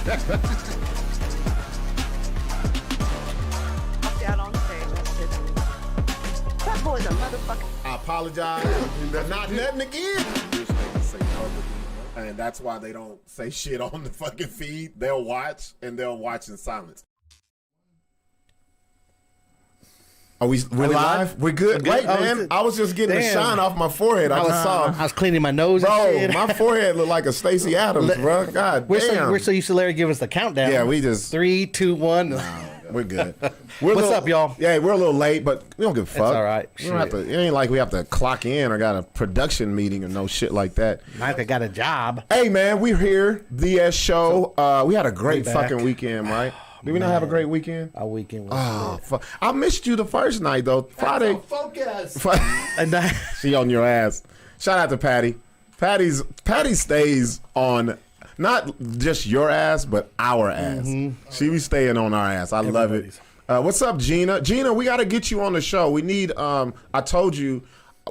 That boy's a motherfucker. I apologize. They're not letting again. And that's why they don't say shit on the fucking feed. They'll watch, and they'll watch in silence. Are we're live? We're good? Wait, man. I was just getting the shine off my forehead. I was cleaning my nose and shit. My forehead looked like a Stacey Adams, bro. God damn. We're so used to Larry give us the countdown. Yeah, we just... 3, 2, 1. We're good. What's up, y'all? Yeah, we're a little late, but we don't give a fuck. It's all right. We don't have to, it ain't like we have to clock in or got a production meeting or no shit like that. Like I got a job. Hey, man, we're here. The show. We had a great fucking weekend, right? Did we not have a great weekend? Our weekend was fuck. I missed you the first night, though. Friday. Focus. She on your ass. Shout out to Patty. Patty stays on not just your ass, but our ass. She be staying on our ass. I love it. What's up, Gina? Gina, we got to get you on the show. We need, I told you,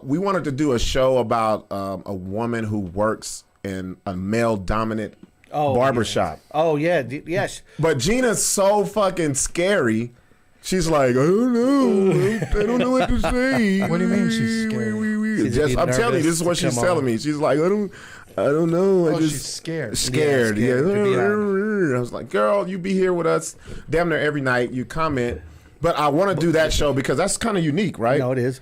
we wanted to do a show about a woman who works in a male-dominant barbershop. Yeah. Oh, yeah. Yes. But Gina's so fucking scary. She's like, I don't know. I don't know what to say. What do you mean she's scary? I'm telling you, this is what she's telling me. She's like, I don't know. She's scared. Scared. Yeah. I was like, girl, you be here with us damn near every night. You comment. But I want to do that show because that's kind of unique, right? No, it is.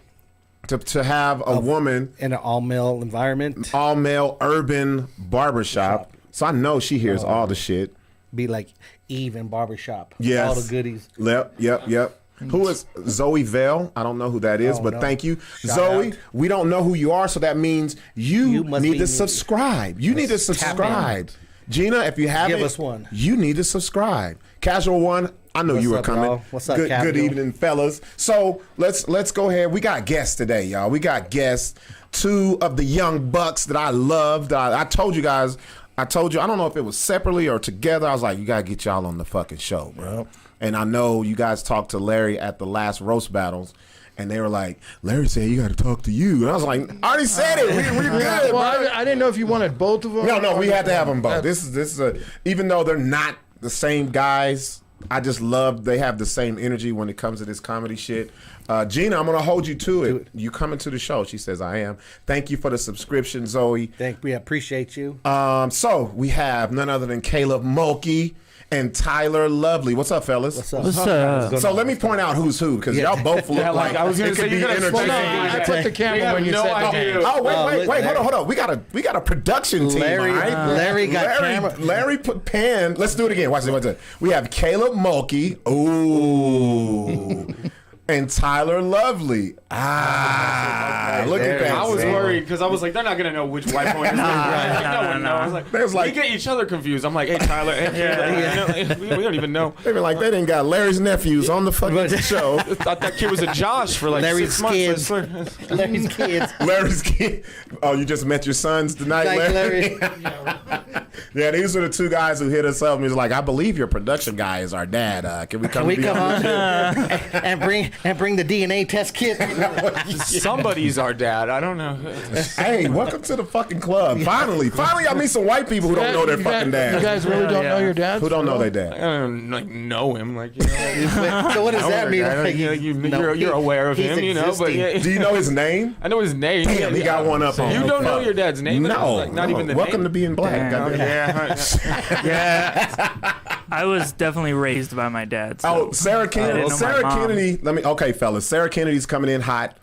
To have a woman in an all-male environment. All-male urban barbershop. So I know she hears all the shit. Be like Eve in barbershop. Yes. All the goodies. Yep. Who is Zoe Vale? I don't know who that is, but thank you. Shout Zoe, out. We don't know who you are, so that means you need to subscribe. You need to subscribe. Gina, if you haven't, give us one. You need to subscribe. Casual One, I know you were coming. Y'all? What's up, good evening, fellas. So let's go ahead. We got guests today, y'all. We got guests. Two of the young bucks that I loved. I told you guys. I told you, I don't know if it was separately or together. I was like, you got to get y'all on the fucking show, bro. Yep. And I know you guys talked to Larry at the last roast battles, and they were like, Larry said you got to talk to you. And I was like, I already said it. We're good, well, I didn't know if you wanted both of them. No, we had to have them both. This is even though they're not the same guys, I just love they have the same energy when it comes to this comedy shit. Gina, I'm gonna hold you to it. You coming to the show? She says I am. Thank you for the subscription, Zoe. We appreciate you. So we have none other than Caleb Mulkey and Tyler Lovely. What's up, fellas? What's up? What's up? So let me point out who's who, because y'all both look like I was gonna say you gotta entertaining. I put the camera when you no said idea. Oh wait, hold on. We got a production team. Larry, all right? Larry got camera. Larry put pan. Let's do it again. Watch it. We have Caleb Mulkey. Ooh. And Tyler Lovely. Look at that. I was worried because I was like, they're not gonna know which white point is. No one knows. I was like, we get each other confused. I'm like, hey Tyler, we don't even know. They been like, they didn't got Larry's nephews on the fucking show. I thought that kid was a Josh for like Larry's 6 months. kids. Larry's kids. Larry's kid. Oh, you just met your sons tonight, Larry? Yeah, these are the two guys who hit us up and was like, I believe your production guy is our dad. Can we come on and bring the DNA test kit? Somebody's our dad. I don't know. Hey, welcome to the fucking club. Finally, I meet some white people who don't know their fucking dad. You guys really don't know your dad? Who don't know their dad? I don't know him. Like, you know. So what does that mean? Like, you're aware of him, you know. But do you know his name? I know his name. Damn, he got one up on. You don't know your dad's name? No, like, not even the welcome name? to being black. Yeah. I was definitely raised by my dad. So Sarah Kennedy. Well, Sarah Kennedy. Okay, fellas. Sarah Kennedy's coming in hot.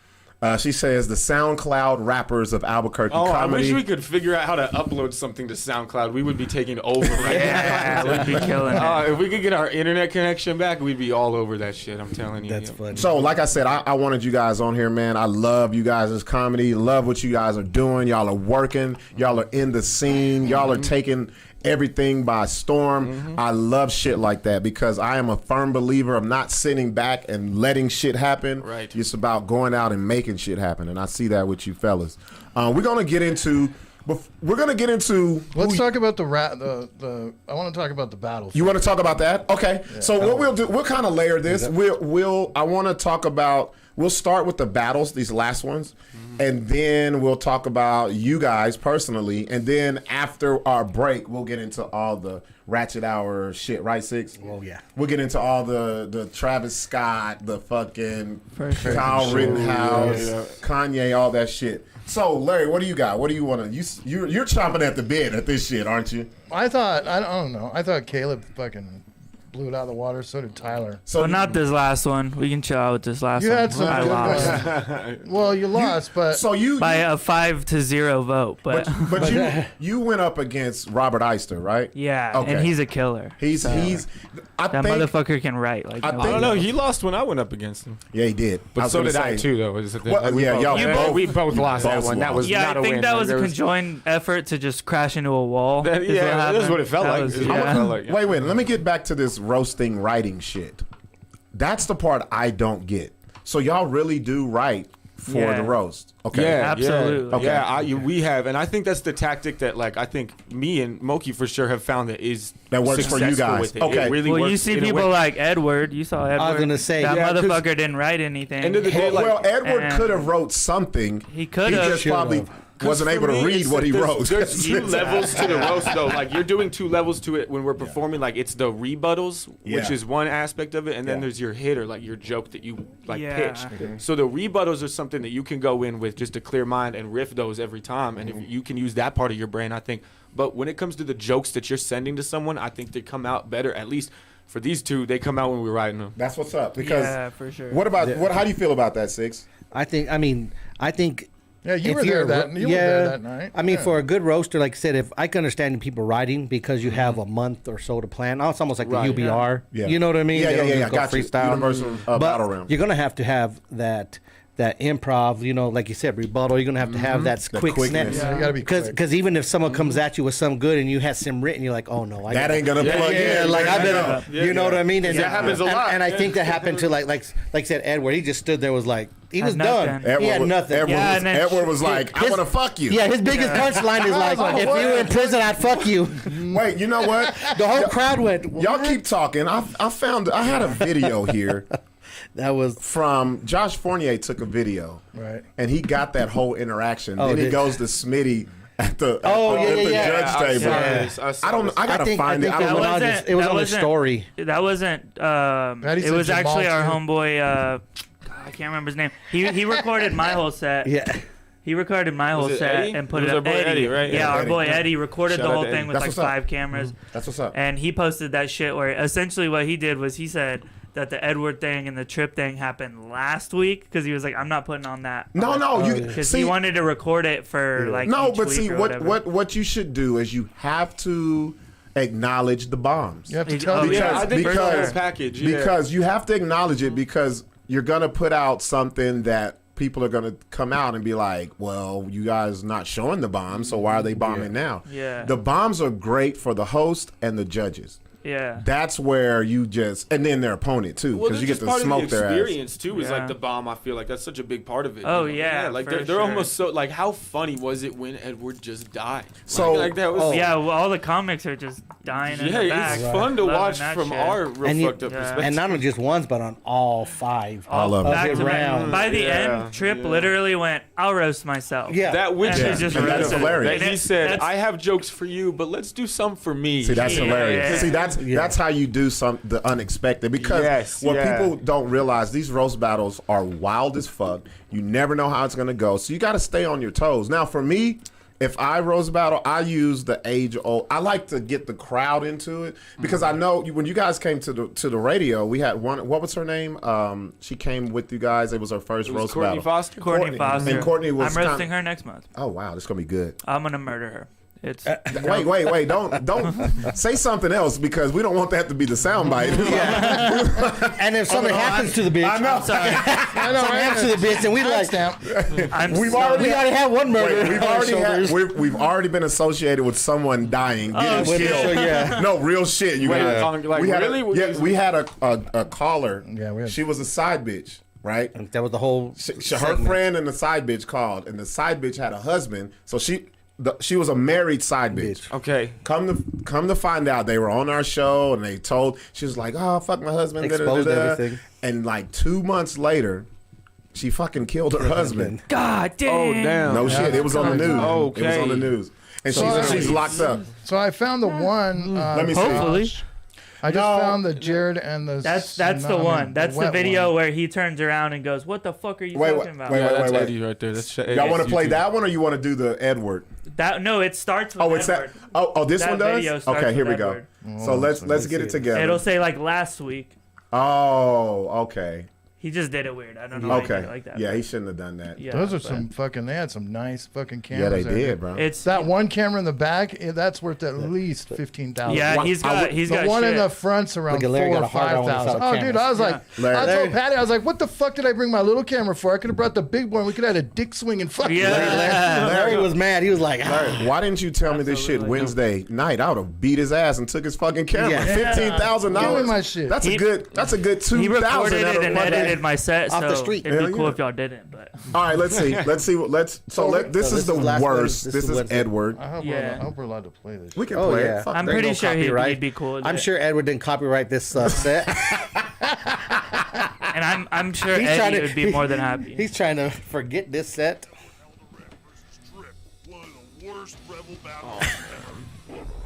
She says the SoundCloud rappers of Albuquerque comedy. I wish we could figure out how to upload something to SoundCloud. We would be taking over right now. We'd be killing it. If we could get our internet connection back, we'd be all over that shit. I'm telling you. That's funny. So, like I said, I wanted you guys on here, man. I love you guys' comedy. Love what you guys are doing. Y'all are working. Y'all are in the scene. Y'all are taking everything by storm. I love shit like that because I am a firm believer of not sitting back and letting shit happen. Right. It's about going out and making shit happen, and I see that with you fellas. We're gonna get into. Let's talk about the. I want to talk about the battles. You want to talk about that? Okay. Yeah. So what we'll do, we'll kind of layer this. I want to talk about. We'll start with the battles, these last ones, and then we'll talk about you guys personally, and then after our break, we'll get into all the Ratchet Hour shit, right, Sixx? Oh, yeah. We'll get into all the Travis Scott, the fucking Kyle Rittenhouse, Kanye, all that shit. So, Larry, what do you got? What do you want to? You're chomping at the bit at this shit, aren't you? I don't know. I thought Caleb fucking blew it out of the water. So did Tyler. So But not this last one. We can chill out with this last You one. had some I good lost ones. Well, you lost, but So you by a 5-0 vote, but but you went up against Robert Eister, right? yeah, Okay. and he's a killer. He's I That think motherfucker can write. Like I I nobody don't know. else. He lost when I went up against him, yeah, he did. but so was did gonna I say- too. Though Well, yeah, y'all we both lost that both one. That was Yeah, not I a think win. that Like, was a there conjoined effort to just crash into a wall. That- is what yeah, that's happened. what it felt That like. was- It's what it yeah. felt like. Wait, let me get back to this roasting writing shit. That's the part I don't get. So y'all really do write for Yeah. the roast. Okay. Yeah, Absolutely. Yeah, Okay. we have, and I think that's the tactic that, like, I think me and Mulkey for sure have found That works for you successful guys. with it. Okay. It really Well, works you see in a people way. like Edward. You saw Edward. I was gonna say, that yeah, 'cause motherfucker didn't write anything. End of the day, like, Well, Edward and- could have wrote something. He could have. just probably wasn't For able to me, read it's what he that wrote. There's two levels to the roast, though. Like, you're doing two levels to it when we're performing. Like, it's the rebuttals, which Yeah. is one aspect of it, and then Yeah. there's your hit or like your joke that you like Yeah. pitch. So the rebuttals are something that you can go in with just a clear mind and riff those every time, and if you can use that part of your brain, I think. But when it comes to the jokes that you're sending to someone, I think they come out better. At least for these two, they come out when we're writing them. That's what's up. Because Yeah, for sure. what about how do you feel about that, Sixx? I think yeah, you if were there you're- that. You were there that night. I mean, Yeah. for a good roaster, like I said, if I can understand people writing because you have a month or so to plan. Oh, it's almost like Right. the UBR. Yeah. You know what I mean? Yeah, They don't yeah, just yeah. go Got you. freestyle. Universal But battle round. you're gonna have that improv. You know, like you said, rebuttal. You're gonna have to have that The quick snap. quickness. Yeah, you gotta be quick. Because even if someone comes at you with some good and you had some written, you're like, oh no, That ain't gonna plug yeah, in. like I better, Yeah, you know yeah. what I mean? And That happens a lot. And I think that happened to like I said, Edward. He just stood there, was like, he was Had done. nothing. He had nothing. and then was like, I his- want to fuck you. Yeah, his biggest punchline is like, if you were in prison, I'd fuck you. Wait, you know what? The whole crowd went. Y'all "What?" keep talking. I had a video here That was from Josh Fournier took a video. Right. And he got that whole interaction. Oh, then he did- goes to Smitty at the Oh, yeah, judge yeah. table. I saw I don't. this. I gotta find it. I that don't was know. on wasn't- his- it was that on the wasn't- story. That wasn't. Patty It said was Jamal actually our too. homeboy. I can't remember his name. He recorded my whole set. Yeah. He recorded my whole Was it set Eddie? and put It it was up. our boy Eddie, right? Yeah, Yeah, our Eddie. boy Eddie recorded Shout the out whole to thing Eddie. with That's like what's up. 5 cameras. That's what's up. And he posted that shit where essentially what he did was he said that the Edward thing and the Trip thing happened last week because he was like, I'm not putting on that. No, you Because see. he wanted to record it for like No, each but week see or what whatever. what you should do is you have to acknowledge the bombs. You have to Oh, tell yeah, people. I think because- the whole package. Yeah. Because you have to acknowledge it because you're gonna put out something that people are gonna come out and be like, well, you guys not showing the bombs, so why are they bombing now? Yeah. The bombs are great for the host and the judges. Yeah. That's where you just and then their opponent too, Well, because you that's get just to part of smoke the their ass. experience too. Is Yeah. like the bomb. I feel like that's such a big part of it. Oh, you know? yeah, like for they're sure. almost so like how funny was it when Edward just died? So- like that was Yeah, well, all the comics are just dying in yeah, the back. it's fun to Loving watch that from shit. our real And you- fucked up Yeah. perspective. And not on just ones, but on all 5. All of them. back Of to it back. round. By the Yeah, end, Trip yeah. literally went, "I'll roast myself." Yeah. that which And is he just and that is roasted. hilarious. that he And said, that's- "I have jokes for you, but let's do some for me." See, that's Yeah. hilarious. Yeah. See, that's how you do the unexpected because Yes, what yeah. people don't realize, these roast battles are wild as fuck. You never know how it's gonna go, so you got to stay on your toes. Now, for me, if I roast battle, I use the age old. I like to get the crowd into it because I know when you guys came to the radio, we had one. What was her name? She came with you guys. It was her first It was roast Courtney battle. Foster. Courtney Foster. And Courtney was I'm roasting kinda- her next month. Oh wow, this is gonna be good. I'm gonna murder her. It's Wait! Don't say something else because we don't want that to be the soundbite. And if something happens to the bitch, I know. sorry. I know, something happens to the bitch, and we like, Timestamp. I'm We've so- already- we already had one murder. Wait, we've already been associated with someone dying, getting shit. killed. Yeah. No, real shit. You Wait, guys. like, we had really? we had a caller. Yeah, we had- She was a side bitch, right? That was the whole. Her friend and the side bitch called, and the side bitch had a husband, so she was a married side bitch. Okay. Come to find out, they were on our show, and they told she was like, "Oh, fuck my husband," Exposed da-da-da-da. everything. And like 2 months later, She fucking killed her husband. God damn. Oh damn. No shit. It was on the news. Okay. It was on the news. And she's locked up. So I found the one. Let me see. Hopefully. I just found the Jared and the. That's the one. That's the wet video one. where he turns around and goes, "What the fuck are you talking about?" Yeah, that's wait. Eddie right there. That's Y'all want to play that one or you want to do the Edward? That no, it starts with Oh, it's Edward. that. Oh, this That one does. video starts Okay, here with we go. Edward. So let's get it together. It'll say like last week. Oh, okay. He just did it weird. I don't know why he did it like that. Yeah, he shouldn't have done that. Yeah, Those are but some fucking. They had some nice fucking Yeah, cameras. they there. did, bro. It's That one camera in the back, that's worth at least 15,000. Yeah, he's got The one shit. in the front's around Look at Larry 4,000 got or a hard on when he 5,000. saw Oh, the dude, cameras. I was like, Larry- I told Patty, I was like, what the fuck did I bring my little camera for? I could have brought the big one. We could have had a dick swinging fucking. Yeah. Larry was mad. He was like, Why didn't you tell me this shit Absolutely. Wednesday night? I would have beat his ass and took his fucking camera. Yeah. $15,000. Give me my shit. That's a good 2,000. He recorded out it of and one day. edited my set, Off so the street. it'd be Hell cool yeah. if y'all didn't. But All right, let's see. This is the last one. worst. This This is is Wednesday. Edward. I hope, Yeah. I hope we're allowed to play this. We can Oh, play yeah. it. Fuck I'm that. pretty no sure copyright. he'd be cool. With I'm it. sure Edward didn't copyright this set. And I'm sure He's trying Eddie to- would be more than happy. He's trying to forget this set. One of the worst rebel battles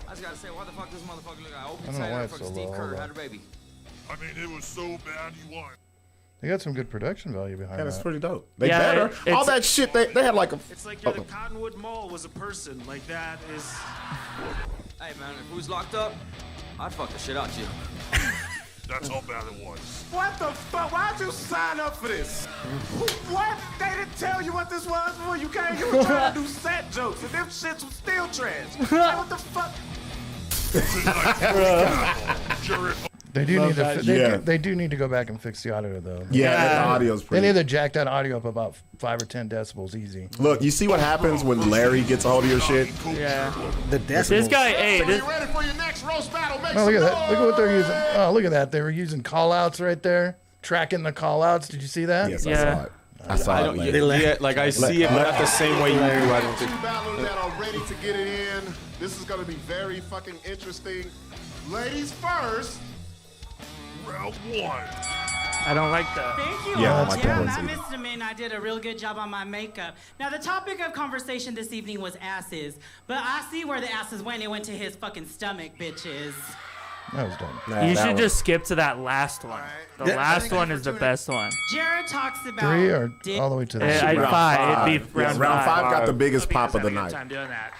I just gotta say, why the fuck this motherfucker look like I Opie don't know why Taylor it's fucking so Steve low, Kerr but- had a baby? I mean, it was so bad you won. They got some good production value behind Yeah, that's that. pretty dope. They Yeah, better. it's- All that shit, they had like a. It's like you're the Cottonwood Mall was a person. Like that is. Hey man, if we was locked up, I'd fuck the shit out you. That's how bad it was. What the fuck? Why'd you sign up for this? What? They didn't tell you what this was before you came. You were trying to do set jokes, and them shits was still trash. Like, what the fuck? Jared, They do need to. Yeah. They do need to go back and fix the audio though. Yeah, the audio's They pretty. need to jack that audio up about 5 or 10 decibels easy. Look, you see what happens when Larry gets a hold of your shit? Yeah. The decibels. This guy, hey, this, ready for your next roast battle? Make Oh, look at that! Look at what they're using. Oh, look at that! They were using call outs right there, tracking the call outs. Did you see that? Yes, I Yeah. saw it. I saw I it. don't. Larry. Yeah, like I see it, but not the same way you do. I don't Two think. battlers that are ready to get it in. This is going to be very fucking interesting. Ladies first. round one. I don't like that. Thank you. Yeah, I Yeah, like that one I too. missed a minute. I did a real good job on my makeup. Now, the topic of conversation this evening was asses, but I see where the asses went. It went to his fucking stomach, bitches. That was dumb. Nah, You that should one. just skip to that last one. The last one is the best one. Jared talks about 3 or dick. all the way to the. I'd Round five. It'd be Yeah, round, round five got the biggest Hope you pop guys of the had a good night. time doing that.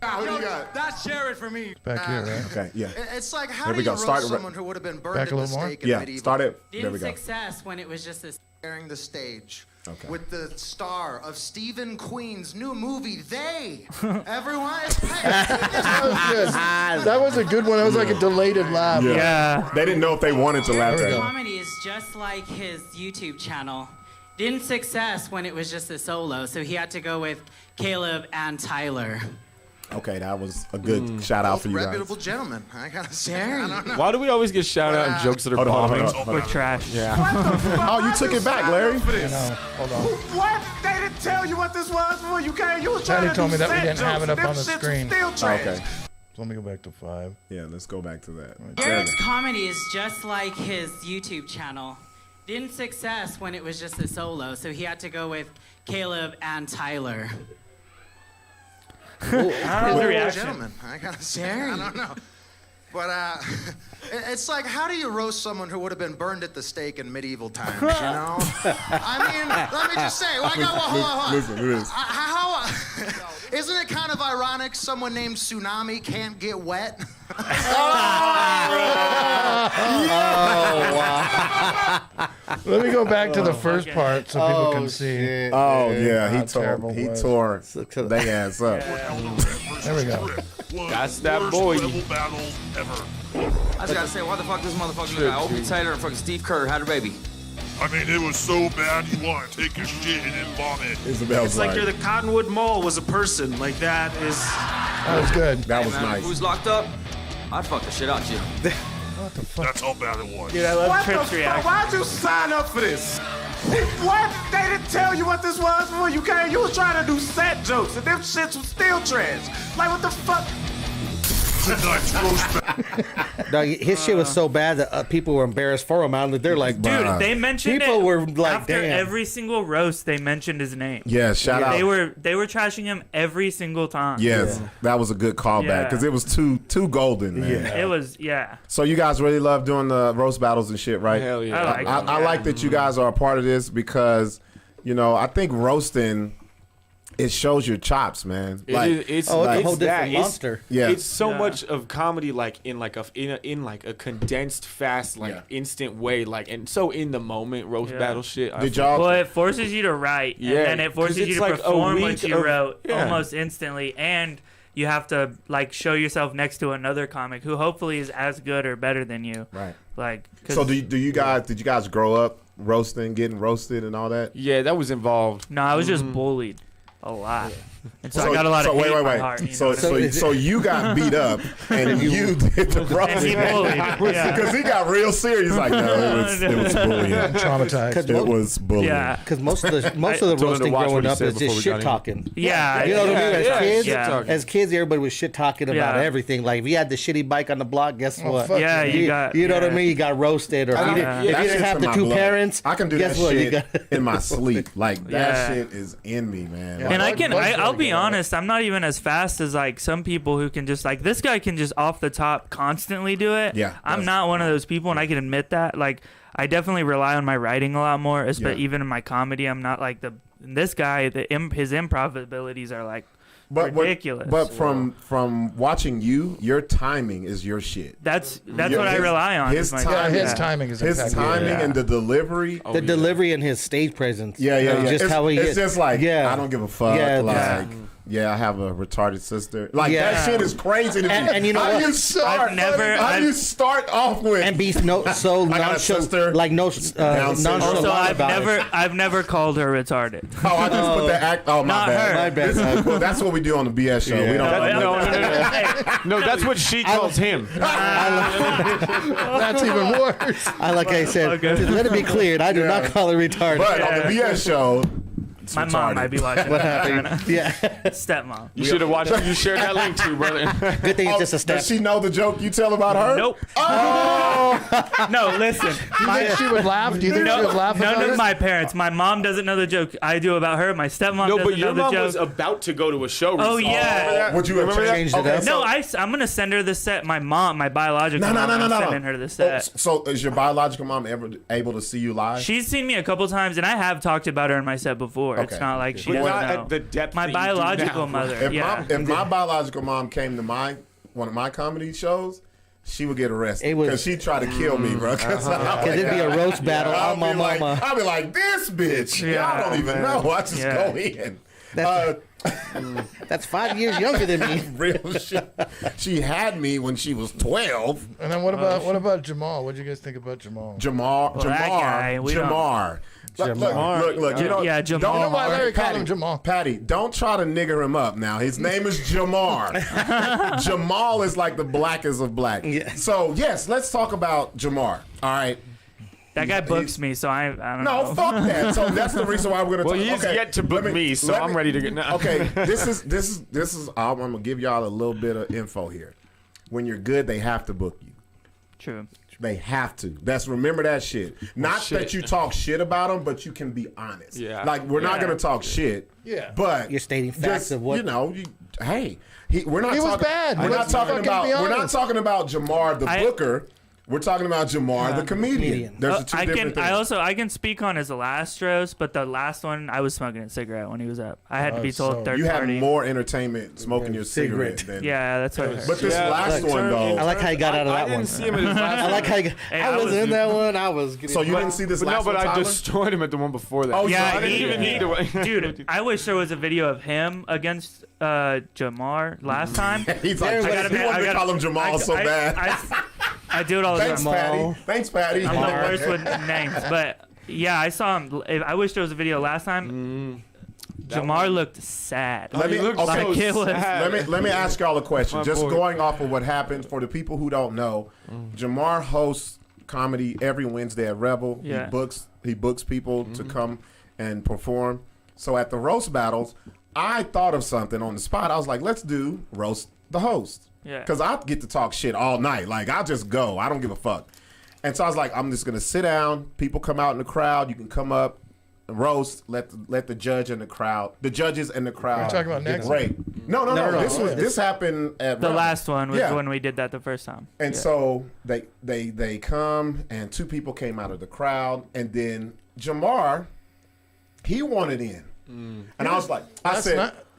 Who do you got? That's Jared for me. Back here, right? Okay, yeah. It's like, how Here do we you go. Start roast it- someone who would have been burned Back a at the little more? stake in Yeah, medieval start it. There Didn't we go. success when it was just a. sharing the stage Okay. with the star of Stephen Queen's new movie, They. Everyone is paying. That was good. That was a good one. That was like a delayed laugh. Yeah. They didn't know if they wanted to laugh There we at go. it. Comedy is just like his YouTube channel. Didn't success when it was just a solo, so he had to go with Caleb and Tyler. Okay, that was a good shout out for you Reputable guys. gentlemen. I gotta say, I don't know. Why do we always get shout out and jokes that are Hold on, bombing? hold on. We're trash. Yeah. Oh, you took it back, Larry. No, hold on. What? They didn't tell you what this was before you came. You were trying Patty to told do me that we set didn't have jokes, it up and on them the shits was screen. Still trash. Okay. So let me go back to 5. Yeah, let's go back to that. Jared's comedy is just like his YouTube channel. Didn't success when it was just a solo, so he had to go with Caleb and Tyler. How's the Reputable reaction? gentlemen. I gotta say, I don't know. But it's like, how do you roast someone who would have been burned at the stake in medieval times? You know? I mean, let me just say, hold on. Listen to this. Isn't it kind of ironic someone named Tsunami can't get wet? Let me go back to the first part so people can see. Oh yeah, how terrible he it was. tore they ass up. There we go. That's that boy. Rebel battle ever. I just gotta say, why the fuck this motherfucker look like Opie Taylor and fucking Steve Kerr had a baby? I mean, it was so bad you want to take your shit and then vomit. Isabel's It's like like, you're the Cottonwood Mall was a person. Like that is. That was good. that was Man, if nice. we was locked up, I'd fuck the shit out you. That's how bad it was. Dude, I love What the Tripp's fuck? reaction. Why'd you sign up for this? What? They didn't tell you what this was before you came. You were trying to do set jokes, and them shits was still trash. Like, what the fuck? tonight's roast. No, his shit was so bad that people were embarrassed for him. They're like, Dude, bruh. they mentioned people it were like, after damn. every single roast. They mentioned his name. Yeah, shout out. They were trashing him every single time. Yes, that was a good callback because it was too golden, man. It was, So you guys really love doing the roast battles and shit, right? Hell yeah. I like that you guys are a part of this because, you know, I think roasting, it shows your chops, man. It's a whole different monster. It's so much of comedy, like in a condensed, fast, instant way, and so in the moment roast battle shit. Well, it forces you to write, and then it forces you to perform what you wrote almost instantly, and you have to show yourself next to another comic who hopefully is as good or better than you. Right. So did you guys grow up roasting, getting roasted, and all that? Yeah, that was involved. No, I was just bullied a lot. And so I got a lot of hate in my heart. So you got beat up and you did the roast. And he bullied. Because he got real serious. Like, no, it was bullying. Traumatized. It was bullying. Yeah. Because most of the roasting growing up is just shit talking. Yeah. You know what I mean? As kids, everybody was shit talking about everything. Like, if you had the shitty bike on the block, guess what? Yeah, you know what I mean? You got roasted. Or if you didn't have the two parents, I can do that shit in my sleep. Like, that shit is in me, man. And I'll be honest, I'm not even as fast as some people who can just this guy can just off the top constantly do it. Yeah, I'm not one of those people, and I can admit that. I definitely rely on my writing a lot more, especially even in my comedy. I'm not like this guy. His improv abilities are ridiculous. But from watching your timing is your shit. That's what I rely on. His timing is and the delivery. The delivery and his stage presence. Yeah. Just how he is. It's just I don't give a fuck. Yeah, I have a retarded sister. That shit is crazy to me. And you know how what? You start off with and be so nonchalant, Also, I've never called her retarded. Oh, I just put that act. Oh, my bad. My bad. Well, that's what we do on the BS show. Yeah. We don't. No, that's what she calls him. That's even worse. Like I said, let it be cleared. I do not call her retarded. But on the BS show. My mom might be watching. What happened? Yeah. Stepmom. You should have watched. You shared that link too, brother. Good thing it's just a step. Does she know the joke you tell about her? Nope. Oh. No, listen. Do you think she would laugh? Do you think she would laugh? None of my parents. My mom doesn't know the joke I do about her. My stepmom doesn't know the joke. No, but your mom was about to go to a show. Oh yeah. Would you have changed it up? No, I'm gonna send her the set. My mom, my biological mom, I'm sending her the set. So is your biological mom ever able to see you live? She's seen me a couple times, and I have talked about her in my set before. It's not like she doesn't know. At the depth my biological mother. If my biological mom came to one of my comedy shows, she would get arrested because she tried to kill me, bro. Because it'd be a roast battle on my mama. I'd be like, this bitch. Y'all don't even know. I just go in. That's 5 years younger than me. Real shit. She had me when she was 12. And then what about Jamal? What do you guys think about Jamal? Jamar. Look. Yeah, Jamal. You know why Larry called him Jamal? Patty, don't try to nigger him up now. His name is Jamar. Jamal is like the blackest of black. Yeah. So, yes, let's talk about Jamar. All right. That guy books me, so I don't know. No, fuck that. So that's the reason why we're gonna. Well, he's yet to book me, so I'm ready to get. Okay, this is. I'm gonna give y'all a little bit of info here. When you're good, they have to book you. True. They have to. Remember that shit. Not that you talk shit about them, but you can be honest. Yeah. Like we're not gonna talk shit. Yeah. But you're stating facts of what we're not. He was bad. We're not talking about Jamar the booker. We're talking about Jamar, the comedian. There's two different things. I can speak on his last roast, but the last one, I was smoking a cigarette when he was up. I had to be told third party. You had more entertainment smoking your cigarette than. Yeah, that's what I heard. But this last one, though. I like how you got out of that one. I didn't see him in his last one. I like how I wasn't in that one. I was getting. So you didn't see this last one, No, but I Tyler? destroyed him at the one before that. Oh, yeah, I didn't even need to. Dude, I wish there was a video of him against Jamar last time. He's like, he wanted to call him Jamal so bad. I do it all the time. Thanks, Patty. I'm the worst with names, but yeah, I saw him. I wish there was a video last time. Jamar looked sad. Let me ask y'all a question. Just going off of what happened for the people who don't know, Jamar hosts comedy every Wednesday at Rebel. Yeah. He books people to come and perform. So at the roast battles, I thought of something on the spot. I was like, let's do roast the host. Yeah. Because I get to talk shit all night. Like, I'll just go. I don't give a fuck. And so I was like, I'm just going to sit down. People come out in the crowd. You can come up, roast, let the judges and the crowd We're talking about next great. No. This happened at The last one was when we did that the first time. And so they come, and 2 people came out of the crowd, and then Jamar, he wanted in. And I was like,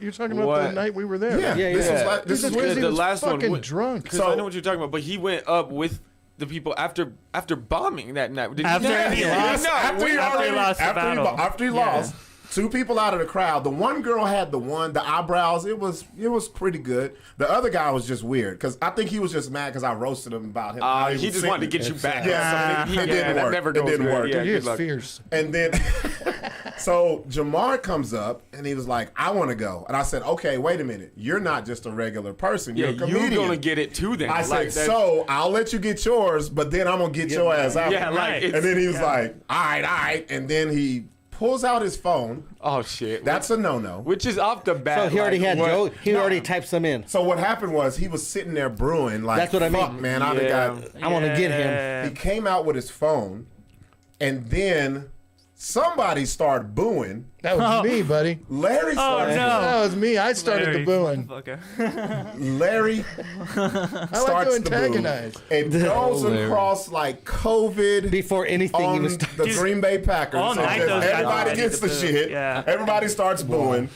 you're talking about the night we were there. Yeah. This is the last one. Fucking drunk. So I know what you're talking about, but he went up with the people after bombing that night. After he lost the battle. After he lost, 2 people out of the crowd. The one girl had the eyebrows. It was pretty good. The other guy was just weird because I think he was just mad because I roasted him about him. He just wanted to get you back. Yeah, it didn't work. Never goes it didn't work. Yeah, he is fierce. And then, so Jamar comes up and he was like, "I want to go." And I said, "Okay, wait a minute. You're not just a regular person. You're a comedian. You're gonna get it too then." I said, "So I'll let you get yours, but then I'm gonna get your ass out." Yeah, right. And then he was like, "All right," and then he pulls out his phone. Oh shit, that's a no. Which is off the bat. So he already had Joe. He already typed some in. So what happened was he was sitting there brewing like, that's what I fuck, mean. Man, I want to get him. He came out with his phone, and then somebody started booing. That was me, buddy. Larry started. That was me. I started the booing. Larry I like to antagonize. It goes across like COVID before anything on even the Green Bay Packers. All night everybody gets the shit. Yeah. Everybody starts booing.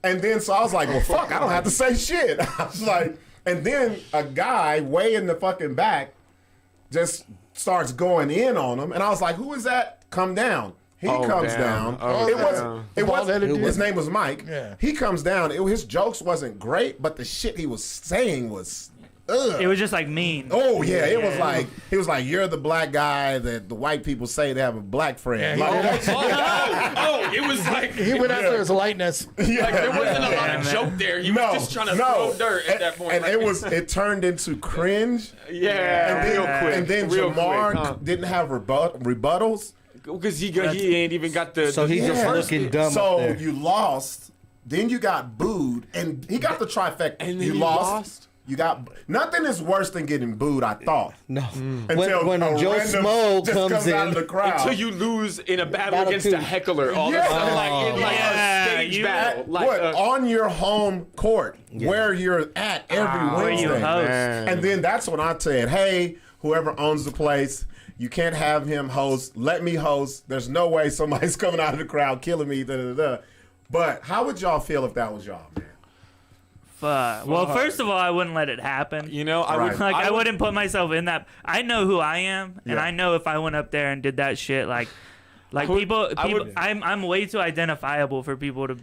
And then so I was like, well, fuck, I don't have to say shit. I was like, and then a guy way in the fucking back just starts going in on him. And I was like, who is that? Come down. He comes down. It was his name was Mike. Yeah. He comes down. His jokes wasn't great, but the shit he was saying was It was just like mean. Oh yeah, it was like he was like, you're the black guy that the white people say they have a black friend. Yeah, it was like he went after his lightness. Yeah, like there wasn't a lot of joke there. He was just trying to throw dirt at that point. And it turned into cringe. Yeah, real quick. And then Jamar didn't have rebuttals. Because he ain't even got the. So he's just looking dumb. So you lost, then you got booed, and he got the trifecta. And then you lost. You got nothing is worse than getting booed. I thought no. Until when Joe Smo comes in, out of the crowd. Until you lose in a battle against a heckler, all of a sudden, like a stage battle, on your home court where you're at every Wednesday, and then that's when I said, "Hey, whoever owns the place." You can't have him host. Let me host. There's no way somebody's coming out of the crowd killing me. But how would y'all feel if that was y'all, man? Well, first of all, I wouldn't let it happen. You know, I wouldn't put myself in that. I know who I am, and I know if I went up there and did that shit, I'm way too identifiable for people to,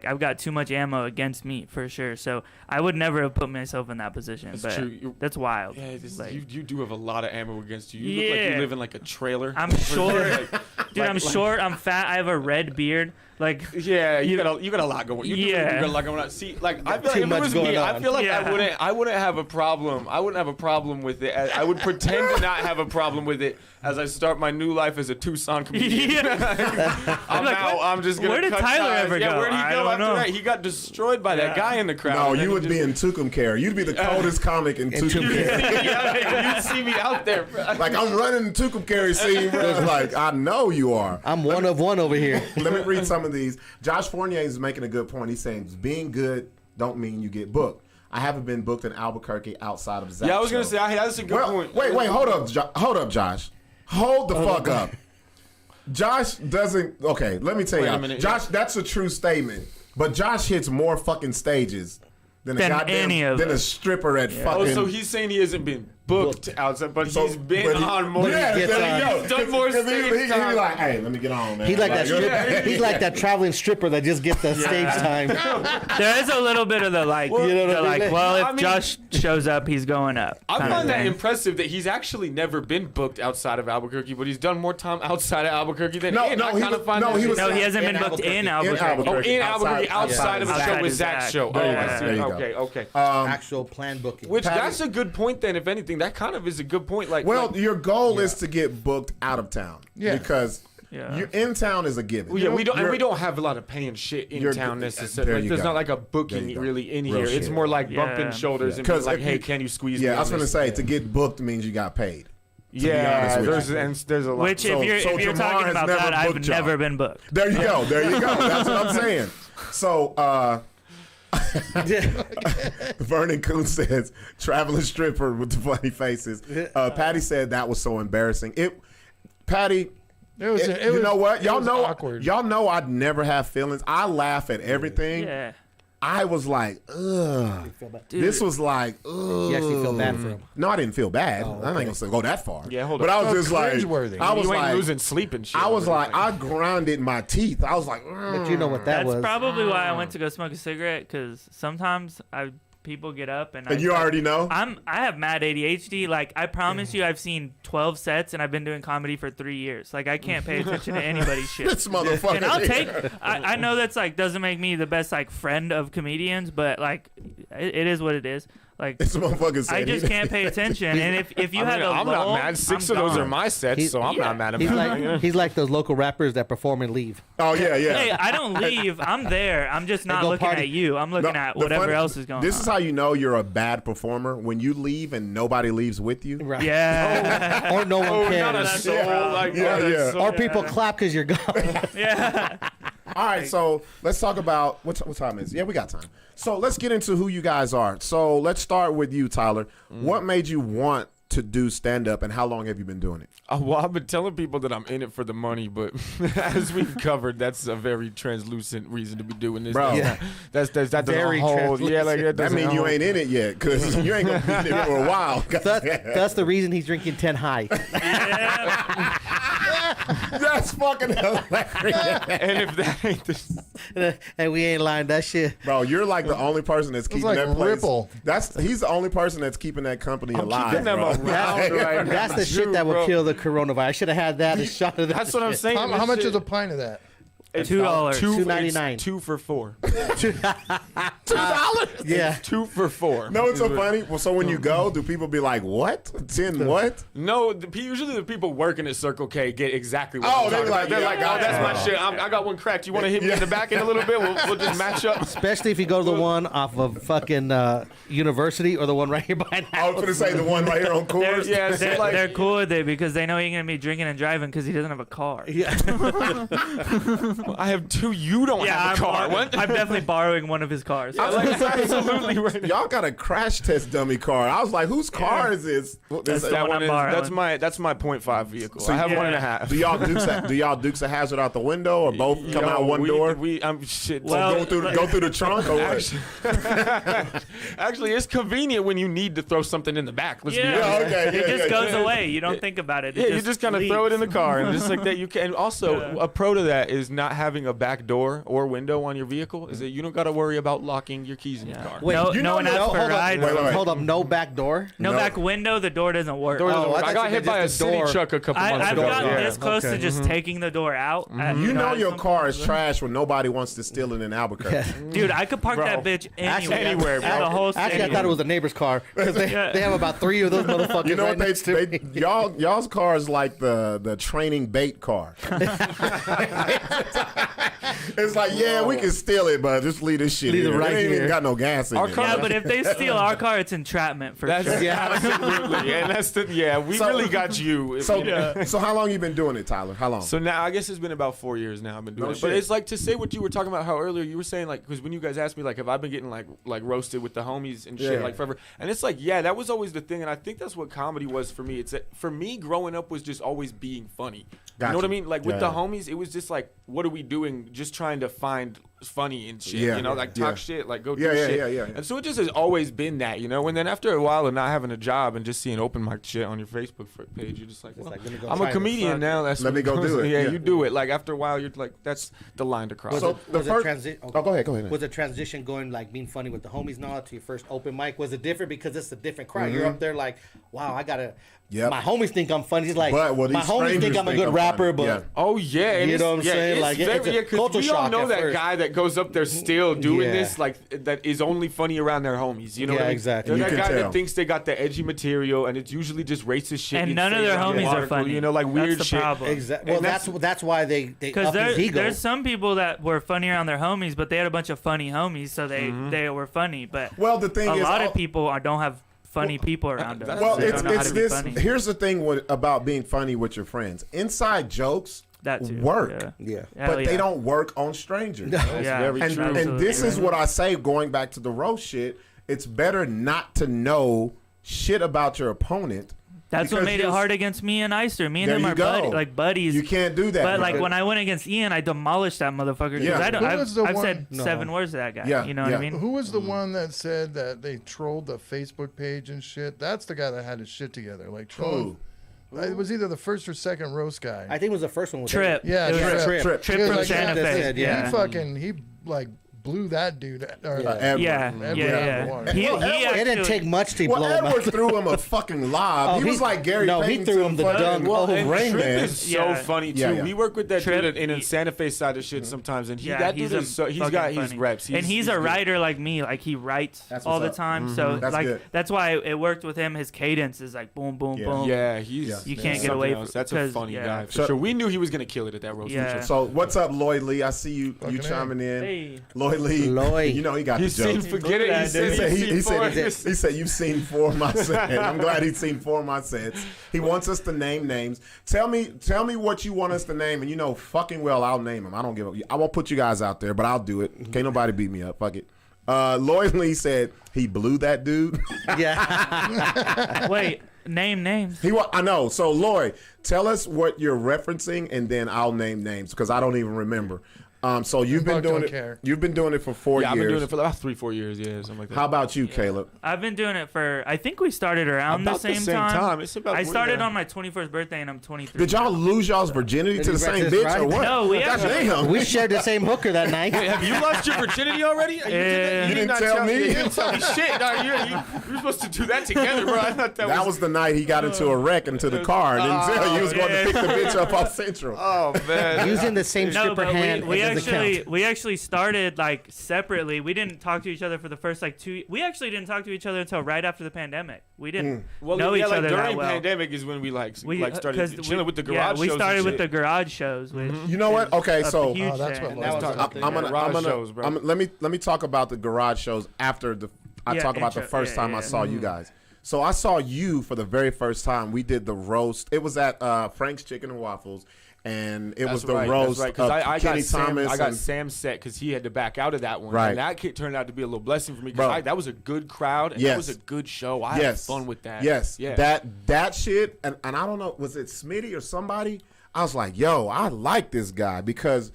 I've got too much ammo against me for sure. So I would never have put myself in that position. That's true. That's wild. Yeah, you do have a lot of ammo against you. You look like you live in like a trailer. I'm short, dude. I'm short. I'm fat. I have a red beard. You got a lot going. You got a lot going on. See, I feel like if it was me, I feel like I wouldn't have a problem. I wouldn't have a problem with it. I would pretend to not have a problem with it as I start my new life as a Tucson comedian. I'm just gonna. Where did Tyler ever go? Where did he go after that? He got destroyed by that guy in the crowd. No, you would be in Tucumcari. You'd be the coldest comic in Tucumcari. You'd see me out there. Like I'm running the Tucumcari scene. It's like I know you are. I'm one of one over here. Let me read some of these. Josh Fournier is making a good point. He's saying being good don't mean you get booked. I haven't been booked in Albuquerque outside of Zach. Yeah, I was gonna say that's a good point. Wait, hold up, Josh. Hold the fuck up. Josh doesn't. Okay, let me tell you. Josh, that's a true statement. But Josh hits more fucking stages than a stripper at fucking. Oh, so he's saying he hasn't been booked outside, but he's been on more. Yeah, he's done more stage He's like, hey, let me get on, man. He's like that. He's like that traveling stripper that just gets the stage time. There is a little bit of the if Josh shows up, he's going up. I find that impressive that he's actually never been booked outside of Albuquerque, but he's done more time outside of Albuquerque than in. He hasn't been booked in Albuquerque. Oh, in Albuquerque, outside of a show with Zach's show. Oh, I see. Okay. Actual planned booking. Which that's a good point. Then, if anything, that kind of is a good point. Your goal is to get booked out of town. Yeah. Because Yeah. You're in town is a given. Well, yeah, we don't have a lot of paying shit in town necessarily. Like, there's not like a booking really in here. It's more like bumping shoulders and being like, hey, can you squeeze me? Yeah, I was gonna say to get booked means you got paid. Yeah, there's a lot. Which if you're talking about that, I've never been booked. There you go. That's what I'm saying. So. Vernon Coon says, traveling stripper with the funny faces. Patty said that was so embarrassing. Patty, you know what? Y'all know awkward. Y'all know I'd never have feelings. I laugh at everything. Yeah. I was like, ugh. This was like, ugh. You actually feel bad for him. No, I didn't feel bad. I ain't gonna go that far. Yeah, hold but on. I was just like, you ain't losing sleep and shit. I was like, I grinded my teeth. I was like, but you know what that was. That's probably why I went to go smoke a cigarette, because sometimes people get up and you already know. I have mad ADHD. Like, I promise you, I've seen 12 sets and I've been doing comedy for 3 years. Like, I can't pay attention to anybody's shit. This motherfucker. And I'll take. I know that's like doesn't make me the best like friend of comedians, but like it is what it is. Like, this motherfucker I just can't pay attention. And if you have I'm not mad. 6 of those are my sets, so I'm not mad about it. He's like those local rappers that perform and leave. Oh yeah. Hey, I don't leave. I'm there. I'm just not looking at you. I'm looking at whatever else is going on. This is how you know you're a bad performer, when you leave and nobody leaves with you. Right. Yeah. Or no one cares. Not a soul, Or people clap because you're gone. Yeah. All right, so let's talk about what time is it? Yeah, we got time. So let's get into who you guys are. So let's start with you, Tyler. What made you want to do stand-up, and how long have you been doing it? Well, I've been telling people that I'm in it for the money, but as we've covered, that's a very translucent reason to be doing this. Bro. Yeah. That's very translucent. Yeah, like that means you ain't in it yet, because you ain't gonna be in it for a while. That's the reason he's drinking 10 high. That's fucking hilarious. And if that ain't the... And we ain't lying that shit. Bro, you're like the only person that's keeping like that place. Ripple. He's the only person that's keeping that company alive. Keeping them bro. around right now. That's the shit that will kill the coronavirus. I should have had that a shot of that. That's what I'm shit. saying. How much is a pint of that? It's $2. $2.99. 2 for $4. $2? Yeah. 2 for $4. No, it's so funny. Well, so when you go, do people be like, "What? 10 what?" No, usually the people working at Circle K get exactly what I'm they're talking like, about. They're like, yeah, "Oh, that's my shit. I got one cracked. You want to hit me in the back in a little bit? We'll just match up." Especially if you go to the one off of fucking University or the one right here behind. I was gonna say the one right here on Coors. They're cool with it because they know you're gonna be drinking and driving because he doesn't have a car. Yeah. Well, I have 2. You don't have a car. What? I'm definitely borrowing one of his cars. Yeah, like, absolutely right now. Y'all got a crash test dummy car. I was like, whose car is this? That's the one I'm borrowing. That's my 0.5 vehicle. So I have 1.5. Do y'all Dukes a Hazard out the window, or both come out one door? Shit. Well, go through the trunk, or what? Actually, it's convenient when you need to throw something in the back. Let's be honest. Okay. It just goes away. You don't think about it. Yeah, you just kind of throw it in the car, and just like that, you can. And also, a pro to that is not having a back door or window on your vehicle. Is that you don't got to worry about locking your keys in your car. Wait, no one asks for rides. Hold up, no back door? No back window. The door doesn't work. I got hit by a city truck a couple months I've ago. gotten this close to just taking the door out. You know your car is trash when nobody wants to steal it in Albuquerque. Dude, I could park that bitch anywhere, bro. The whole Actually, I thought it was a neighbor's car because they have about 3 of those motherfuckers. You know right what y'all's car is like the training bait car. It's like, we can steal it, but just leave this shit Leave it here. right It ain't here. even got no gas in it. Yeah, but if they steal our car, it's entrapment for sure. Absolutely. And we really got you. So how long you been doing it, Tyler? How long? So now I guess it's been about 4 years now I've been doing it. But it's like to say what you were talking about how earlier you were saying, like, because when you guys asked me, like, have I been getting like roasted with the homies and shit like forever? And it's like, yeah, that was always the thing. And I think that's what comedy was for me. It's that for me growing up was just always being funny. You know what I mean? Like with the homies, it was just like, what are we doing? Just trying to find funny and shit, you know, like talk shit, like go do shit. Yeah. And so it just has always been that, you know. And then after a while of not having a job and just seeing open mic shit on your Facebook page, you're just like, well, I'm a comedian now. Let me go do it. Yeah, you do it. Like after a while, you're like, that's the line to cross. So Go ahead. Was the transition going like being funny with the homies now to your first open mic? Was it different because it's a different crowd? You're up there like, wow, I gotta Yep. My homies think I'm funny. He's like, But what my these homies think strangers I'm a think good I'm rapper, funny. but Oh yeah, and you know what I'm saying? It's Like, very, it's a because culture we all shock know at that first. guy that goes up there still doing Yeah. this, like that is only funny around their homies. You know Yeah, what I mean? exactly. They're You that can guy tell. that thinks they got the edgy material, and it's usually just racist shit. And he'd none of say their around the homies are article, funny. You know, like weird That's the shit. problem. exactly. Well, And that's why they Because up his ego. there's some people that were funny around their homies, but they had a bunch of funny homies, so Mm-hmm. they were funny. But Well, the thing a is, lot of people don't have funny people around them. Well, They it's don't know how to be this. funny. Here's the thing about being funny with your friends. Inside jokes That too, work, yeah. Hell but they yeah. don't work on strangers. Yeah. very and, true. and this is Absolutely. what I say, going back to the roast shit. It's better not to know shit about your opponent. That's what because made it you'll- hard against me and Eister. Me and There him you are go. buddies. You can't do that. But like bro. when I went against Ian, I demolished that motherfucker. 'cause Yeah. I don't, Who I've, was the I've one- said No. 7 words to that guy. Yeah, You know what yeah. I mean? Who was the one that said that they trolled the Facebook page and shit? That's the guy that had his shit together. Like trolling. It was either the first or second roast guy. I think it was the first one. With Trip. Yeah, It was Trip. Trip. Trip He was from like, Santa that's Fe. it, yeah. He like blew that dude. Or, Edward. Yeah, Edward yeah, out of the yeah. water. He Well, Edward- actually, It didn't take much to Well, blow him Edward out. threw him a fucking lob. Oh, he was like Gary no, he Payton threw to him the fucking dung. old and Rain Trip Man. is so Yeah. funny too. Yeah, yeah. We work with that Trip, dude in he- the Santa Fe side of shit sometimes, and yeah, that he's dude a is so he's fucking got his funny. reps. And he's a good. writer like me. Like he writes That's all what's the up. time. So That's like good. that's why it worked with him. His cadence is like boom, boom, Yeah. boom. Yeah, he's Yeah. You he's can't get something away else. from- That's a 'cause, funny yeah. guy for So- sure. We knew he was gonna kill it at that roast. Yeah. So what's up, Lloyd Lee? I see you Fucking chiming in. Hey. Lloyd Lee. Lloyd. You know he got He's the seen jokes. forget it. He He said He he's seen said, four. he said you've seen 4 of my sets. I'm glad he's seen 4 of my sets. He wants us to name names. Tell me what you want us to name, and you know fucking well I'll name them. I don't give a. I won't put you guys out there, but I'll do it. Can't nobody beat me up. Fuck it. Lloyd Lee said he blew that dude. Yeah. Wait, name names. I know. So Lloyd, tell us what you're referencing, and then I'll name names because I don't even remember. So you've been Buck doing don't it. care. You've been doing it for 4 Yeah, years. I've been doing it for about 3-4 years. Yeah, something like that. How about you, Caleb? I've been doing it for. I think we started around About the same time. It's about I started yeah. on my 21st birthday, and I'm 23. Did y'all lose y'all's virginity to the same practice bitch or riding? what? No, we God actually- damn. We shared the same hooker that night. Wait, have you lost your virginity already? You You did didn't not tell me? You didn't tell me shit. No, you were supposed to do that together, bro. I thought That was the night he got into a wreck into the car and didn't tell you he was going to pick the bitch up off Central. Oh man. Using the same No, stripper but hand. we it doesn't actually count. we actually started like separately. We didn't talk to each other for the first like 2. We actually didn't talk to each other until right after the pandemic. We didn't Well, know yeah, each like other during that well. pandemic is when we We started 'cause chilling with the garage Yeah, we shows started and with shit. the garage shows. Which You know what? Okay, is a so huge that's thing. what That was Let's something. I'm gonna, Garage I'm gonna shows, bro. let me talk about the garage shows after I Yeah, talk about the intro. first Yeah, time yeah, I yeah. saw you guys. So I saw you for the very first time. We did the roast. It was at Frank's Chicken and Waffles, and it was the roast That's right, of I Kenny got Sam, Thomas. I got and- Sam set because he had to back out of that one. Right. And that turned out to be a little blessing for me Bro. because that was a good crowd and Yes. that was a good show. I had fun with that. Yes. Yeah. That shit, and I don't know, was it Smitty or somebody? I was like, yo, I like this guy because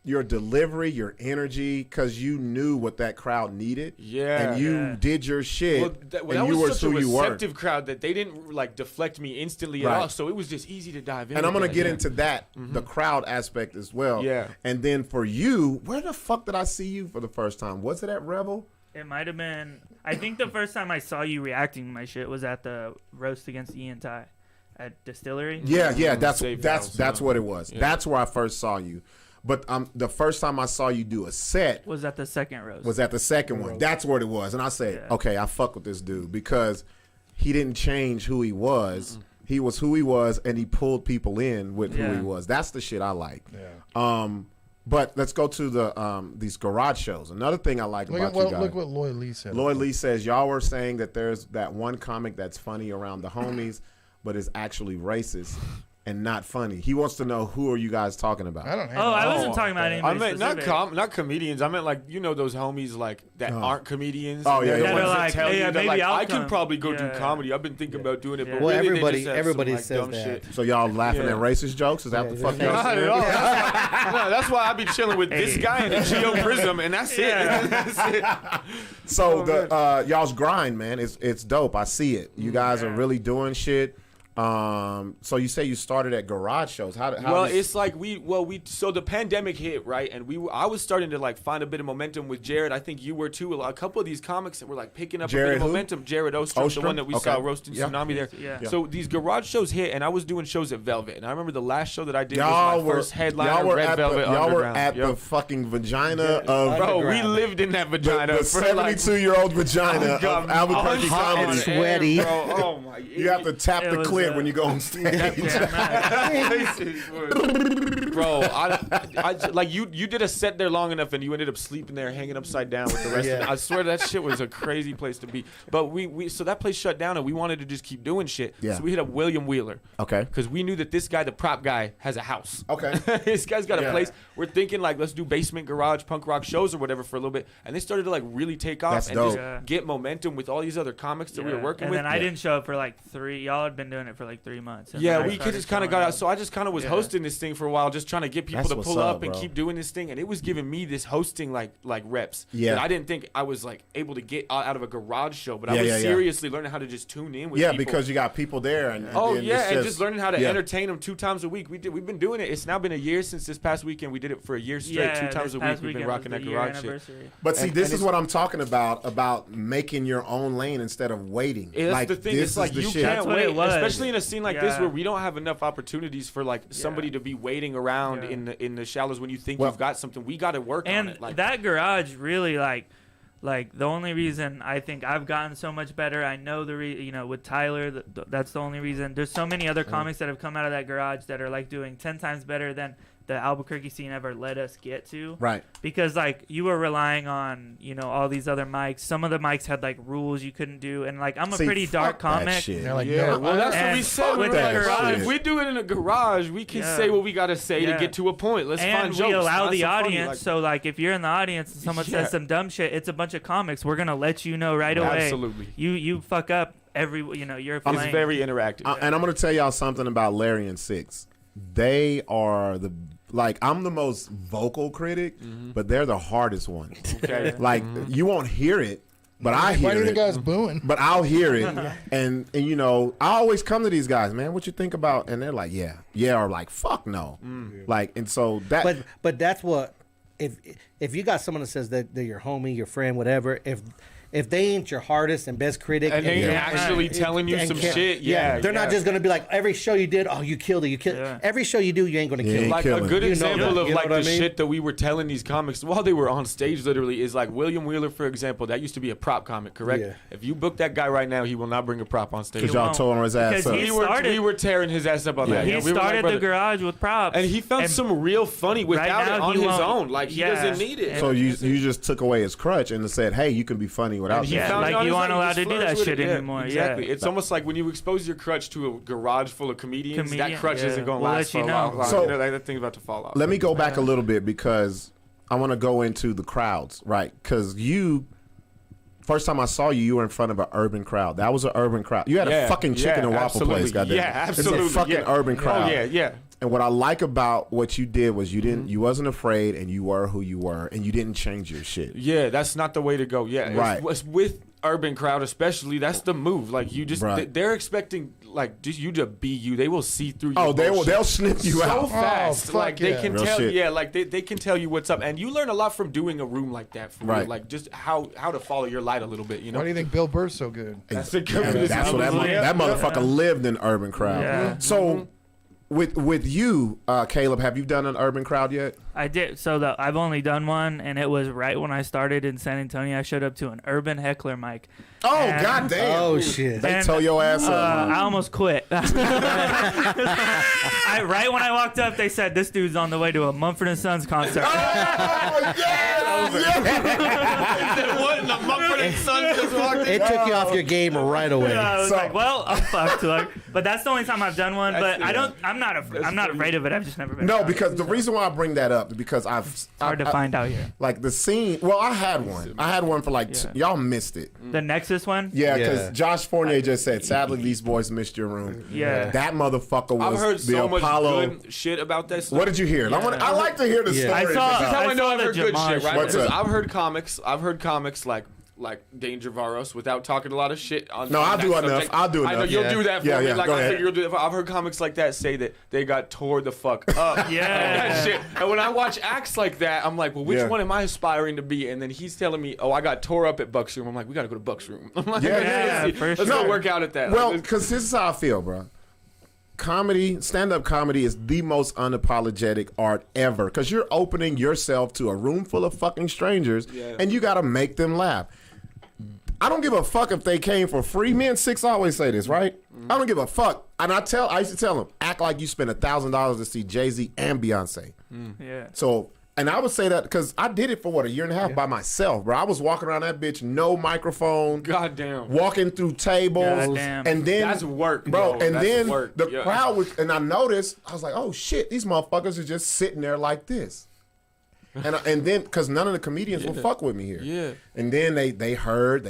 your delivery, your energy, because you knew what that crowd needed. Yeah. And you Yeah. did your shit. Well, that and you was were such a who you were. receptive crowd that they didn't like deflect me instantly Right. at all. So it was just easy to dive in. And I'm with gonna that, get yeah. into that, the crowd aspect as well. Yeah. And then for you, where the fuck did I see you for the first time? Was it at Rebel? It might have been. I think the first time I saw you reacting to my shit was at the roast against Ian Ty at Distillery. Yeah, that's Safe that's House, what it was. Yeah. That's where I first saw you. But the first time I saw you do a set Was at the second roast. was at the second one. That's what it was. And I said, Yeah. okay, I fuck with this dude because he didn't change who he was. He was who he was, and he pulled people in with who Yeah. he was. That's the shit I like. Yeah. But let's go to the these garage shows. Another thing I like about you guys. Look what Lloyd Lee said. Lloyd Lee says y'all were saying that there's that one comic that's funny around the homies, but is actually racist and not funny. He wants to know who are you guys talking about? I don't hang Oh, out I with wasn't him. talking about anybody I meant specific. not comedians. I meant like those homies like that aren't comedians. Oh, yeah, They're the yeah. ones That are that like, tell hey, you yeah, that, maybe like, I'll I could come. probably go do Yeah. comedy. I've been thinking about doing it, but Well, really everybody- they just have everybody some, like, says dumb that. shit. So y'all laughing Yeah. at racist jokes? Is that what the fuck Yeah, y'all Not saying? at all. No, that's why I be chilling with this Hey. guy and the Geo Prism, and that's Yeah. it. That's it. So the y'all's grind, man, it's dope. I see it. You guys are really doing shit. So you say you started at garage shows. How well, it's like so the pandemic hit, right? And I was starting to like find a bit of momentum with Jared. I think you were too. A couple of these comics that were like picking up a bit of momentum. Jared Ostrom, the one that we saw roasting Tsunami there. Yeah. So these garage shows hit, and I was doing shows at Velvet. And I remember the last show that I did was my first headliner, Red Velvet Underground. Y'all were at the fucking vagina of... Bro, we lived in that vagina. The 72-year-old vagina of Albuquerque comedy. Sweaty. Bro, oh my. You have to tap the clip when you go on stage. Bro, I like you did a set there long enough and you ended up sleeping there hanging upside down with the rest of it. I swear that shit was a crazy place to be. But we so that place shut down and we wanted to just keep doing shit. Yeah. So we hit up William Wheeler. Okay. Because we knew that this guy, the prop guy, has a house. Okay. This guy's got a place. We're thinking like let's do basement garage punk rock shows or whatever for a little bit. And they started to like really take off and just get momentum with all these other comics that we were working with. And then I didn't show up for like 3. Y'all had been doing it for like 3 months. Yeah, we just kind of got out. So I just kind of was hosting this thing for a while, just trying to get people to pull up and keep doing this thing. And it was giving me this hosting like reps. Yeah. That I didn't think I was like able to get out of a garage show, but I was seriously learning how to just tune in with people. Because you got people there. And just learning how to entertain them 2 times a week. We've been doing it. It's now been a year since this past weekend. We did it for a year straight, 2 times a week. We've been rocking that garage shit. But see, this is what I'm talking about making your own lane instead of waiting. That's the thing. It's like you can't wait, especially in a scene like this where we don't have enough opportunities for like somebody to be waiting around in the shallows when you think you've got something. We got to work on it. And that garage really like the only reason I think I've gotten so much better, I know with Tyler, that's the only reason. There's so many other comics that have come out of that garage that are like doing 10 times better than the Albuquerque scene ever let us get to. Right. Because like you were relying on, all these other mics. Some of the mics had like rules you couldn't do. And like I'm a pretty dark comic. Like, well that's what we said with the garage. If we do it in a garage, we can say what we gotta say to get to a point. Let's find jokes. And we allow the audience. So like if you're in the audience and someone says some dumb shit, it's a bunch of comics. We're gonna let you know right away. Absolutely. You fuck up you're playing. It's very interactive. And I'm gonna tell y'all something about Larry and Sixx. They are I'm the most vocal critic, but they're the hardest one. Okay. You won't hear it, but I hear it. Why do the guys booing? But I'll hear it, and I always come to these guys, man. What you think about? And they're like, yeah, or like, fuck no, and so that. But that's what if you got someone that says that they're your homie, your friend, whatever. If they ain't your hardest and best critic, and they're actually telling you some shit, they're not just gonna be like every show you did, you killed it, Every show you do, you ain't gonna kill it. Like a good example of like the shit that we were telling these comics while they were on stage, literally, is like William Wheeler, for example. That used to be a prop comic, correct? Yeah. If you book that guy right now, he will not bring a prop on stage. Because y'all tore his ass up. We were tearing his ass up on that. He started the garage with props, and he found some real funny without it on his own. Like he doesn't need it. So you just took away his crutch and said, hey, you can be funny without it. You aren't allowed to do that shit anymore. Exactly. It's almost like when you expose your crutch to a garage full of comedians, that crutch isn't going to last for a long. So that thing's about to fall off. Let me go back a little bit because I want to go into the crowds, right? Because first time I saw you, you were in front of an urban crowd. That was an urban crowd. You had a fucking chicken and waffle place, goddamn. Yeah, absolutely. It's a fucking urban crowd. Oh, yeah. And what I like about what you did was you wasn't afraid, and you were who you were, and you didn't change your shit. Yeah, that's not the way to go. Yeah, right. It's with urban crowd especially, that's the move. Like you just they're expecting like just you to be you. They will see through you. They'll snip you out so fast. Like they can Real tell shit. like they can tell you what's up, and you learn a lot from doing a room like that for real. Like just how to follow your light a little bit, Why do you think Bill Burr's so good? That's what that motherfucker lived in urban crowd. So with you, Caleb, have you done an urban crowd yet? I did. So I've only done one, and it was right when I started in San Antonio. I showed up to an urban heckler mic. Oh, goddamn. Oh, shit. They tore your ass up. I almost quit. Right when I walked up, they said, this dude's on the way to a Mumford & Sons concert. Oh, yeah. What in the Mumford & Sons just walked in? It took you off your game right away. Yeah, I was like, well, I'm fucked. But that's the only time I've done one. But I'm not afraid of it. I've just never been. No, because the reason why I bring that up is because it's hard to find out here. Like the scene. Well, I had one. I had one for y'all missed it. The Nexus one? Yeah, because Josh Fournier just said, sadly, these boys missed your room. Yeah. That motherfucker was I've heard the so Apollo. much good shit about that stuff. What did you hear? Yeah. I like to hear the story. I know I've heard good shit, right? What's Because up? I've heard comics like like Danger Varos without talking a lot of shit on. No, I'll do enough. subject. I'll do enough. I know you'll do that for me. Like go I ahead. figure you'll do that. I've heard comics like that say that they got tore the fuck up. That shit. And when I watch acts like that, I'm like, well, which one am I aspiring to be? And then he's telling me, oh, I got tore up at Buck's Room. I'm like, we gotta go to Buck's Room. I'm like, let's go work out at that. Well, because this is how I feel, bro. Comedy, stand-up comedy is the most unapologetic art ever because you're opening yourself to a room full of fucking strangers and you got to make them laugh. I don't give a fuck if they came for free. Me and Sixx always say this, right? I don't give a fuck. And I used to tell them, act like you spent $1,000 to see Jay-Z and Beyonce. Yeah. So, and I would say that because I did it for what, 1.5 years by myself, bro. I was walking around that bitch, no microphone. Goddamn. Walking through tables. Goddamn. And then that's work, bro. And that's then work. the crowd was, and I noticed, I was like, oh shit, these motherfuckers are just sitting there like this. And then because none of the comedians will fuck with me here. Yeah. And then they heard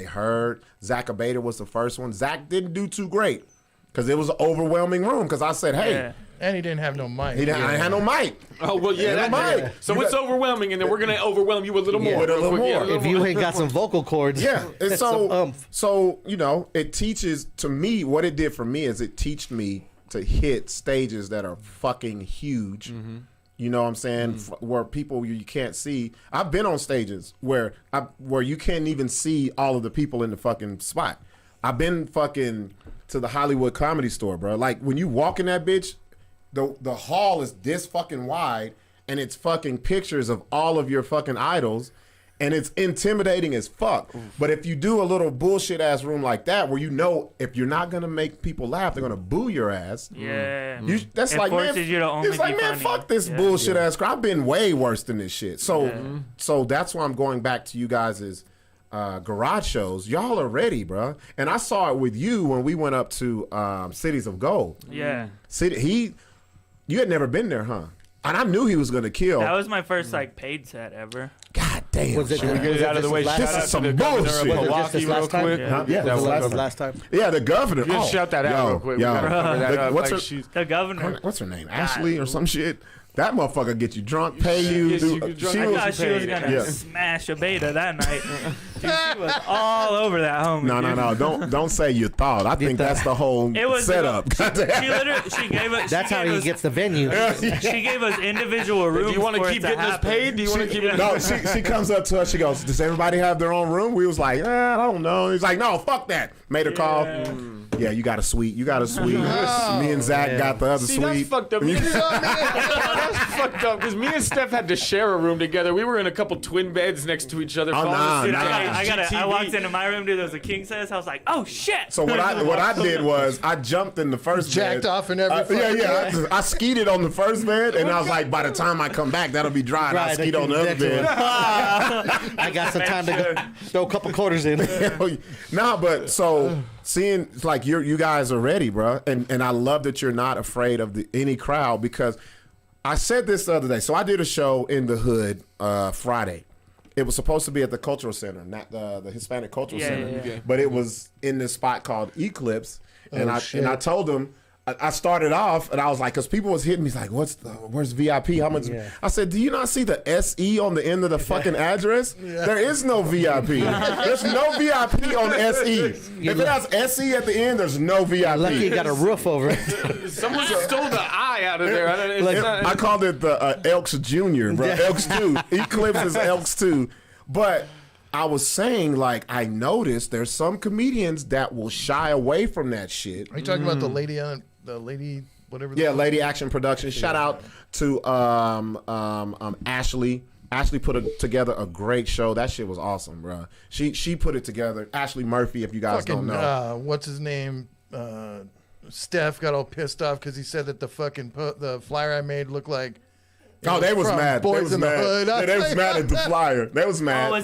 Zach Abeda was the first one. Zach didn't do too great because it was an overwhelming room. Because I said, hey. And he didn't have no mic. I had no mic. Oh well, mic. So it's overwhelming, and then we're gonna overwhelm you a little more. With a little more. If you ain't got some vocal cords, and so you know, it teaches to me what it did for me is it teached me to hit stages that are fucking huge. You know what I'm saying? Where people you can't see. I've been on stages where you can't even see all of the people in the fucking spot. I've been fucking to the Hollywood Comedy Store, bro. Like when you walk in that bitch. The hall is this fucking wide, and it's fucking pictures of all of your fucking idols, and it's intimidating as fuck. But if you do a little bullshit ass room like that, where you know if you're not gonna make people laugh, they're gonna boo your ass. That's it like man, forces you to only it's like be man, funny. fuck this bullshit ass crowd. I've been way worse than this shit. So that's why I'm going back to you guys' garage shows. Y'all are ready, bro. And I saw it with you when we went up to Cities of Gold. Yeah. You had never been there, huh? And I knew he was gonna kill. That was my first like paid set ever. God damn. Was it, Should we get it out of the way? This is some bullshit. Was it just this last time? Yeah, that was last time. Yeah, the governor. Just shout that out real quick. We gotta cover that up. The governor. What's her name? Ashley or some shit. That motherfucker get you drunk, pay you. I thought she was gonna smash a beta that night. Dude, she was all over that homie. No. Don't say you thought. I think that's the whole setup. She gave us. That's how he gets the venue. She gave us individual rooms. Do you want to keep getting us paid? Do you want to keep it? No, she comes up to us. She goes, "Does everybody have their own room?" We was like, I don't know. He's like, "No, fuck that." Made her call. Yeah, you got a suite. Me and Zach got the other suite. That's fucked up. That's fucked up because me and Steph had to share a room together. We were in a couple twin beds next to each other. I walked into my room, dude. There was a king size. I was like, oh shit. So what I did was I jumped in the first jacked bed. Off in every I skeeted on the first bed, and I was like, by the time I come back, that'll be dry. And I skeet on the other bed. I got some time to go throw a couple quarters in. But so seeing like you guys are ready, bro, and I love that you're not afraid of any crowd because I said this the other day. So I did a show in the hood Friday. It was supposed to be at the Cultural Center, not the Hispanic Cultural Center, but it was in this spot called Eclipse, and I told them. I started off and I was like, because people was hitting me like, where's VIP? How much? I said, do you not see the SE on the end of the fucking address? There is no VIP. There's no VIP on SE. If it has SE at the end, there's no VIP. Lucky you got a roof over it. Someone stole the I out of there. I called it the Elks Junior, bro. Elks 2. Eclipse is Elks 2. But I was saying, like, I noticed there's some comedians that will shy away from that shit. Are you talking about the lady whatever? Yeah, Lady Action Productions. Shout out to Ashley. Ashley put together a great show. That shit was awesome, bro. She put it together. Ashley Murphy, if you guys don't know. What's his name? Steph got all pissed off because he said that the flyer I made looked like. Oh, they was mad. They was mad. Yeah, they was mad at the flyer. They was mad. Oh, was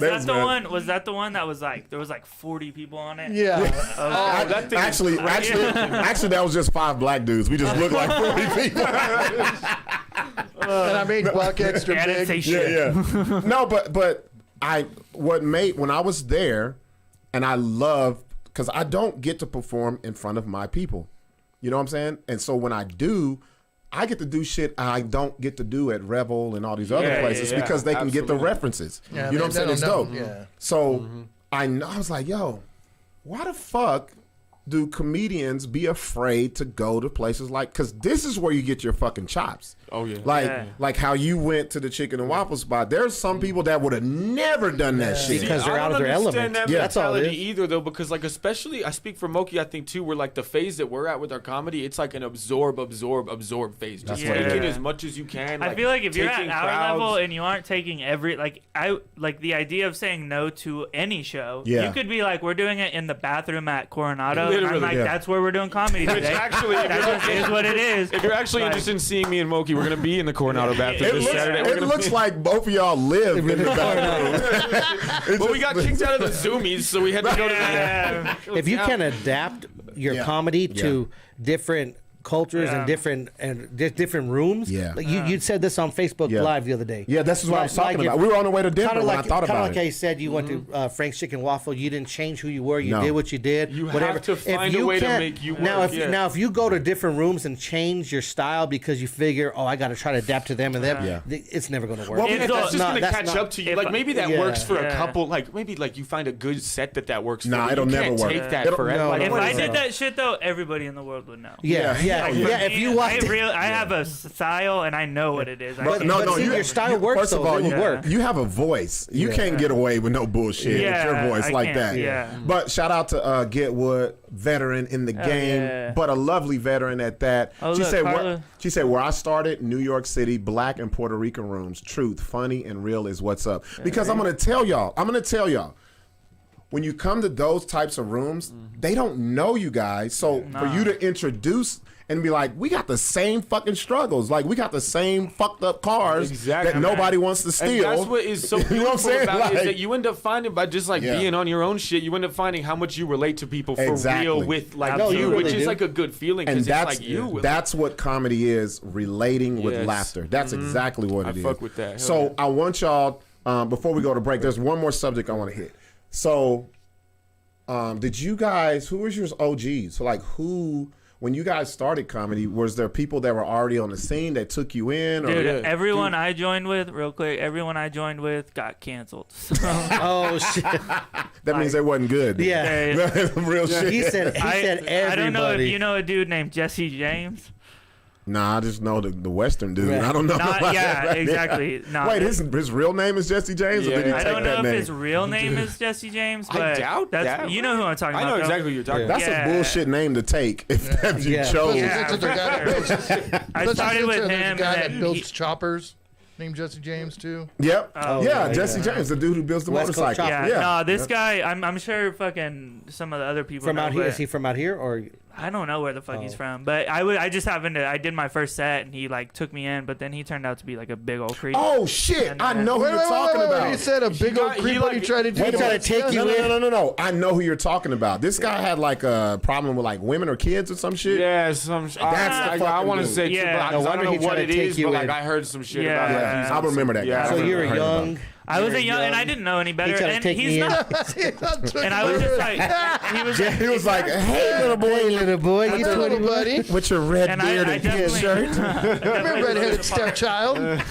that the one that was like there was like 40 people on it? Yeah. Actually, that was just 5 black dudes. We just looked like 40 people. And I made Buck extra big. Yeah. No, but when I was there, and I love because I don't get to perform in front of my people. You know what I'm saying? And so when I do. I get to do shit I don't get to do at Revel and all these other places because they can get the references. Yeah, you know what I'm saying? It's dope. Yeah. So I was like, yo, why the fuck do comedians be afraid to go to places like, because this is where you get your fucking chops. Oh yeah. Like how you went to the chicken and waffle spot. There's some people that would have never done that shit because they're out of their element. That mentality either though, because like especially I speak for Mulkey, I think too, where like the phase that we're at with our comedy, it's like an absorb phase. Just take it as much as you can. I feel like if you're at our level and you aren't taking like the idea of saying no to any show, you could be like, we're doing it in the bathroom at Coronado. And I'm like, that's where we're doing comedy today. Which actually is what it is. If you're actually interested in seeing me and Mulkey, we're gonna be in the Coronado bathroom this Saturday. It looks like both of y'all live in the bathroom. But we got kicked out of the Zoomies, so we had to go to the. If you can adapt your comedy to different cultures and different rooms. Yeah. Like you said this on Facebook Live the other day. Yeah, this is what I was talking about. We were on the way to Denver when I thought about it. Kind of like I said, you went to Frank's Chicken Waffle. You didn't change who you were. You did what you did. You have to find a way to make you work. Now, if you go to different rooms and change your style because you figure, I got to try to adapt to them and them, it's never going to work. Well, that's just going to catch up to you. Like maybe that works for a couple. Like maybe like you find a good set that works. Nah, it'll never work. Take that forever. If I did that shit though, everybody in the world would know. Yeah. If you I have a style and I know what it is. Your style works. First of all, you have a voice. You can't get away with no bullshit with your voice like that. Yeah. But shout out to Get Wood, veteran in the game, but a lovely veteran at that. She said, where I started, New York City, black and Puerto Rican rooms. Truth, funny and real is what's up. Because I'm gonna tell y'all. When you come to those types of rooms, they don't know you guys. So for you to introduce and be like, we got the same fucking struggles. Like, we got the same fucked up cars that nobody wants to steal. And that's what is so beautiful about it, is that you end up finding by just like being on your own shit, you end up finding how much you relate to people for real with like you, which is like a good feeling because it's like you. That's what comedy is, relating with laughter. That's exactly what it is. I fuck with that. So I want y'all, before we go to break, there's one more subject I want to hit. So did you guys, who was your OGs? So like when you guys started comedy, was there people that were already on the scene that took you in? Or everyone I joined with got canceled. So. Oh shit! That means they wasn't good. Yeah, real shit. He said everybody. I don't know if you know a dude named Jesse James. Nah, I just know the Western dude. Right. I don't know. Exactly. Wait, his real name is Jesse James? Or did he take I don't know if his real name is Jesse James, but I doubt that. You know who I'm talking about. I know exactly who you're talking about. That's a bullshit name to take if you chose. I started with him. The guy that builds choppers. Named Jesse James too. Yep. Jesse James, the dude who builds the motorcycle. No, this guy. I'm sure fucking some of the other people from know, out here. Is he from out here or? I don't know where the fuck he's from, but I just happened to. I did my first set and he like took me in, but then he turned out to be like a big old creep. Oh shit! I know who you're talking about. He said a big old creep. He tried to take you in. No. I know who you're talking about. This guy had like a problem with like women or kids or some shit. Yeah, some. I want to say, I don't know what it is, but like I heard some shit about it. I remember that guy. So you're young. I was young and I didn't know any better. And he's not. And I was just like, he was like, hey little boy, you little buddy, with your red beard and kid shirt. You're redheaded stepchild.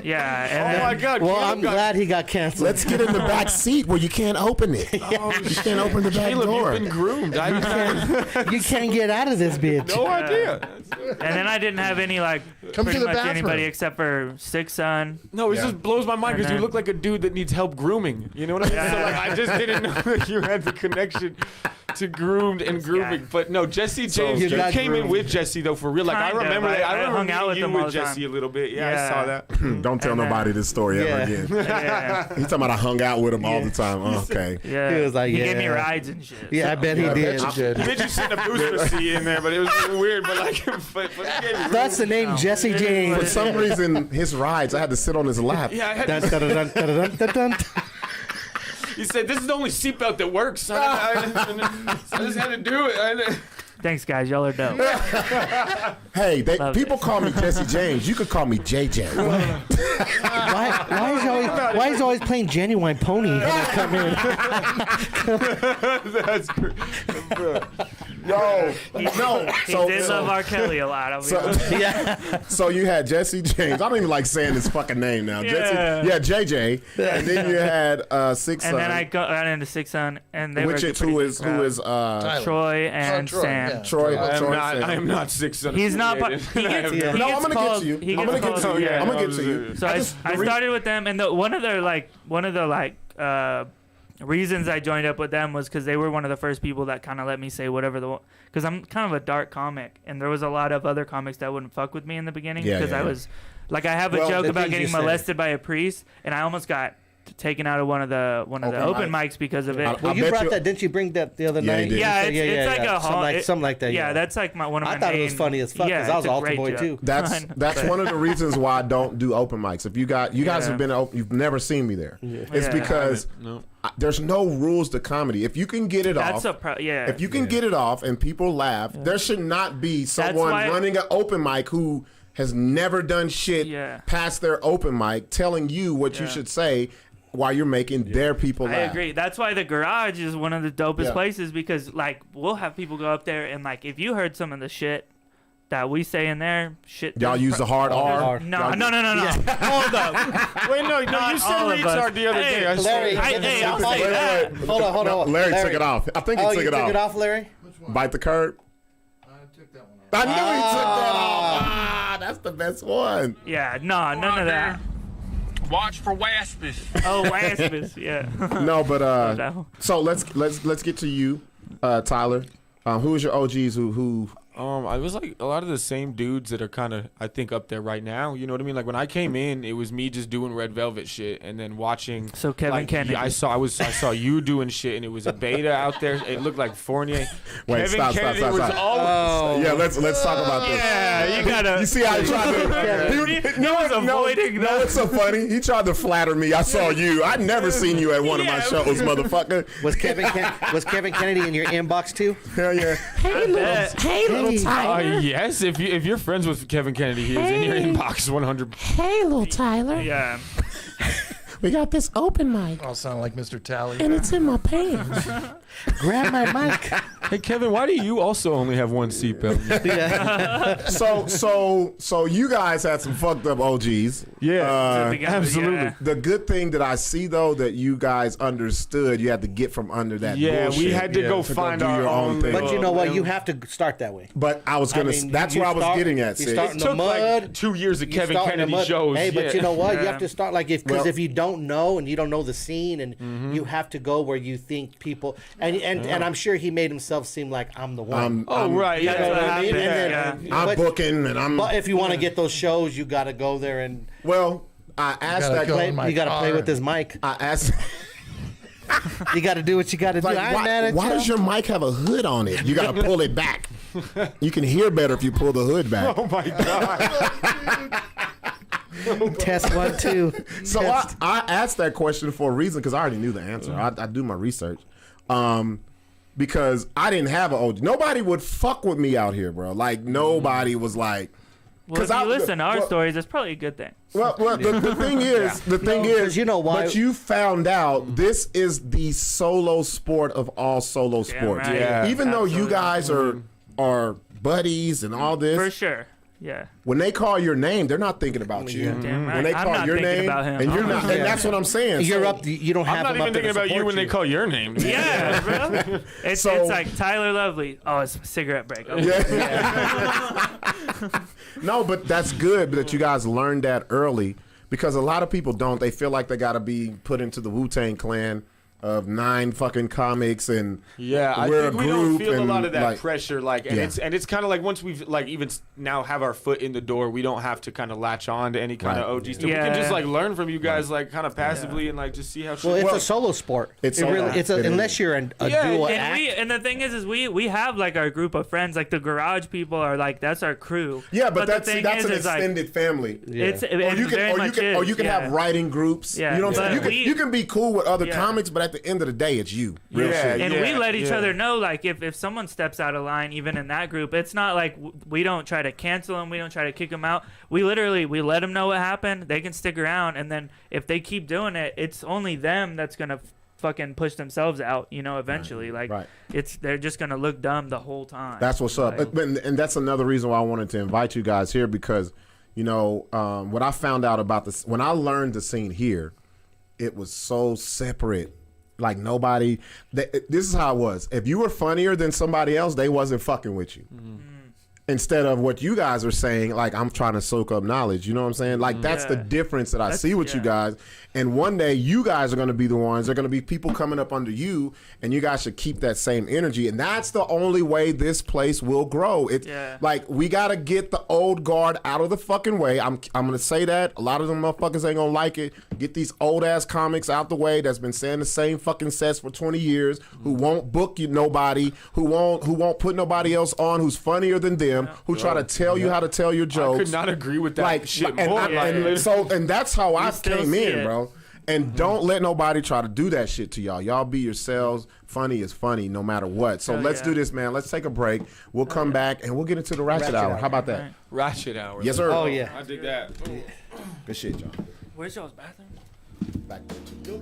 Yeah. Oh my God. Well, I'm glad he got canceled. Let's get in the back seat where you can't open it. You can't open the back door. You've been groomed. You can't get out of this bitch. No idea. And then I didn't have any like pretty much anybody except for Sixx son. No, it just blows my mind because you look like a dude that needs help grooming. You know what I mean? So like, I just didn't know that you had the connection to groomed and grooming. But no, Jesse James, you came in with Jesse though for real. Like I remember that. I remember hung out with him with Jesse a little bit. Yeah, I saw that. Don't tell nobody this story ever again. He's talking about I hung out with him all the time. Okay. Yeah. He was like, he gave me rides and shit. Yeah, I bet he did. Did you sit in a booster seat in there? But it was really weird. But like, that's the name, Jesse James. For some reason, his rides, I had to sit on his lap. Yeah, I had to. He said, "This is the only seatbelt that works." So I just had to do it. Thanks, guys. Y'all are dope. Hey, people call me Jesse James. You could call me JJ. Why is he always playing Genuine Pony when I come in? That's great. Yo, He So, did love R. Kelly a lot. I'll be honest. so you had Jesse James. I don't even like saying his fucking name now. Yeah. Jesse, JJ, and then you had Sixx. And then I got into Sixx, and they which were is who is Troy and Troy, Sam. yeah. Troy. I am not Sixx. He's not. He gets, he No, gets I'm gonna called, get to you. he I'm gets gonna get called- to you. yeah. I'm gonna get to you. So I started with them, and one of the reasons I joined up with them was because they were one of the first people that kind of let me say whatever because I'm kind of a dark comic, and there was a lot of other comics that wouldn't fuck with me in the beginning because I was like, I have a joke about getting molested by a priest, and I almost got taken out of one of the open mics because of it. Well, you brought that, didn't you? Bring that the other night. Yeah, it's like a something like that. Yeah, that's like one of my. I thought it was funny as fuck because I was an altar boy too. That's one of the reasons why I don't do open mics. If you guys have been open, you've never seen me there. It's because there's no rules to comedy. If you can get it off, if you can get it off and people laugh, there should not be someone running an open mic who has never done shit past their open mic telling you what you should say while you're making their people laugh. I agree. That's why the garage is one of the dopest places because, like, we'll have people go up there and, like, if you heard some of the shit that we say in there, shit. Y'all use the hard R? No. Hold up. Wait, no, you said retard the other day. Larry, I'll say that. Hold on. Larry took it off. I think he took it off. You took it off, Larry? Bite the curb? I took that one off. I knew he took that off. That's the best one. Yeah, no, none of that. Watch for waspis. Oh, waspis, yeah. No, but so let's get to you, Tyler. Who is your OGs who I was like a lot of the same dudes that are kind of, I think, up there right now. You know what I mean? Like when I came in, it was me just doing Red Velvet shit, and then watching. So Kevin Kennedy. I saw you doing shit, and it was a beta out there. It looked like Fournier. Wait, Kevin Kennedy was always. Yeah, let's talk about this. Yeah, you gotta. You see how he tried to. No, it's so funny. He tried to flatter me. I saw you. I never seen you at one of my shows, motherfucker. Was Kevin Kennedy in your inbox too? Hell yeah. Hey, little Tyler. Yes, if you're friends with Kevin Kennedy, he is in your inbox 100. Hey, little Tyler. Yeah. We got this open mic. I'll sound like Mr. Tally. And it's in my pants. Grab my mic. Hey, Kevin, why do you also only have one seatbelt? So you guys had some fucked up OGs. Yeah, absolutely. Yeah. The good thing that I see though that you guys understood, you had to get from under that. Yeah, bullshit we had to go find our own thing. But you know what? You have to start that way. But I was gonna. That's where I was getting at. You start in It the took mud. like 2 years of You Kevin start in the Kennedy mud. shows. Hey, but you know what? You Yeah. have to start like if you don't know and you don't know the scene and you have to go where you think people and I'm sure he made himself seem like I'm the one. Right. That's Yeah. what I mean? happened. And I'm but- booking and I'm. But if you want to get those shows, you got to go there and Well, I asked gotta that. go play. in my You got to play car. with this mic. I asked. You got to do what you got to do. Like, I ain't mad at why you. does your mic have a hood on it? You got to pull it back. You can hear better if you pull the hood back. Oh my God. Test 1, 2. So I asked that question for a reason because I already knew the answer. I do my research. Because I didn't have an OG. Nobody would fuck with me out here, bro. Like nobody was like. Well, if you listen to our stories, that's probably a good thing. Well, the thing is, you know why? But you found out this is the solo sport of all solo sports. right. Yeah. Even though you guys are buddies and all this, For sure. Yeah. when they call your name, they're not thinking about you. Damn right. When they I'm call not your thinking name, about him. and you're not, and that's what I'm saying. You're So- up. You don't have I'm not him up even there to thinking about you support when they call your name. Yeah, bro. It's like Tyler Lovely. Oh, it's a cigarette break. Okay. No, but that's good that you guys learned that early because a lot of people don't. They feel like they got to be put into the Wu-Tang Clan of 9 fucking comics and I we're think a we don't group feel a and, lot of that like, pressure, like, and it's kind of like once we've like even now have our foot in the door, we don't have to kind of latch on to any kind of OG stuff. We can just like learn from you guys, like kind of passively and like just see how. Well, shit it's a solo sport. It's unless you're a dual act. And the thing is we have like our group of friends, like the garage people are like that's our crew. Yeah, but the that's thing an is, extended family. It's Or you can have writing groups. Yeah, you know what I'm saying? but You can be cool with other comics, but at the end of the day, it's you. Real shit. And we let each other know, like, if someone steps out of line, even in that group, it's not like we don't try to cancel them. We don't try to kick them out. We let them know what happened. They can stick around. And then if they keep doing it, it's only them that's going to fucking push themselves out, you know, eventually. Like, they're just going to look dumb the whole time. That's what's up. And that's another reason why I wanted to invite you guys here because, you know, what I found out about this, when I learned the scene here, it was so separate. Like nobody, this is how it was. If you were funnier than somebody else, they wasn't fucking with you. Instead of what you guys are saying, like, I'm trying to soak up knowledge. You know what I'm saying? Like, that's the difference that I see with you guys. And one day, you guys are going to be the ones. There are going to be people coming up under you, and you guys should keep that same energy. And that's the only way this place will grow. It's like, we got to get the old guard out of the fucking way. I'm going to say that. A lot of them motherfuckers ain't going to like it. Get these old-ass comics out the way that's been saying the same fucking sets for 20 years, who won't book you nobody, who won't put nobody else on, who's funnier than them, who try to tell you how to tell your jokes. I could not agree with that like, shit and more. And that's how I came in, bro. And don't let nobody try to do that shit to y'all. Y'all be yourselves. Funny is funny no matter what. So let's do this, man. Let's take a break. We'll come back and we'll get into the Ratchet Hour. How about that? Ratchet Hour. Yes, sir. Oh, yeah. I dig that. Good shit, y'all. Where's y'all's bathroom? Back there, too.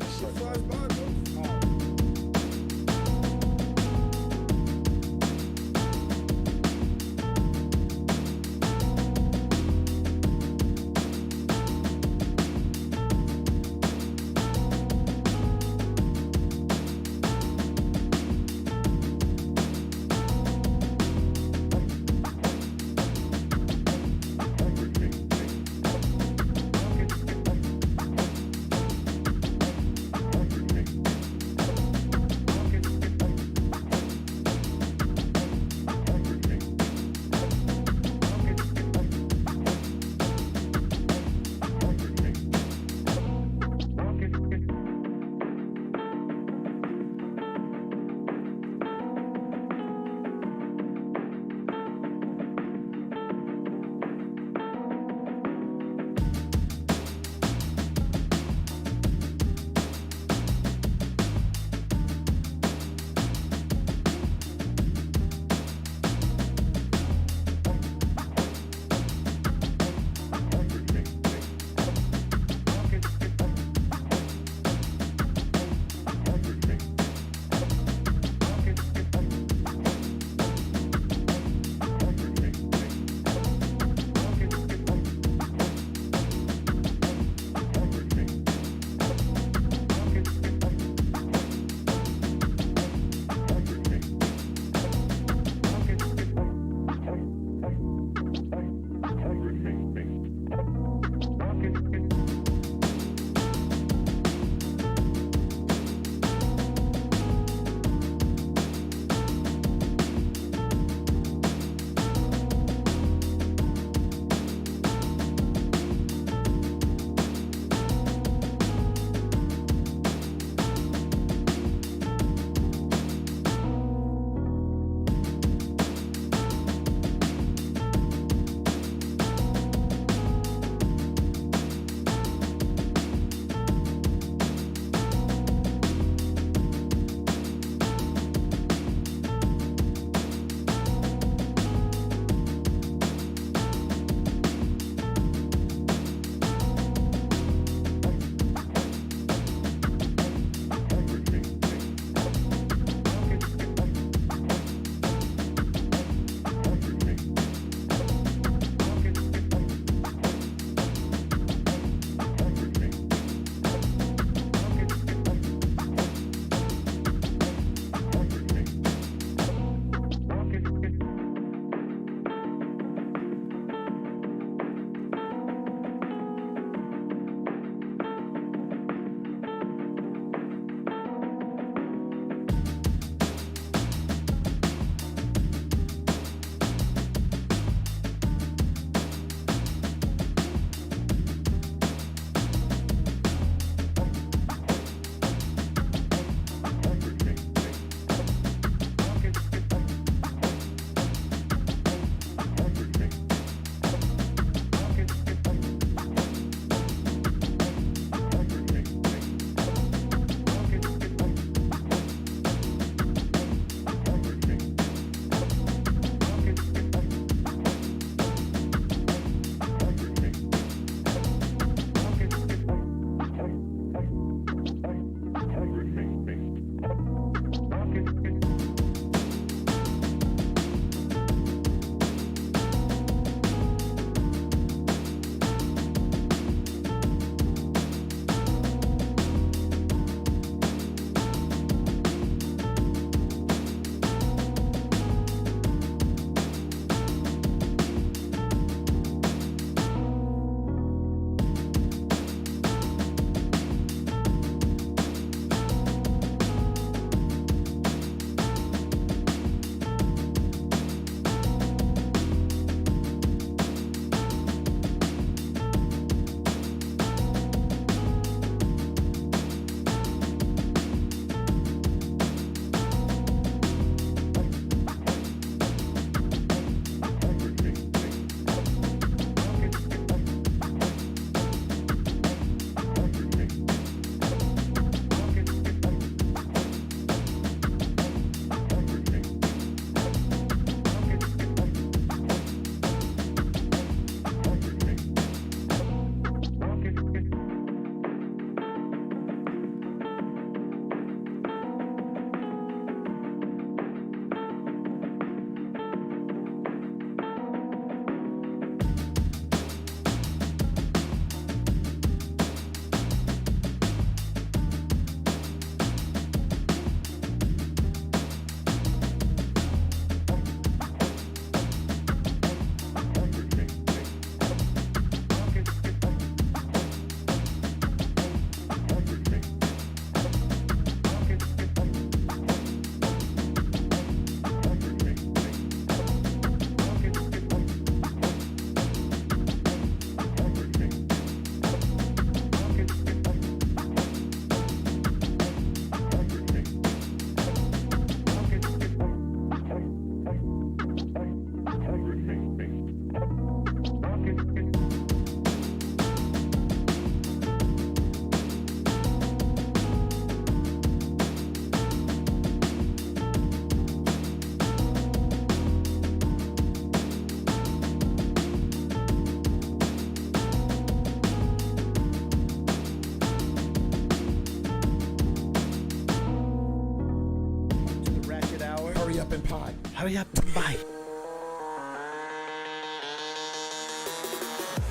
Hurry up, bye.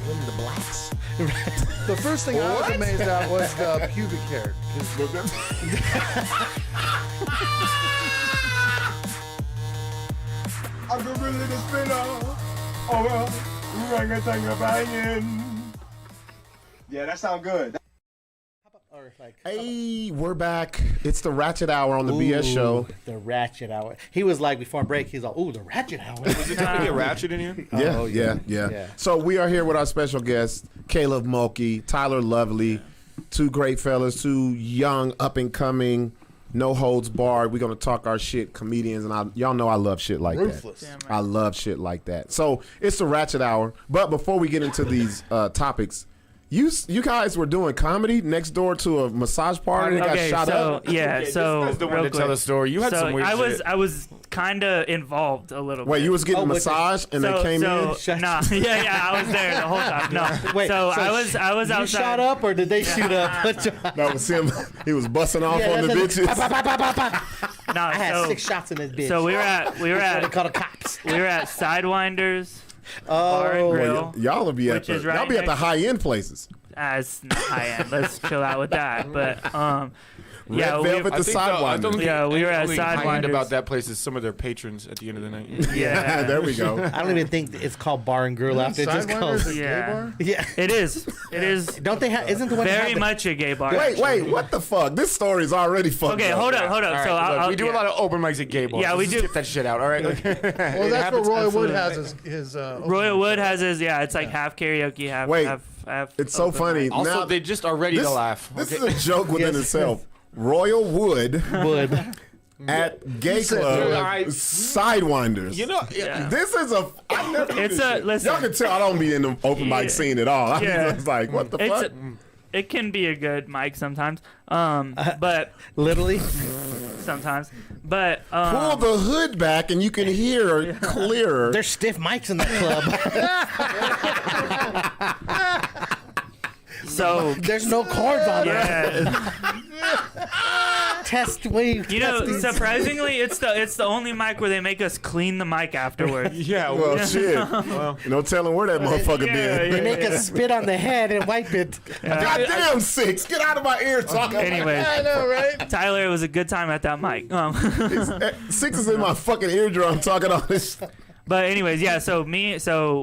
When the blacks. The first thing I was amazed at was the pubic hair. I'm really the spinner. Yeah, that sounds good. Or like, Hey, we're back. It's the Ratchet Hour on the BS show. The Ratchet Hour. He was like, before break, he's like, ooh, the Ratchet Hour. Was it time to get ratchet in here? Yeah. So we are here with our special guests, Caleb Mulkey, Tyler Lovely, two great fellas, two young, up and coming, no holds barred. We're gonna talk our shit, comedians, and y'all know I love shit like Ruthless. that. I love shit like that. So it's the Ratchet Hour. But before we get into these topics, you guys were doing comedy next door to a massage party that got shot up. Yeah, so this guy's the one to tell the story. You had some weird shit. I was kind of involved a little bit. Wait, you was getting a massage and they came in? Nah, yeah, I was there the whole time. No, wait, so I was outside. You shot up or did they shoot up? That was him. He was busting off on the bitches. No, I had 6 shots in this bitch. So we were at they call the cops. we were at Sidewinders Bar and Grill. Y'all will be at y'all be at the high end places. It's not high end. Let's chill out with that. But yeah, Red Velvet, the Sidewinders. Yeah, we were at Sidewinders. Sidewinders. About that place is some of their patrons at the end of the night. Yeah, there we go. I don't even think it's called Bar and Grill after. It's just called. Yeah, Yeah, it is. It is. Don't they have? Isn't the one Very much a gay bar? Wait, what the fuck? This story is already fucked Okay, up. hold up. All right, So look, we do a lot of open mics at gay bars. Yeah, we Let's do. Get that shit out. All right. Well, that's what Roy Wood has his Royal Wood has his. Yeah, it's like half karaoke, half. Wait, half it's so open funny. mic. Also, Now, they just are ready to laugh. This is a joke within itself. Royal Wood at gay club Sidewinders. You know, this is a. I never do this shit. Listen. Y'all can tell I don't be in the open mic scene at all. I'm just like, what the fuck? It can be a good mic sometimes, but literally sometimes. But pull the hood back and you can hear clearer. There's stiff mics in that club. So there's no cords on it. Test wave. You know, surprisingly, it's the only mic where they make us clean the mic afterwards. Yeah, well, shit. Well, no telling where that motherfucker been. They make us spit on the head and wipe it. Goddamn, Sixx, get out of my ear talking. Anyways, I know, right? Tyler, it was a good time at that mic. Sixx is in my fucking eardrum talking all this. But anyways, yeah. So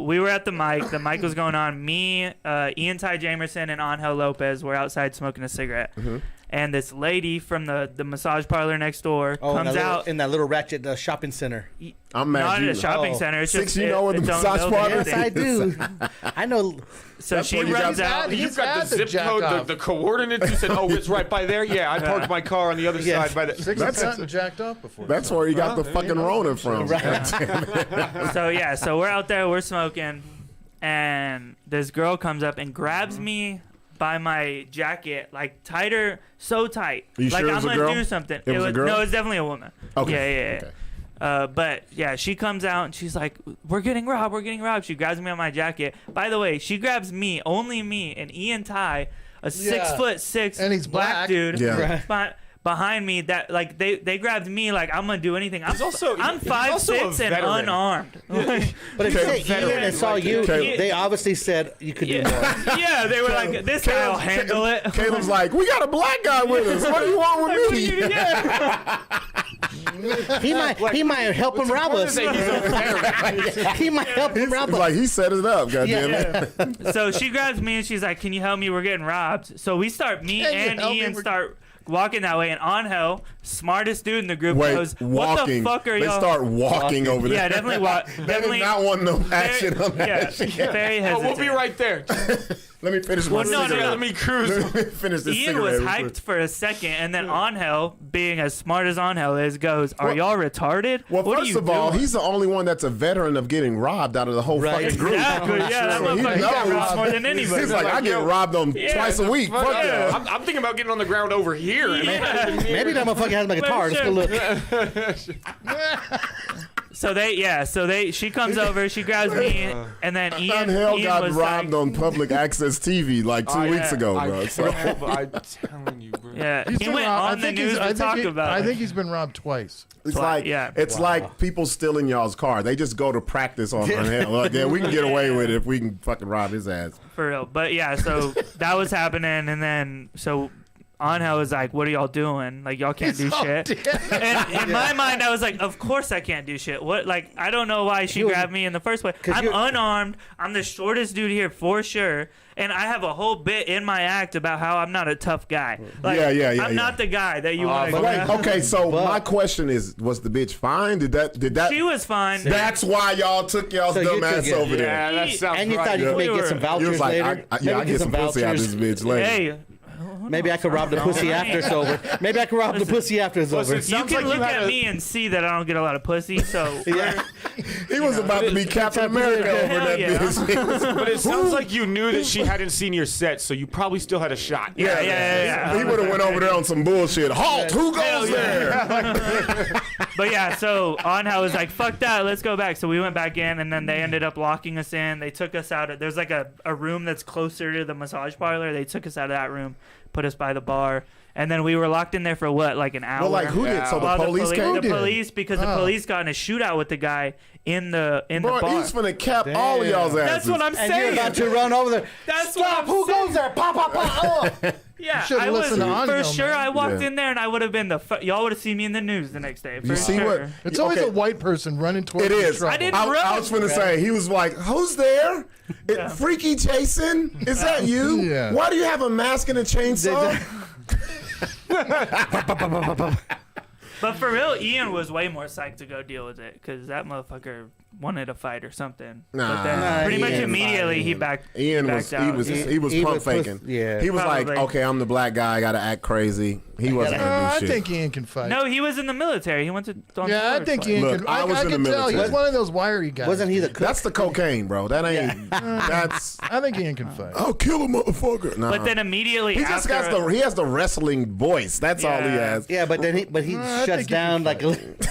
we were at the mic. The mic was going on. Me, Ian Ty Jamerson, and Angel Lopez were outside smoking a cigarette. Mm-hmm. And this lady from the massage parlor next door comes out in that little ratchet shopping center. I'm mad. Not at a shopping center. It's Sixx, just you know where the massage parlor is? Yes, I do. I know. So she runs out. You've got the zip code, the coordinates. You said, "Oh, it's right by there." Yeah, I parked my car on the other side by the. Sixx has gotten jacked up before. That's where he got the fucking Rona from. So we're out there, we're smoking, and this girl comes up and grabs me by my jacket, like tighter, so tight. Are you like sure I'm it was a gonna girl? do something. It was a girl? No, it's definitely a woman. Okay. Yeah. But yeah, she comes out and she's like, we're getting robbed. She grabs me on my jacket. By the way, she grabs me, only me, and Ian Ty, a 6'6" and he's black dude, Yeah. behind me. That like they grabbed me like I'm gonna do anything. I'm 5'6" and unarmed. But if you say Ian and saw you, they obviously said you could do more. Yeah, they were like, this guy will handle it. Caleb's like, we got a black guy with us. What do you want with me? He might help him rob us. He might help him rob us. Like, he set it up, goddamn it. So she grabs me and she's like, can you help me? We're getting robbed. So we start, me and Ian start walking that way, and Angel, smartest dude in the group, goes, what the fuck are y'all? They start walking over there. Yeah, definitely. They did not want no action on that. Yeah, very hesitant. We'll be right there. Let me finish my cigarette. Let me cruise. Let me finish this Ian cigarette. was hyped for a second, and then Angel, being as smart as Angel is, goes, are y'all retarded? Well, what first of all, he's the only one that's a veteran of getting robbed out of the whole fucking group. Exactly, yeah, that motherfucker got robbed more than anybody. He's like, I get robbed on twice a week. Fuck yeah. I'm thinking about getting on the ground over here. Maybe that motherfucker has my guitar. Let's go look. She comes over, she grabs me, and then Ian got was robbed like, on public access TV like 2 weeks ago, bro. So. I'm telling you, bro. Yeah, he went on the news to talk about it. I think he's been robbed twice. It's like people stealing y'all's car. They just go to practice on hell. Like, yeah, we can get away with it if we can fucking rob his ass. For real. But yeah, so that was happening, and then Angel was like, "What are y'all doing? Like, y'all can't do shit." And in my mind, I was like, "Of course I can't do shit. What? Like, I don't know why she grabbed me in the first place. I'm unarmed. I'm the shortest dude here for sure, and I have a whole bit in my act about how I'm not a tough guy. Like, I'm not the guy that you want to grab." Okay, so my question is, was the bitch fine? Did that? She was fine. That's why y'all took y'all's dumb ass over there. Yeah, that sounds and you right. thought you may get some vouchers later. I get some pussy out of this bitch later. Hey. Maybe I could rob the pussy after it's over. Maybe I could rob the pussy after it's over. You can look at me and see that I don't get a lot of pussy, so... He was about to be Captain America over that bitch. But it sounds like you knew that she hadn't seen your set, so you probably still had a shot. Yeah. He would have went over there on some bullshit. Halt! Who goes there? But yeah, so Angel was like, fuck that, let's go back. So we went back in, and then they ended up locking us in. They took us out. There's like a room that's closer to the massage parlor. They took us out of that room, put us by the bar, and then we were locked in there for what, like an hour? Well, like who did? So the police came? The police, because the police got in a shootout with the guy in the bar. Bro, he's finna cap all of y'all's asses. That's what I'm saying. And you're about to run over there. That's what I'm Who saying. goes there? Pop, pop, pop. Yeah, should've I was listened to Angel, for sure. man. I walked in there and I would have been y'all would have seen me in the news the next day. For You see sure. what? It's always a white person running towards It is. trouble. I didn't I run. was finna say, he was like, who's there? Freaky Jason? Is that you? Yeah. Why do you have a mask and a chainsaw? But for real, Ian was way more psyched to go deal with it because that motherfucker wanted a fight or something. Nah, but then pretty much Ian immediately he backed. Ian he was backed out. he was pump faking. Yeah. He was Probably. like, okay, I'm the black guy. I gotta act crazy. He wasn't gonna do I shit. think Ian can fight. No, he was in the military. He went to. Yeah, I think Ian Look, can. I was in the can tell. military. He's one of those wiry guys. Wasn't he the cook? That's the cocaine, bro. That ain't. That's. I think Ian can fight. I'll kill a motherfucker. Nah. But then immediately he just after, got he has the wrestling voice. That's all he has. Yeah, but then he I shuts think he down can like.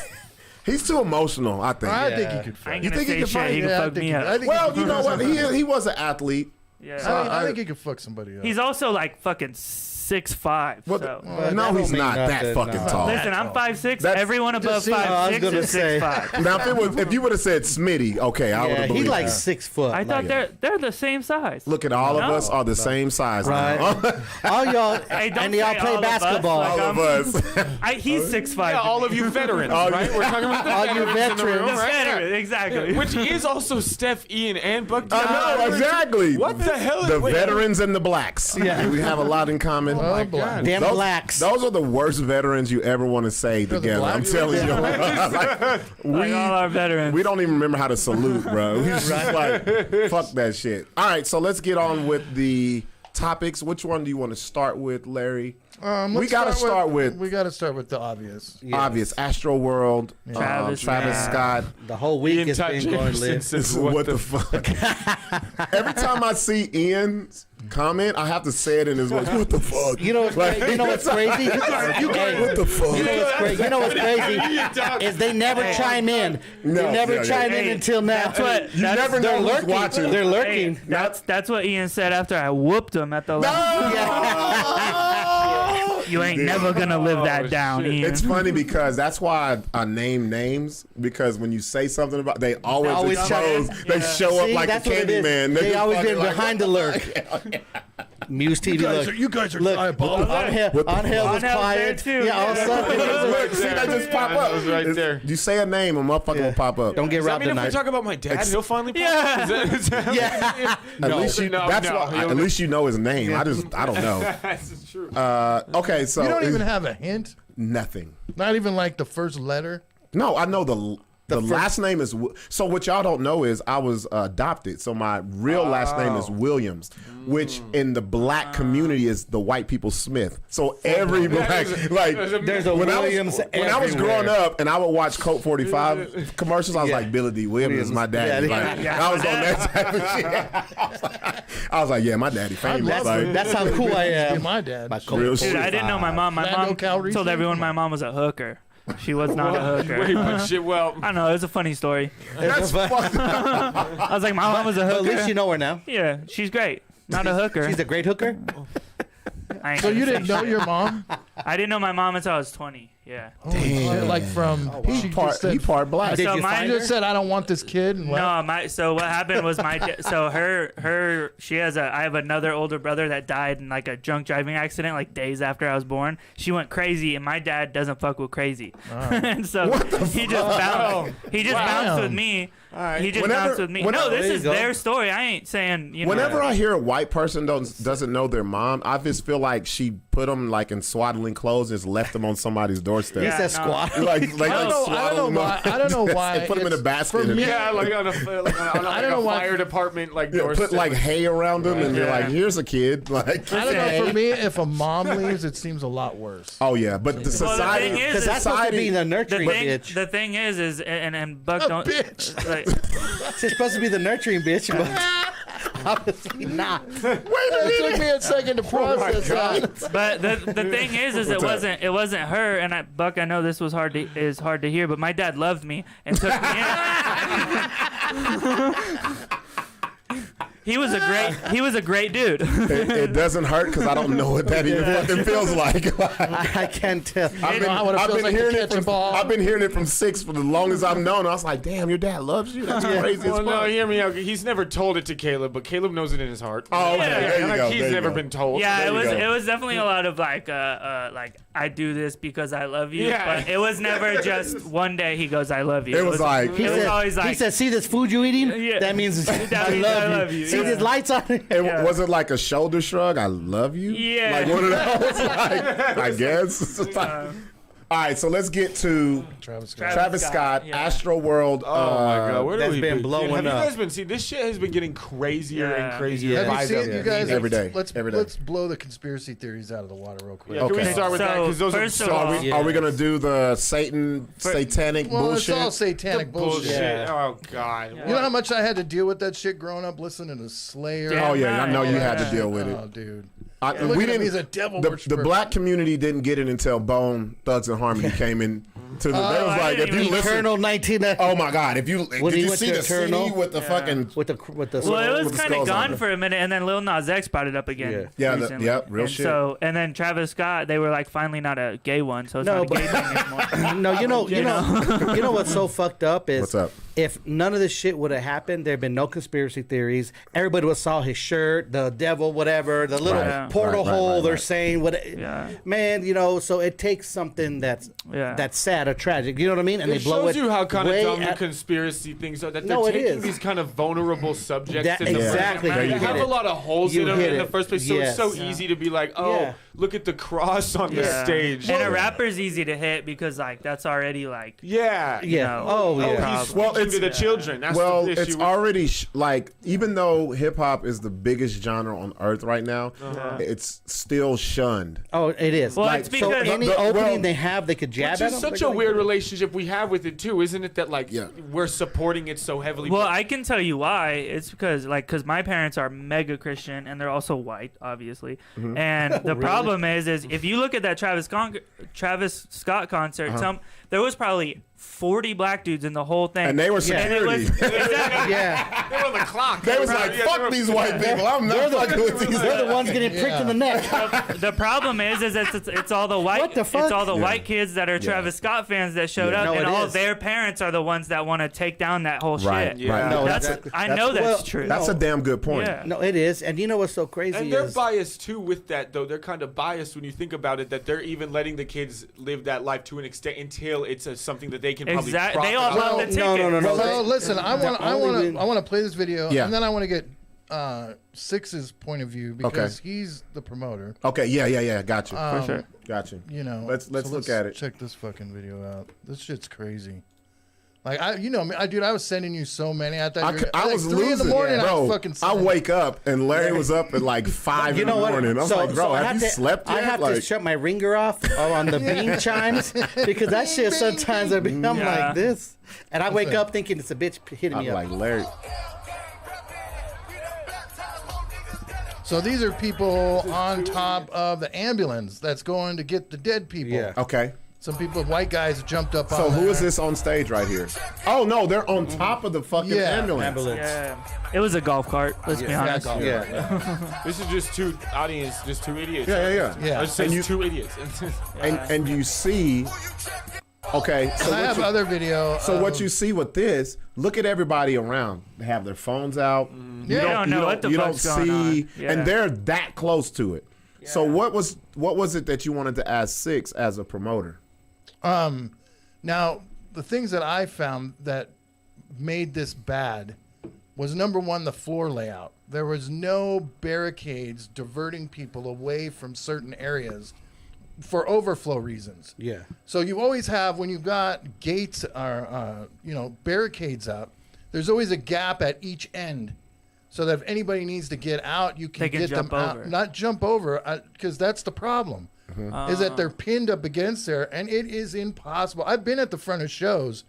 He's too emotional, I think. I think he I could ain't fight. You gonna think he say can shit. fight? He can Yeah, I fuck think me he- up. I think Well, he you know what? can- He was an athlete. Yeah. I think he could fuck somebody up. He's also like fucking 6'5". What So. no, he's mean not that nothing, fucking no. tall. Listen, I'm 5'6". That's- Everyone above just see- I was 5'6" gonna is say. 6'5". Now, if you would have said Smitty, okay, I would Yeah, have he's believed like that. 6 foot. I thought like, they're the same size. Look at all of No. us are the same size right. now. All y'all Hey, don't and y'all say play all of us, basketball. like, all of us. He's 6'5". Yeah, all of you veterans, All right? you- We're talking about the All you veterans in the room, veterans. right? Veteran, exactly. Which is also Steph, Ian, and Buck. I know, exactly. What the hell? The Wait, veterans and the blacks. Yeah. We have a lot in common. Oh, black. Damn those, blacks. Those are the worst veterans you ever want to say the together. I'm blacks? telling you. Like, Like all our veterans. we don't even remember how to salute, bro. We just like, fuck that shit. All right, so let's get on with the topics. Which one do you want to start with, Larry? We got to start with We got to start with the obvious. obvious Astro World, Travis Scott. The whole week has been going lit. What the fuck? Every time I see Ian's comment, I have to say it in his voice. What the fuck? You know what's crazy? You know what's crazy? What the fuck? You know what's crazy? You know what's crazy is they never chime in. They never chime in until now. That's what. You never They're know who's lurking. watching. They're Hey, lurking. that's what Ian said after I whooped him at the You ain't never gonna live that down, Ian. It's funny because that's why I name names, because when you say something about, they always expose. They show up See, like a that's what it candy is. man. They always been like, behind the lurk. Muse TV. You guys are look. diabolical. Angel was Angel's there quiet. too. Yeah, all of a sudden. Look, see that just pop up. It was right there. You say a name, a motherfucker will pop up. Don't get Does that robbed mean if we tonight. talk about my dad, he'll finally pop Yeah. up? Is that Yeah. At least you. No, That's no, why. he'll- At least you know his name. I don't know. That's true. Okay, so You don't even have a hint. nothing. Not even like the first letter. No, I know the last name is. So what y'all don't know is I was adopted. So my real last name is Williams, which in the black community is the white people's Smith. So every black There's a when Williams when I was growing everywhere. up and I would watch Colt 45 commercials, I was like, Billy D. Williams is my daddy. Yeah, Like, yeah. I was on that type of shit. I was like, yeah, my daddy famous. Like, That's how cool I Yeah, am. my dad. My real Dude, shit. I didn't know my mom. My Lando mom Calrissian? told everyone my mom was a hooker. She was not a hooker. Wait, but shit, well, I don't know. It was a funny story. That's fucked up. I was like, my mom was a hooker. But at least you know her now. Yeah, she's great. Not a hooker. She's a great hooker. I ain't So gonna you say didn't know shit. your mom? I didn't know my mom until I was 20. Yeah. Damn. Like from He part black. Did So you my- find She her? just said, "I don't want this kid." And left. So what happened was so I have another older brother that died in like a drunk driving accident like days after I was born. She went crazy, and my dad doesn't fuck with crazy, and so he just bounced with me. He just bounced with me. No, this is their story. I ain't saying Whenever I hear a white person doesn't know their mom, I just feel like she put them like in swaddling clothes and just left them on somebody's doorstep. He said squat. Like I don't know why. I don't know why. They put them in a it's- basket. for and me- yeah, like on a I don't know why. fire department like yeah, doorstep. put like hay around them and they're like, "Here's a kid." Like, I don't know. For me, if a mom leaves, it seems a lot worse. oh yeah, but the society, thing is, Because that's supposed to be the the nurturing bitch. the thing is and Buck A don't bitch. like, She's supposed to be the nurturing bitch, but obviously not. It took me a second to process that. but the thing is it wasn't her, and Buck, I know this was hard to hear, but my dad loved me and took me in. He was a great dude. it doesn't hurt because I don't know what that even fucking feels like. I can't tell. I don't know what it feels like to catch a ball. I've been hearing it from Sixx for the longest I've known. I was like, "Damn, your dad loves you. That's crazy as Well, fuck." no, hear me out. He's never told it to Caleb, but Caleb knows it in his heart. Oh, okay. Yeah. There you Like, go. he's there you never go. been told. Yeah, There you go. it was definitely a lot of like I do this because I love you. Yeah. But it was never just one day he goes, I love you. It was like- it was always like he said, "See this food you eating? Yeah. That means I means I love love you. you." See Yeah. these lights on it? It was it like a shoulder shrug? I love you. Yeah. Like one of those. Like, I guess. It's just like- all right, so let's get to Travis Scott, yeah. Astro World. Oh my God, where do That's we been begin? blowing Have you up. guys been see this shit has been getting crazier Yeah. and crazier. Have by you seen the- you guys? Every day. Let's Every day. let's blow the conspiracy theories out of the water real quick. Yeah, can we Okay. start with that? So, Because those first are of So all- are we gonna do the satanic Well, bullshit? it's all satanic bullshit. bullshit. Oh God. You know how much I had to deal with that shit growing up, listening to Slayer. Damn Oh yeah, I know you right. had to deal with it. Oh, dude. We Look at him, didn't. he's a devil the worshiper. black community didn't get it until Bone Thugs and Harmony came in. To the, they was I like, didn't if you even- listen, Eternal 19. oh my God, if you When did he you went see to the Eternal? CD with the fucking with the Well, it was with the kind of skulls on gone it. for a minute, and then Lil Nas X brought it up again. Yeah, recently. yep, real and shit. So, and then Travis Scott, they were like, finally not a gay one, so it's No, not a gay thing anymore. No, you know what's so fucked up is What's up? if none of this shit would have happened, there'd been no conspiracy theories. Everybody would have saw his shirt, the devil, whatever, the little Right, portal right, hole. right, They're right. saying what? Yeah. Man, so it takes something that's sad or tragic. You know what I mean? And It they blow shows it. you how kind of way dumb the at- conspiracy things are. That No, they're it taking is. these kind of vulnerable subjects That- in the exactly, first. you They hit have it. a lot of holes You in them hit in the it. first place, so Yes. it's so easy to be like, oh, Yeah. look at the cross on the Yeah. stage. And a rapper's easy to hit because like that's already like Yeah. Yeah. know, Oh, yeah. He's Well, speaking to the children. That's well, the issue. it's already like even though hip hop is the biggest genre on earth right now, it's still shunned. Oh, it is. Well, Like, it's so because- any well, opening they have, they could jab Which at is them. such a weird relationship we have with it too, isn't it? That like Yeah. we're supporting it so heavily. Well, I can tell you why. It's because my parents are mega Christian and they're also white, obviously. Mm-hmm. And the problem is if you look at that Travis Scott concert, there was probably 40 black dudes in the whole thing, And they were And it was, security. exactly. Yeah. they were on the clock. They was like, "Fuck these white people. I'm not fucking with these." They're the ones getting pricked in the neck. The problem is it's all the white What the fuck? it's all the Yeah. white kids that are Travis Scott fans that showed up, No, and it all is. their parents are the ones that want to take down that whole Right, shit. Yeah. right. No, That's exactly. I know that's well, true. That's a damn good point. Yeah. No, it is. And you know what's so crazy And they're is biased too with that, though. They're kind of biased when you think about it. That they're even letting the kids live that life to an extent until it's something that they can probably. Exactly. They all profit bought off. the ticket. no. So listen, I want to play this video, Yeah. and then I want to get Sixx's point of view because he's the promoter. Okay, yeah. Got you. For sure. Got you. You know, Let's so look at it. Check this fucking video out. This shit's crazy. Like I was sending you so many. I thought I was 3 losing, in the morning. bro. I fucking. I wake up and Larry was up at like 5 you in know the what? morning. I'm like, bro, have you slept yet? I have to shut my ringer off on the bean chimes because that shit sometimes I'm Yeah. like this, and I wake up thinking it's a bitch hitting me I'm up. like, Larry. So these are people on top of the ambulance that's going to get the dead people. Yeah. Okay. Some people, white guys, jumped up on. So who there. is this on stage right here? Oh no, they're on top of the fucking ambulance. Yeah. It was a golf cart. Let's be honest. This is just two idiots. Yeah. It's just two idiots. And you see, okay. So I have other video. So what you see with this? Look at everybody around. They have their phones out. You don't know what the fuck's going on. Yeah. And they're that close to it. Yeah. So what was it that you wanted to ask Sixx as a promoter? Now, the things that I found that made this bad was, number one, the floor layout. There was no barricades diverting people away from certain areas for overflow reasons. Yeah. So you always have, when you've got gates or barricades up, there's always a gap at each end, so that if anybody needs to get out, you can get them out. Not jump over, because that's the problem. Is that they're pinned up against there, and it is impossible. I've been at the front of shows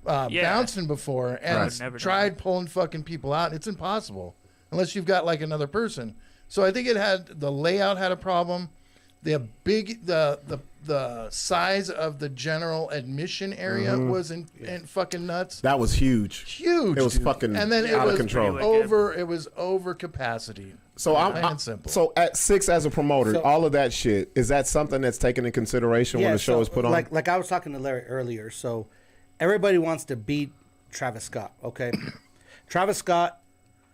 bouncing before, and tried pulling fucking people out. It's impossible unless you've got like another person. So I think the layout had a problem. The size of the general admission area was in fucking nuts. That was huge. Huge. It was fucking and then out of control. It was over capacity. So so at Sixx as a promoter, all of that shit, is that something that's taken in consideration when the show is put on? Like I was talking to Larry earlier. So everybody wants to beat Travis Scott. Okay, Travis Scott,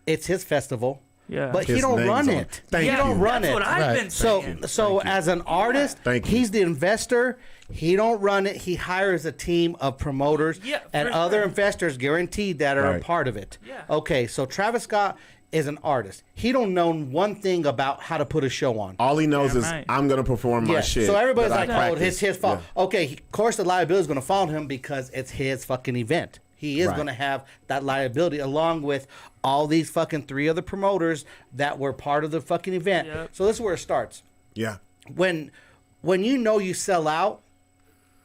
it's his festival. Yeah. But he don't run it. He don't run it. That's what I've been saying. So as an artist, he's the investor. He don't run it. He hires a team of promoters and other investors guaranteed that are a part of it. Yeah. Okay, so Travis Scott is an artist. He don't know one thing about how to put a show on. All he knows is I'm going to perform my shit. So everybody's like, oh, it's his fault. Yeah. Okay, of course the liability is going to fall on him because it's his fucking event. He is going to have that liability along with all these fucking 3 other promoters that were part of the fucking event. Yep. So this is where it starts. Yeah. When you know you sell out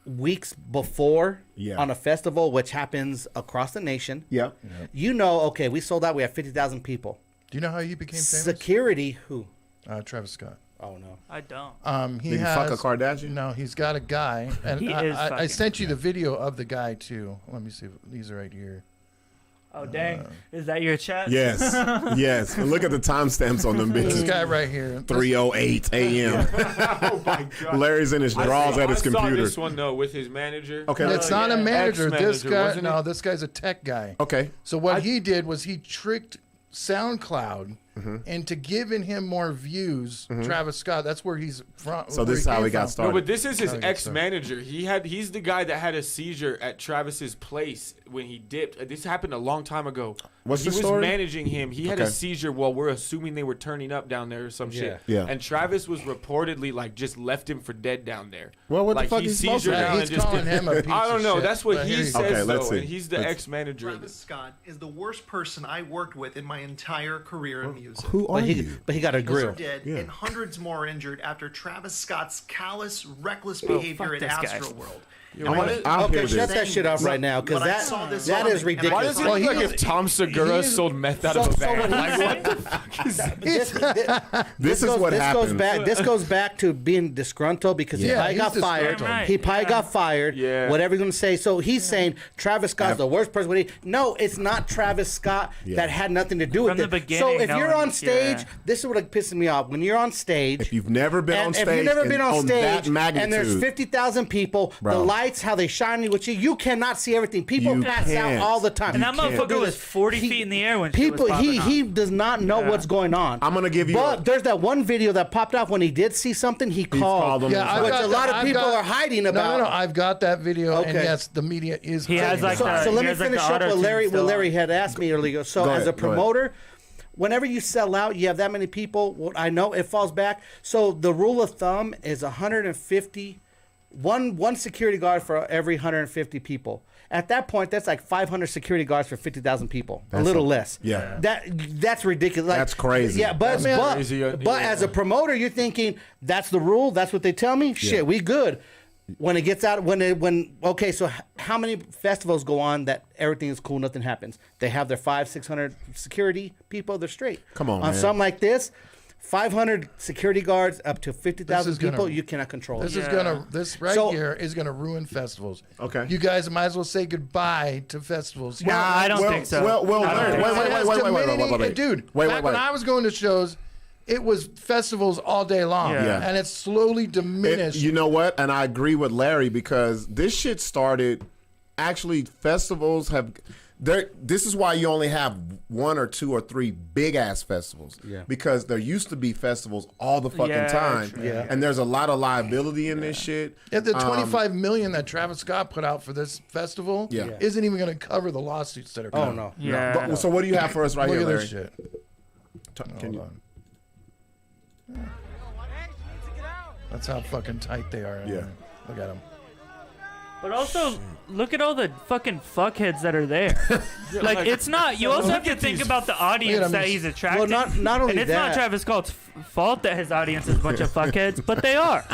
weeks before on a festival, which happens across the nation. Yeah. You know, okay, we sold out. We have 50,000 people. Do you know how he became famous? Security, who? Travis Scott. Oh no, I don't. Did he fuck a Kardashian? No, he's got a guy, and I sent you the video of the guy too. Let me see. These are right here. Oh dang! Is that your chat? Yes, yes. And look at the timestamps on them bitches. This guy right here. 3:08 a.m. Oh my god! Larry's in his drawers at his computer. I saw this one though with his manager. Okay, it's not a manager. This guy, no, this guy's a tech guy. Okay. So what he did was he tricked SoundCloud into giving him more views. Travis Scott, that's where he's from. So this is how he got started. No, but this is his ex-manager. He's the guy that had a seizure at Travis's place when he dipped. This happened a long time ago. What's he the was story? managing him. He had a seizure while we're assuming they were turning up down there or some shit. Yeah. And Travis was reportedly like just left him for dead down there. Well, what like, the fuck he is supposed to seizured out He's and just calling him a piece I don't of know. shit. That's what he says Okay, let's though. see. And he's the ex-manager. Travis Scott is the worst person I worked with in my entire career in music. Who are you? But he got a grill. Are dead and hundreds more injured after Travis Scott's callous, reckless behavior in Astroworld. Okay, shut that shit off right now, because that is ridiculous. Why does it look like if Tom Segura sold meth out of a bag? Like, what the fuck is that? This is what happened. This goes back to being disgruntled because he probably got fired. He probably got fired. Yeah. Whatever he's going to say. So he's saying Travis Scott's the worst person. No, it's not Travis Scott that had nothing to do with From it. the beginning, So if you're on stage, this is what pisses me off. When you're on stage, If you've never been on stage, if you've never been on that stage, magnitude, and there's 50,000 people, the lights, how they shine with you cannot see everything. People pass out all the time. And that motherfucker was 40 feet in the air when people. Shit was popping He off. does not know what's going on. I'm gonna give you. But there's that one video that popped off when he did see something. He called them. Yeah, which a lot of people are hiding about. No, I've got that video, and Okay. yes, the media is. He has like So let he me has, like, finish the up what auto-tune still Larry had asked me earlier. So Go as ahead, a go ahead. promoter, whenever you sell out, you have that many people. Well, I know it falls back. So the rule of thumb is 150. One security guard for every 150 people. At that point, that's like 500 security guards for 50,000 people. A little less. Yeah. That's ridiculous. Like, That's crazy. Yeah, but as a promoter, you're thinking that's the rule. That's what they tell me. Shit, we good. When it gets out, okay, so how many festivals go on that everything is cool, nothing happens? They have their 500-600 security people. They're straight. Come on, on man. something like this. 500 security guards up to 50,000 people. You cannot control. This it. This here is gonna ruin festivals. Okay. You guys might as well say goodbye to festivals. Nah, I don't think so. Wait, dude. Back when I was going to shows, it was festivals all day long, and it's slowly diminished. You know what? And I agree with Larry because this shit started. Actually, festivals have. This is why you only have 1 or 2 or 3 big ass festivals. Yeah. Because there used to be festivals all the fucking time. Yeah. And there's a lot of liability in this shit. Yeah, the $25 million that Travis Scott put out for this festival isn't even going to cover the lawsuits that are coming. Oh no. Yeah. No. So what do you have for us right here, Larry? Look at this shit. Can you? That's how fucking tight they are. Yeah. Look at them. But also, look at all the fucking fuckheads that are there. Like, it's not. You also have to think about the audience that he's attracting. Well, not only and it's that. not Travis Scott's fault that his audience is a bunch of fuckheads, but they are.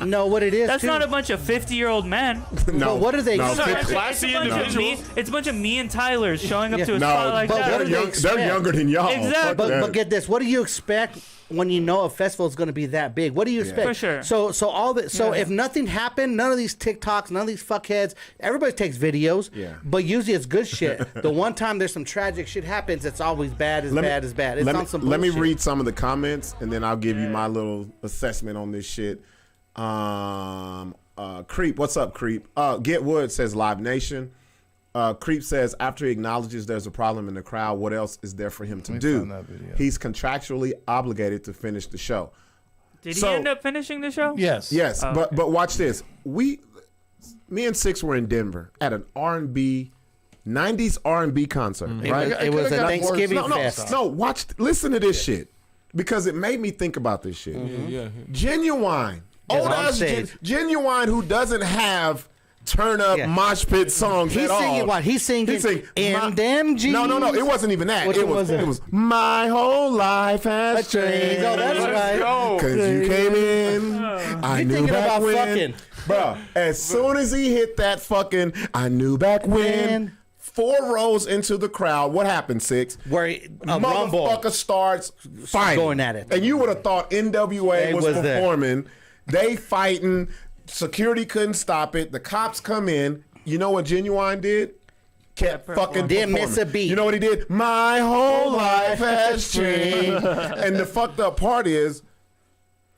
No, what it is. That's not a bunch of 50-year-old men. No. But what are they? No, classy individuals. It's a bunch of me and Tylers showing up to a spot like that. They're younger than y'all. Exactly. But get this. What do you expect when you know a festival is going to be that big? What do you expect? For sure. So all that. So if nothing happened, none of these TikToks, none of these fuckheads. Everybody takes videos. Yeah. But usually it's good shit. The one time there's some tragic shit happens, it's always bad. It's bad. It's on some bullshit. Let me read some of the comments, and then I'll give you my little assessment on this shit. Creep, what's up, Creep? Get Wood says Live Nation. Creep says after he acknowledges there's a problem in the crowd, what else is there for him to do? He's contractually obligated to finish the show. Did he end up finishing the show? Yes. Yes, but watch this. Me and Sixx were in Denver at an R&B 90s R&B concert, right? It was a Thanksgiving fest. No, listen to this shit because it made me think about this shit. Genuine, old ass Genuine, who doesn't have turn up mosh pit songs He's at singing all. what? He's singing in them jeans. No, it wasn't even that. It was my whole life has changed. Oh, that's right. Because you came in, I knew back when. Fucking. Bro, as soon as he hit that fucking, I knew back when. 4 rows into the crowd, what happened, Sixx? Where a motherfucker starts fighting. Going at it. And you would have thought NWA was performing. They fighting. Security couldn't stop it. The cops come in. You know what Genuine did? Kept fucking didn't performing. miss a beat. You know what he did? My whole life has changed. And the fucked up part is,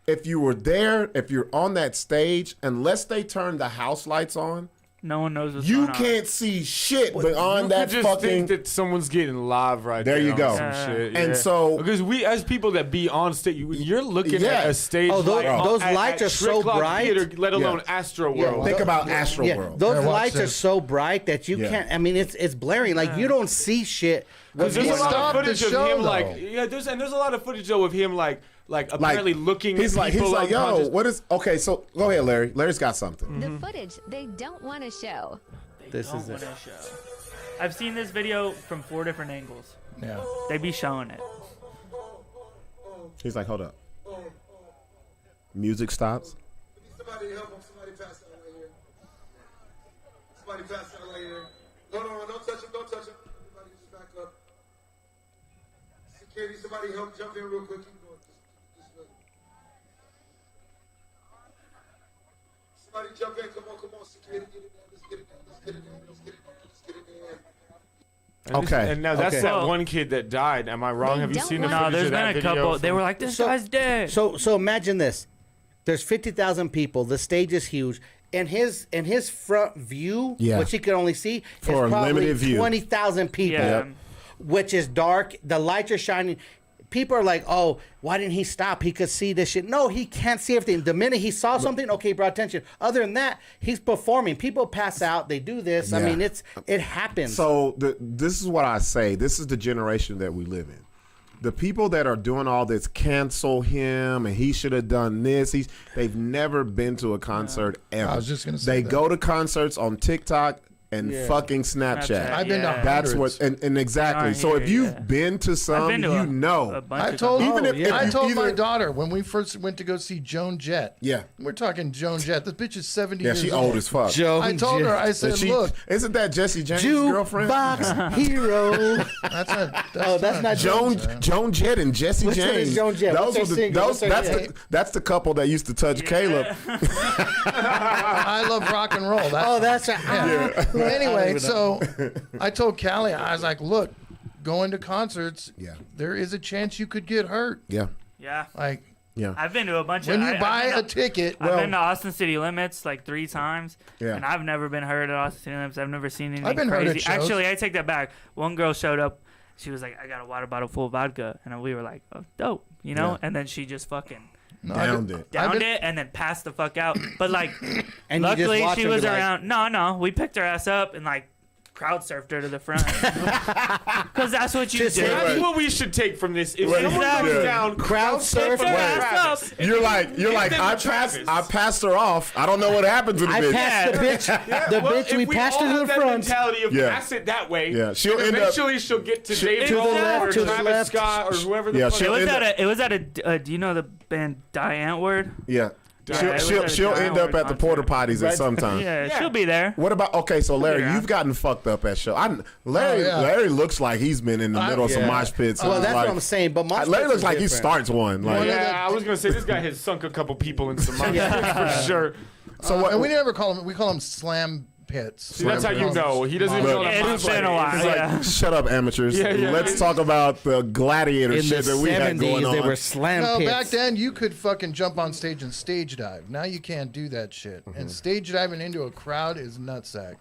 if you were there, if you're on that stage, unless they turn the house lights on, no one knows what's you going on. can't see shit beyond that just fucking. Think that someone's getting live right there. There you go. Some shit. And so because we as people that be on stage, you're looking at a stage. Oh, those lights are so bright. Theater, let alone Astro World. Think about Astro World. Those lights are so bright that you can't. I mean, it's blaring. Like you don't see shit. Because there's a lot of footage of him, there's a lot of footage though of him like apparently looking. He's at people like, yo, what is? Okay, so go ahead, Larry. Larry's got something. The footage they don't want to show. This is it. I've seen this video from 4 different angles. Yeah. They be showing it. He's like, hold up. Music stops. Somebody help him. Somebody pass that right here. Somebody pass that right here. No, don't touch him. Don't touch him. Everybody just back up. Security, somebody help jump in real quick. Keep going. Just wait. Somebody jump in. Come on. Security, get it down. Let's get it down. Okay. And now that's that one kid that died. Am I wrong? Have you seen the footage there's of that been a couple. video? They were like, this guy's dead. So imagine this. There's 50,000 people. The stage is huge. And his front view, which he could only see, for is a limited probably view. 20,000 people, which is dark. The lights are shining. People are like, oh, why didn't he stop? He could see this shit. No, he can't see everything. The minute he saw something, okay, he brought attention. Other than that, he's performing. People pass out. They do this. I mean, it happens. So this is what I say. This is the generation that we live in. The people that are doing all this, cancel him, and he should have done this. They've never been to a concert ever. I was just going to say They go to concerts on TikTok and fucking Snapchat. I've been to That's hundreds. what, and exactly. So if you've been to some, you know. I told I told my either- daughter when we first went to go see Joan Jett. Yeah. We're talking Joan Jett. This bitch is 70 Yeah, years she old. old as fuck. I told her, I said, look. Isn't that Jesse James' girlfriend? Jukebox hero. That's not Joan Jett and Jesse Which one James. is Joan Jett? Those What's were her single? What's her name? that's the couple that used to touch Caleb. I love rock and roll. That's right. Yeah. Anyway, so I told Callie, I was like, look, going to concerts, there is a chance you could get hurt. Yeah. Yeah. Like, I've been to a bunch when of. you buy a ticket, I've been to Austin City Limits like 3 times, Yeah. and I've never been hurt at Austin City Limits. I've never seen anything I've been hurt crazy. at shows. Actually, I take that back. One girl showed up. She was like, "I got a water bottle full of vodka," and we were like, "Oh, dope," you know. Yeah. And then she just fucking Downed it. downed it and then passed the fuck out. But like, And you just luckily watch she her was be like- around. No, we picked her ass up and like crowd surfed her to the front because that's what you do. That's what we should take from this. If Right. someone Exactly. comes down, Crowd surf. from Wait. Travis, You're like them I to passed Travis. her off. I don't know what happened to the I bitch. passed the bitch. The Well, bitch, if we passed all her to have the that front. mentality of Yeah. pass it that way. Yeah, she'll end up- eventually she'll get to Dave to the Grohl left, or to the Travis left. Scott or whoever the Yeah, fuck. she'll It was end at a. It was at a. Do you know the band Die Antwoord? Yeah. Yeah, it was at a She'll end up Downward at the porta concert. potties at some time. Yeah, she'll be there. What about so Larry, Yeah. you've gotten fucked up at show. Larry looks like he's been in the middle of some mosh pits. Well, that's like, what I'm saying. But mosh Larry pits looks is like he different. starts one. Like, Yeah, I was gonna say this guy has sunk a couple people in some money for sure. so what? and we never call them. We call them slam pits. See, that's how you know he doesn't even know what a It's been a while. He's Yeah. like, shut up, amateurs. Yeah, yeah. Let's talk about the gladiator In the shit that we had 70s, going on. they were slam No, pits. back then you could fucking jump on stage and stage dive. Now you can't do that shit. And stage diving into a crowd is nutsack.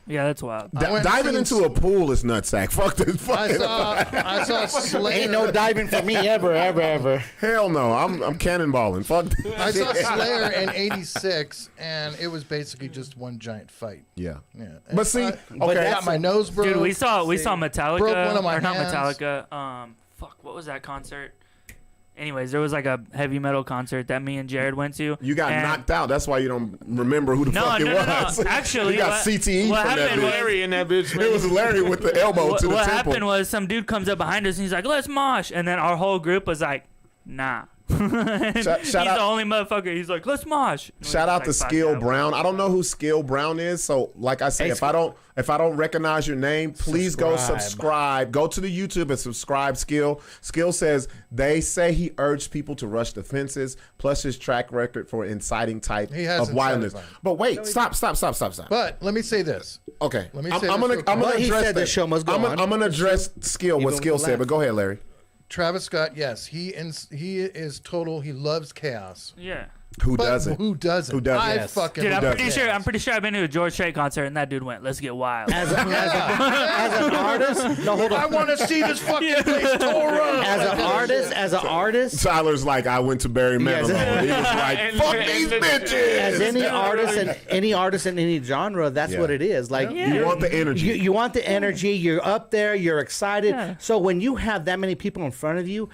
Yeah, that's wild. I went Diving and into seen- a pool is nutsack. Fuck this. I saw Slayer. Ain't no diving for me ever. Hell no. I'm cannonballing. Fuck this. I saw Slayer in '86, and it was basically just one giant fight. Yeah. Yeah. But see, I okay. got my nose broke. Dude, we saw Metallica. Broke one of my or not hands. Metallica. Fuck, what was that concert? Anyways, there was like a heavy metal concert that me and Jared went to. You got and- knocked out. That's why you don't remember who the fuck it was. Actually, you got what- CTE what from that happened bitch. was- Larry in that bitch. It was Larry with the elbow to the What temple. happened was some dude comes up behind us and he's like, "Let's mosh," and then our whole group was like, "Nah." He's Shout the out- only motherfucker. He's like, "Let's mosh." And we Shout was out like, to "Fuck Skill that." Brown. I don't know who Skill Brown is, so like I say, if I don't recognize your name, please go subscribe. Go to the YouTube and subscribe. Skill says they say he urged people to rush the fences, plus his track record for inciting type He has of wildness. incited violence. But wait, stop. But let me say this. Okay, Let me I'm say gonna this I'm real gonna quick. He address said the that. show must go I'm on. gonna address Skill what Even Skill with said, laugh. but go ahead, Larry. Travis Scott, yes, he is total. He loves chaos. Yeah. Who But doesn't? Who doesn't? Who doesn't? I Yes. fucking Dude, I'm love pretty chaos. sure I've been to a George Strait concert and that dude went, "Let's get wild." As an artist, no, hold on. I want to see this fucking place tore up. As an artist, Tyler's like, I went to Barry Manilow. Yes. He was like, And- fuck and these the- bitches. as any artist in any genre, that's Yeah. what it is. Like You want the energy. You want the energy. You're up there. You're excited. Yeah. So when you have that many people in front of you,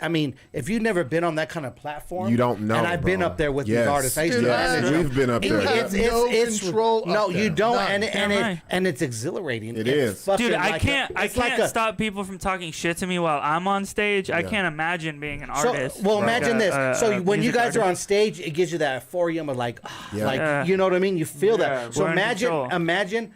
I mean, if you've never been on that kind of platform, You don't know, And I've been bro. up there with Yes. these artists. I used to Dude, manage them. We've been up there. You have no control No, up you there. don't, None. and it's exhilarating. It It's is. fucking Dude, I like can't it's like a- stop people from talking shit to me while I'm on stage. I can't imagine being an artist. So, well, Like imagine this. So when you music guys are on artist. stage, it gives you that euphorium of like, Yeah. like Yeah. you know what I mean? You feel Yeah, that. So we're in control. imagine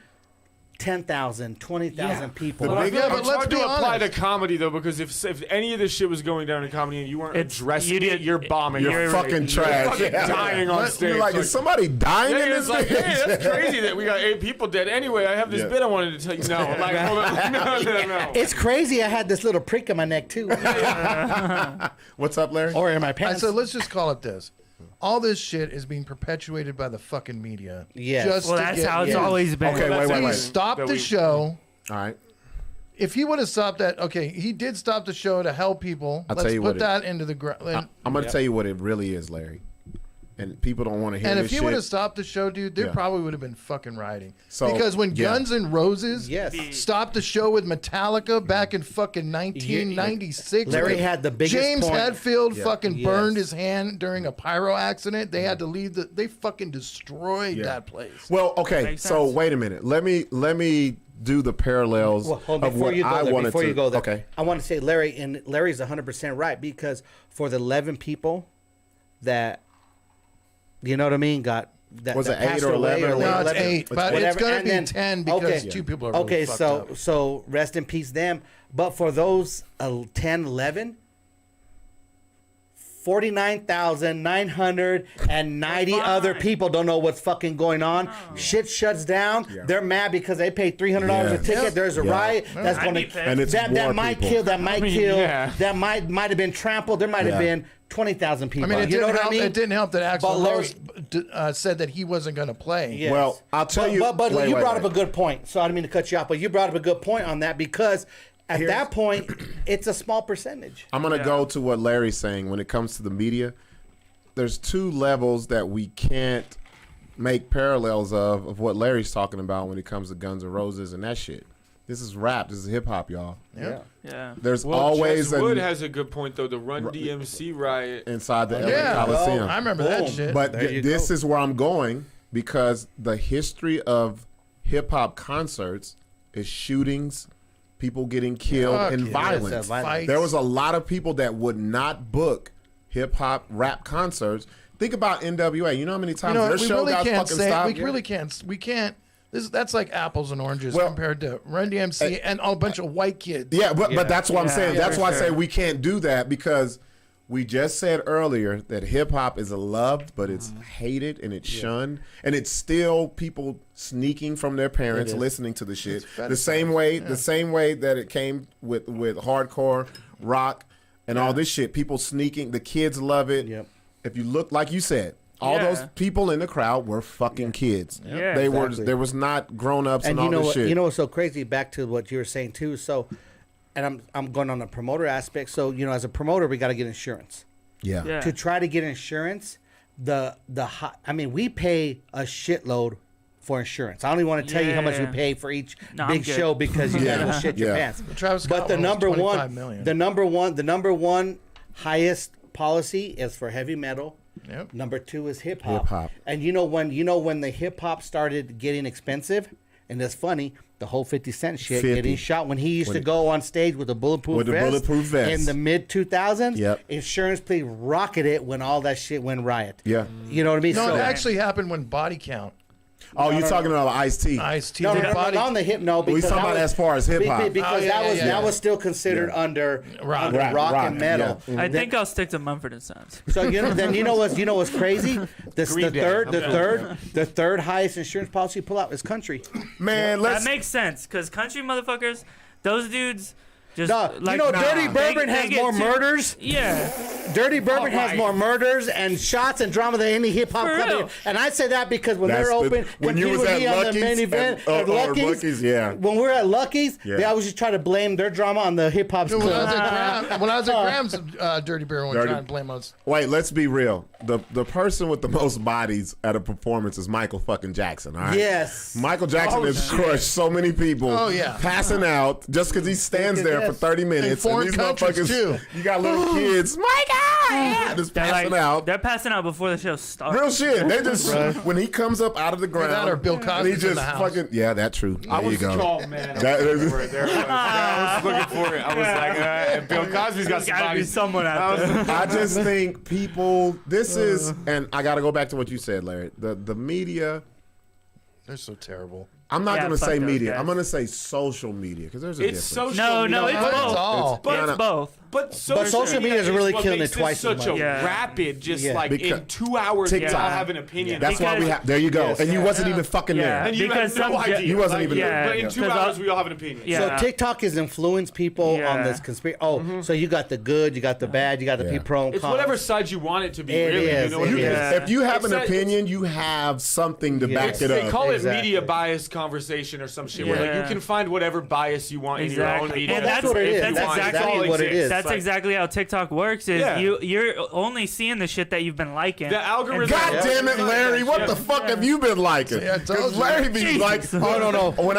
10,000, 20,000 people. But I feel Yeah, like but it's let's hard be to apply to honest. comedy though, because if any of this shit was going down in comedy and you weren't addressing it, you're bombing. You're fucking trash. You're fucking dying on stage. You're like, is somebody dying in Yeah, this it's like, bitch? hey, that's crazy that we got 8 people dead. Anyway, I have this Yeah. bit I wanted to tell you. No, I'm like, hold on. No. It's crazy. I had this little prick in my neck too, What's up, Larry? or in my I pants. said, let's just call it this. All this shit is being perpetuated by the fucking media. Yes. Just Well, to that's get how it's views. always been. Okay, wait. He stopped the show. All right. If he would have stopped that, okay, he did stop the show to help people. I'll Let's tell you put what that into the ground. I'm going to tell you what it really is, Larry. and people don't want to hear And this if he shit. would have stopped the show, dude, there Yeah. probably would have been fucking rioting. So, because when yeah. Guns N' Roses Yes. stopped the show with Metallica back in fucking 1996, Larry had the biggest James point. Hetfield Yeah. fucking Yes. burned his hand during a pyro accident. They had to leave. They fucking destroyed that place. Well, okay, Makes so sense. wait a minute. Let me do the parallels Well, hold on, of before what you go I there, wanted before to. you go there, Okay. I want to say Larry, and Larry's 100% right, because for the 11 people that, you know what I mean, got that Was that it 8 passed or away 11? No, it's 11, 8, but whatever, it's gonna and be then- 10 because two people are really okay. fucked So up. so rest in peace them. But for those 10, 11. 49,990 other people don't know what's fucking going on. Shit shuts down. Yeah. They're mad because they paid $300 a Yes. ticket. Yep. There's a Yeah. riot that's I'd going be to pissed. And it's that more might people. kill. That might mean, kill. yeah. That might have been trampled. There might have Yeah. been 20,000 people. I mean, it you know didn't what help. I mean? It didn't help that But Axl Larry- Rose said that he wasn't going to play. Yes. Well, I'll tell you. But wait, you wait, brought wait. up a good point. So I didn't mean to cut you off, but you brought up a good point on that because at Here's- that point, it's a small percentage. I'm going to go to what Larry's saying when it comes to the media. There's two levels that we can't make parallels of what Larry's talking about when it comes to Guns N' Roses and that shit. This is rap. This is hip hop, y'all. Yeah. Yeah. There's Well, always Jess Wood an, has a good point though. The Run DMC riot. inside the LA Yeah, Coliseum. well, I remember that Boom. shit. But There you this go. is where I'm going because the history of hip hop concerts is shootings, people getting killed, Fuck and yeah. violence. Yes, violence. There was a lot of people that would not book hip hop rap concerts. Think about NWA. You know how many times their we show really got can't fucking say. stopped? We really can't. We can't. That's like apples and oranges Well, compared to Run DMC and a bunch of white kids. Yeah, but that's what I'm Yeah, saying. yeah, That's for why I say sure. we can't do that because we just said earlier that hip hop is loved, but it's hated and it's shunned, and it's still people sneaking from their parents listening to the shit. The same way that it came with hardcore rock and all this shit. People sneaking. The kids love it. Yep. If you look, like you said, all Yeah. those people in the crowd were fucking kids. Yeah, They were. exactly. There was not grown ups and, And you all know this what? shit. You know what's so crazy? Back to what you were saying too. So, and I'm going on the promoter aspect. So as a promoter, we got to get insurance. yeah. Yeah. To try to get insurance, we pay a shitload for insurance. I don't even want to tell you how much we Yeah. pay for each No, I'm big good. show because you Yeah. gotta shit your Yeah. pants. Travis Scott But the one was number 25 one, million. the number one highest policy is for heavy metal. Yep. Number 2 is hip hop. Hip-hop. And you know when the hip hop started getting expensive, and it's funny, the whole 50 Cent shit 50. getting shot when he used When to go on stage with a bulletproof With the vest. bulletproof vest. In the mid 2000s, Yep. insurance please rocketed it when all that shit went riot. Yeah. You know what I mean? No, So- it actually happened when Body Count. Oh, you're talking about Ice-T. Ice-T. No, did no, Body on the hip. No, Well, he's because talking that about was- as far as hip-hop. Because Oh, yeah, that was yeah, that yeah. was still considered under Rock. under Rock, rock, rock, and metal. yeah. I think I'll stick to Mumford & Sons. So you know what's crazy? The Green Day. third highest insurance policy pull out is country. Man, That let's. makes sense because country motherfuckers, those dudes just No, like Dirty Bourbon has get more murders. Yeah, Dirty Bourbon has right. more murders and shots and drama than any hip hop For company. real. And I say that because when That's they're the- open, when you compete was with at me on the Lucky's main event and- at or Lucky's, yeah. When we're at Lucky's, Yeah. they always just try to blame their drama on the hip hop. When I was at Graham's, Dirty Bear was Dirty- trying to blame us. Wait, let's be real. The person with the most bodies at a performance is Michael fucking Jackson. All right. Yes. Michael Jackson has crushed so many people. Oh, yeah. Passing out just because he stands there for 30 minutes. In foreign these countries, motherfuckers, too. you got little kids. Michael! Just they're passing like, out. They're passing out before the show starts. Real shit. They just when he comes up out of the ground, that or Bill and he Cosby's in just the house. fucking that's true. There you go. Oh man, That is- I was looking for it. I was like, and Bill Cosby's got There's some gotta be bodies. someone out there. I just think people. This is, and I got to go back to what you said, Larry. The media. They're so terrible. I'm not Yeah, going to fuck say those media. guys. I'm going to say social media because there's a It's difference. social. No, it's But both. it's all. It's both. But social media is really what killing makes it twice this as such much. a Yeah. rapid, just Yeah. like Because in 2 hours, they all TikTok. have an opinion. That's why we Because- have. There you go. Yes. And you wasn't even fucking Yeah. there. And you Because had no some- idea. You wasn't even yeah. there. But in 2 Because hours, we all have an opinion. Yeah. So TikTok has influenced people Yeah. on this conspiracy. Oh, so you got the good, you got the bad, you got the Yeah. people pro and It's cons. whatever side you want it to be, It really. is, You know what I it mean? is. Yeah. If you have It's an that- opinion, you have something to back it They up. call it Exactly. media bias conversation or some shit where like Yeah. you can find whatever bias you want in your own Exactly. media. And Well, that's what it is. that's That's exactly exactly exactly what it is. That's exactly how TikTok works. Is you're only seeing the shit that you've been liking. The algorithm. God damn it, Larry! What the fuck have you been liking? Because Larry be like, oh no. When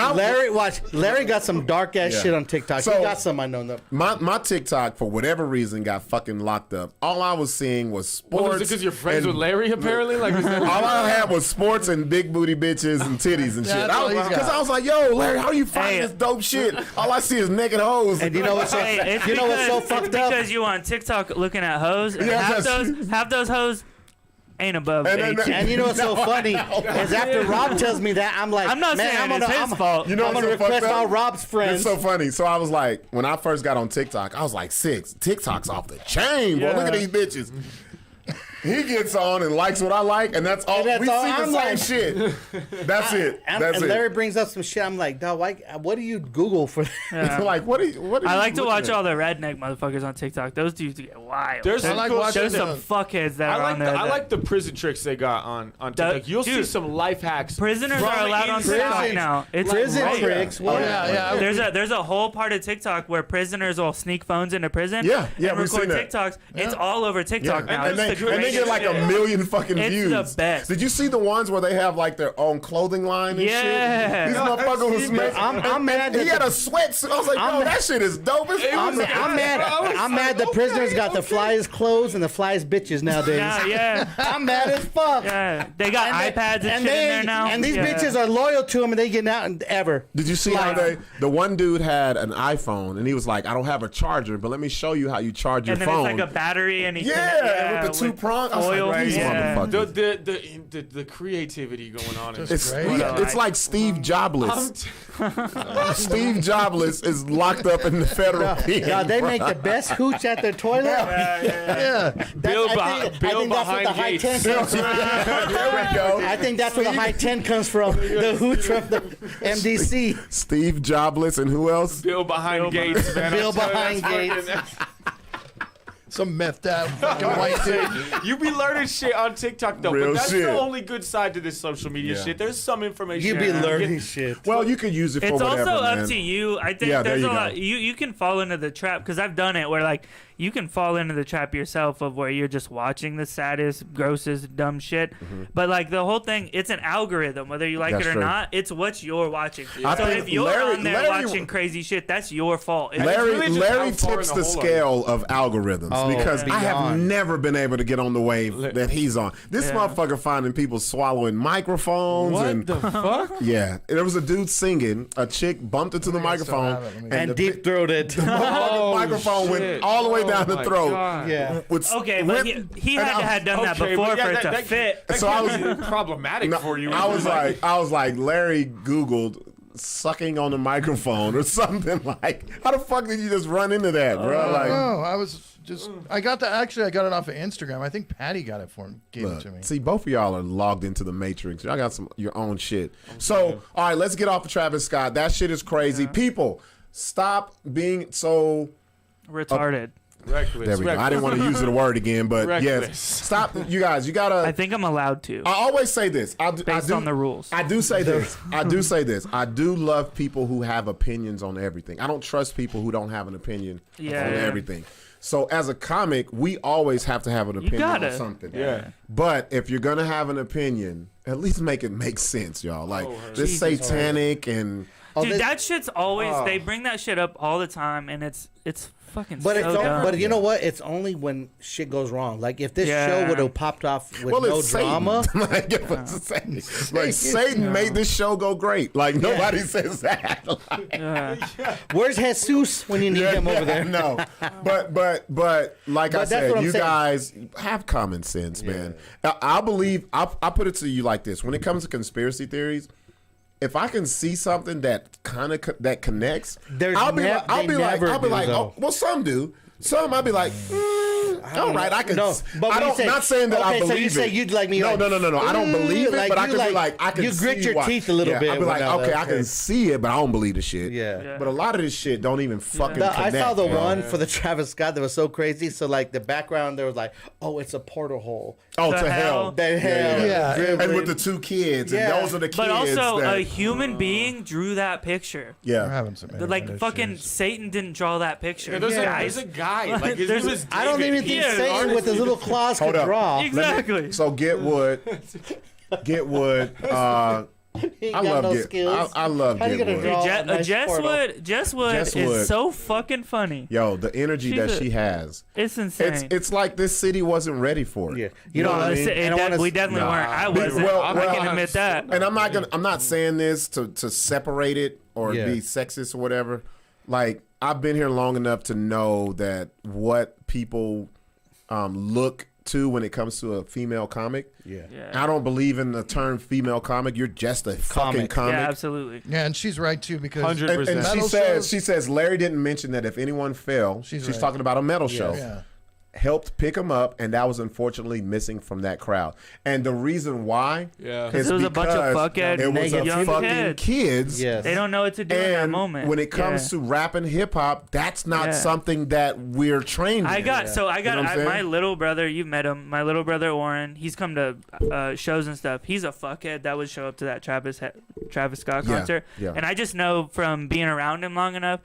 Larry got some dark ass shit on TikTok. So, he got some I know. My TikTok for whatever reason got fucking locked up. All I was seeing was sports. Well, is it because you're friends with Larry? Apparently, like all I had was sports and big booty bitches and titties and shit. Because I was like, yo, Larry, how you find this dope shit? All I see is naked hoes. And you know what's so fucked up? Because you on TikTok looking at hoes. And half those hoes ain't above 18. And you know what's so funny is after Rob tells me that, I'm like, I'm not saying it's his fault. You know, I'm gonna request all Rob's friends. It's so funny. So I was like, when I first got on TikTok, I was like, Sixx, TikTok's off the chain, boy. Look at these bitches. He gets on and likes what I like, and that's all. We see the same shit. That's it. That's it. Larry brings up some shit. I'm like, dog, what do you Google for? Like, what are you I like to watch at? all the redneck motherfuckers on TikTok. Those dudes get wild. There's some fuckheads that are on there. I like the prison tricks they got on TikTok. You'll see some life hacks. Prisoners are allowed on TikTok now. It's prison great. tricks. There's a whole part of TikTok where prisoners will sneak phones into prison. Yeah, and we've record seen that. TikToks. It's all over TikTok now. And they get like 1 million fucking views. It's the best. Did you see the ones where they have like their own clothing line and shit? These motherfuckers was smaking. I'm mad. He had a sweatsuit. I was like, bro, that shit is dope as fuck. I'm mad. The prisoners got the flyest clothes and the flyest bitches nowadays. Yeah. I'm mad as fuck. Yeah, they got iPads and shit in there now. And these bitches are loyal to them, and they get out ever. Did you see how the one dude had an iPhone and he was like, I don't have a charger, but let me show you how you charge your and then phone. it's like a battery and he with the 2 prongs. I was oil. like, these motherfuckers. The creativity going on. It's like Steve Jobless. Steve Jobless is locked up in the federal pen. God, they make the best hooch at their toilet. Yeah. Bill I think that's what the high 10 comes from. There we go. I think that's where the high 10 comes from. The hooch from the MDC. Steve Jobless and who else? Bill behind Gates, man. Bill behind Gates. Some methed out fucking white dude. You be learning shit on TikTok though, Real but that's shit. the only good side to this social media shit. There's some information. You be learning shit. Well, you could use it for it's whatever, also man. up to you. I think Yeah, there's there a you lot. go. You can fall into the trap because I've done it where like you can fall into the trap yourself of where you're just watching the saddest, grossest, dumb shit. But like the whole thing, it's an algorithm. Whether you like That's it or true. not, it's what you're watching. I So think if you're Larry- on there Larry- watching crazy shit, that's your fault. It's Larry really just how far tips in the hole are you. scale of algorithms because I have beyond. never been able to get on the wave that he's on. This motherfucker finding people swallowing microphones What the fuck? Yeah, there was a dude singing. A chick bumped into the microphone And deep throated. the microphone went all the way down the throat. Yeah. Okay, but he had to have done that before for it to fit. So I was problematic for you. I was like, Larry Googled sucking on the microphone or something. Like, how the fuck did you just run into that, bro? Like, No, I was just. I got it off of Instagram. I think Patty got it for him. Gave it to me. see, both of y'all are logged into the Matrix. Y'all got your own shit. So, all right, let's get off of Travis Scott. That shit is crazy. People, stop being so Retarded. Reckless. There we go. I didn't want to use the word again, but Reckless. yes, stop. You guys, you gotta. I think I'm allowed to. I always say this. Based on the rules. I do say this. I do love people who have opinions on everything. I don't trust people who don't have an opinion on everything. So as a comic, we always have to have an opinion on something. Yeah. But if you're gonna have an opinion, at least make it make sense, y'all. Like this satanic and Dude, that shit's always they bring that shit up all the time, and it's fucking But so dumb. but you know what? It's only when shit goes wrong. Like if this show would have popped off with no it's drama. Satan. Like Satan made this show go great. Like nobody says that. Where's Jesus when you need him over there? No, but like I But that's said, what I'm you saying. guys have common sense, man. I believe. I put it to you like this: when it comes to conspiracy theories, if I can see something that kind of that connects, I'll be like, oh, well, some do. Some I'll be like, All right, I can. No, but I when you don't. say- Not saying that I okay, so believe you say it. you'd like me No, like, no. I don't believe it, like but I you can like- be like, I can. you grit see your why. teeth a little bit I'd be like, when, okay, I can see it, but I don't believe the shit. Yeah. But a lot of this shit don't even fucking I connect. saw the bro. one for the Travis Scott that was so crazy. So like the background, there was like, oh, it's a portal hole. Oh, to hell. The hell. Yeah. And with the two kids, and those are the kids. But also, that, a human being drew that picture. We're yeah. having some Like internet fucking issues. Satan didn't draw that picture. Yeah, there's Guys. a guy. Like his name is I don't David. even think Yeah, Satan with his little claws Hold could up. draw. Exactly. So get wood. Get wood. He ain't I got love no Get. skills. I love How you Get gonna Wood. draw a nice portal? Jess Wood Jess Wood. is so fucking funny. Yo, the energy She's that a- she has. It's insane. It's like this city wasn't ready for it. Yeah. You know what I mean? We definitely weren't. I wasn't. I can admit that. And I'm not saying this to separate it or be sexist or whatever. Like, I've been here long enough to know that what people look to when it comes to a female comic. Yeah. I don't believe in the term female comic. You're just a fucking comic. Yeah, absolutely. Yeah, and she's right too because 100%. And she says Larry didn't mention that if anyone fell, she's right. talking about a metal show. Yeah. Helped pick him up, and that was unfortunately missing from that crowd. And the reason why is it was a bunch of fuckhead it was a young fucking kids. Yes. They don't know what to do in that moment. When it comes to rap and hip hop, that's not something that we're trained in. I got You know what I'm saying? my little brother. You've met him. My little brother Warren. He's come to shows and stuff. He's a fuckhead that would show up to that Travis Scott concert. Yeah. And I just know from being around him long enough.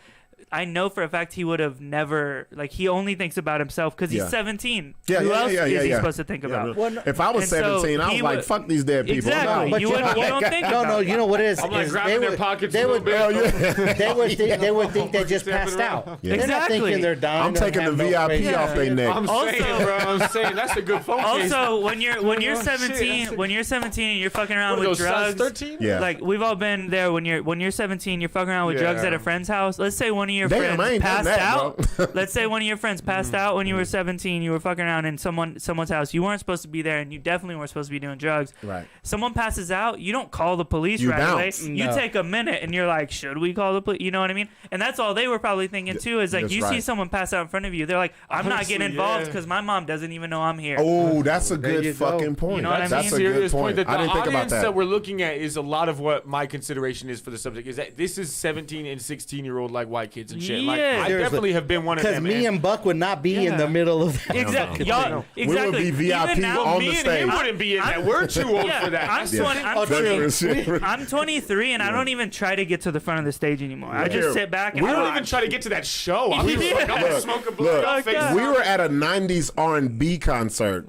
I know for a fact he would have never, like, he only thinks about himself because he's 17. Who else is he supposed to think about? If I was 17, I was like, fuck these dead people. Exactly. No. You don't think about No, you know what it is? I'm like is grabbing their pockets they a would, little bit. they would think they just passed out. Yeah. They're not thinking they're dying. I'm or taking the having no VIP off their neck. I'm saying that's a good phone case. Also, when you're 17, when you're 17 and you're fucking around with drugs, 13? Yeah. like we've all been there. When you're 17, you're fucking around with drugs at a friend's house. Let's say one of your Damn, I friends ain't done passed that, out. bro. Let's say one of your friends passed out when you were 17. You were fucking around in someone's house. You weren't supposed to be there, and you definitely weren't supposed to be doing drugs. Right. Someone passes out. You don't call the police You right bounce. away. You No. take a minute, and you're like, should we call the police? You know what I mean? And that's all they were probably thinking too. Is like That's you see right. someone pass out in front of you, they're like, I'm not Honestly, getting involved yeah. because my mom doesn't even know I'm here. Oh, that's a There you good go. fucking point. You know what I That's mean? a good Serious point. that I didn't the think about audience that. that we're looking at is a lot of what my consideration is for the subject is that this is 17 and 16-year-old like white kids and shit. Like Yeah. I Seriously. definitely have been one of Because them. me and Buck would not be in the middle of that. Exactly. Y'all, We would exactly. be VIP Even now, on me the and him stage. wouldn't be in that. We're too old yeah, for that. I'm, 20, I'm, Oh, 20, true. I'm 23 and I don't even try to get to the front of the stage anymore. I just sit back and We don't watch. even try to get to that show. I'm just like, I'm gonna smoke a blunt. Look, I'll face we were at a 90s R&B concert.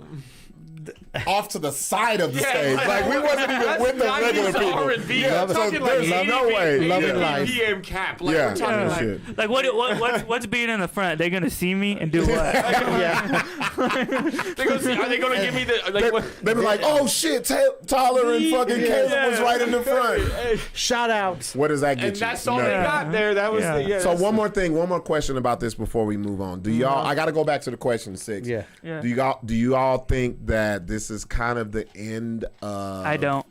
Off to the side of the stage. Like, we wasn't even with the regular people. R&B. Yeah, I'm so talking there's like no way. Loving Yeah. life. PM cap. Like, Yeah, we're talking like, shit. Like what's being in the front? They're gonna see me and do what? Yeah. are they gonna give me the like? What? They be like, oh shit, Tyler and fucking Caleb was right in the front. Shout outs. What does that get And you? that's all they got there. That was the So one more question about this before we move on. Do y'all? I got to go back to the question 6. Yeah. Do you all think that this is kind of the end of? I don't.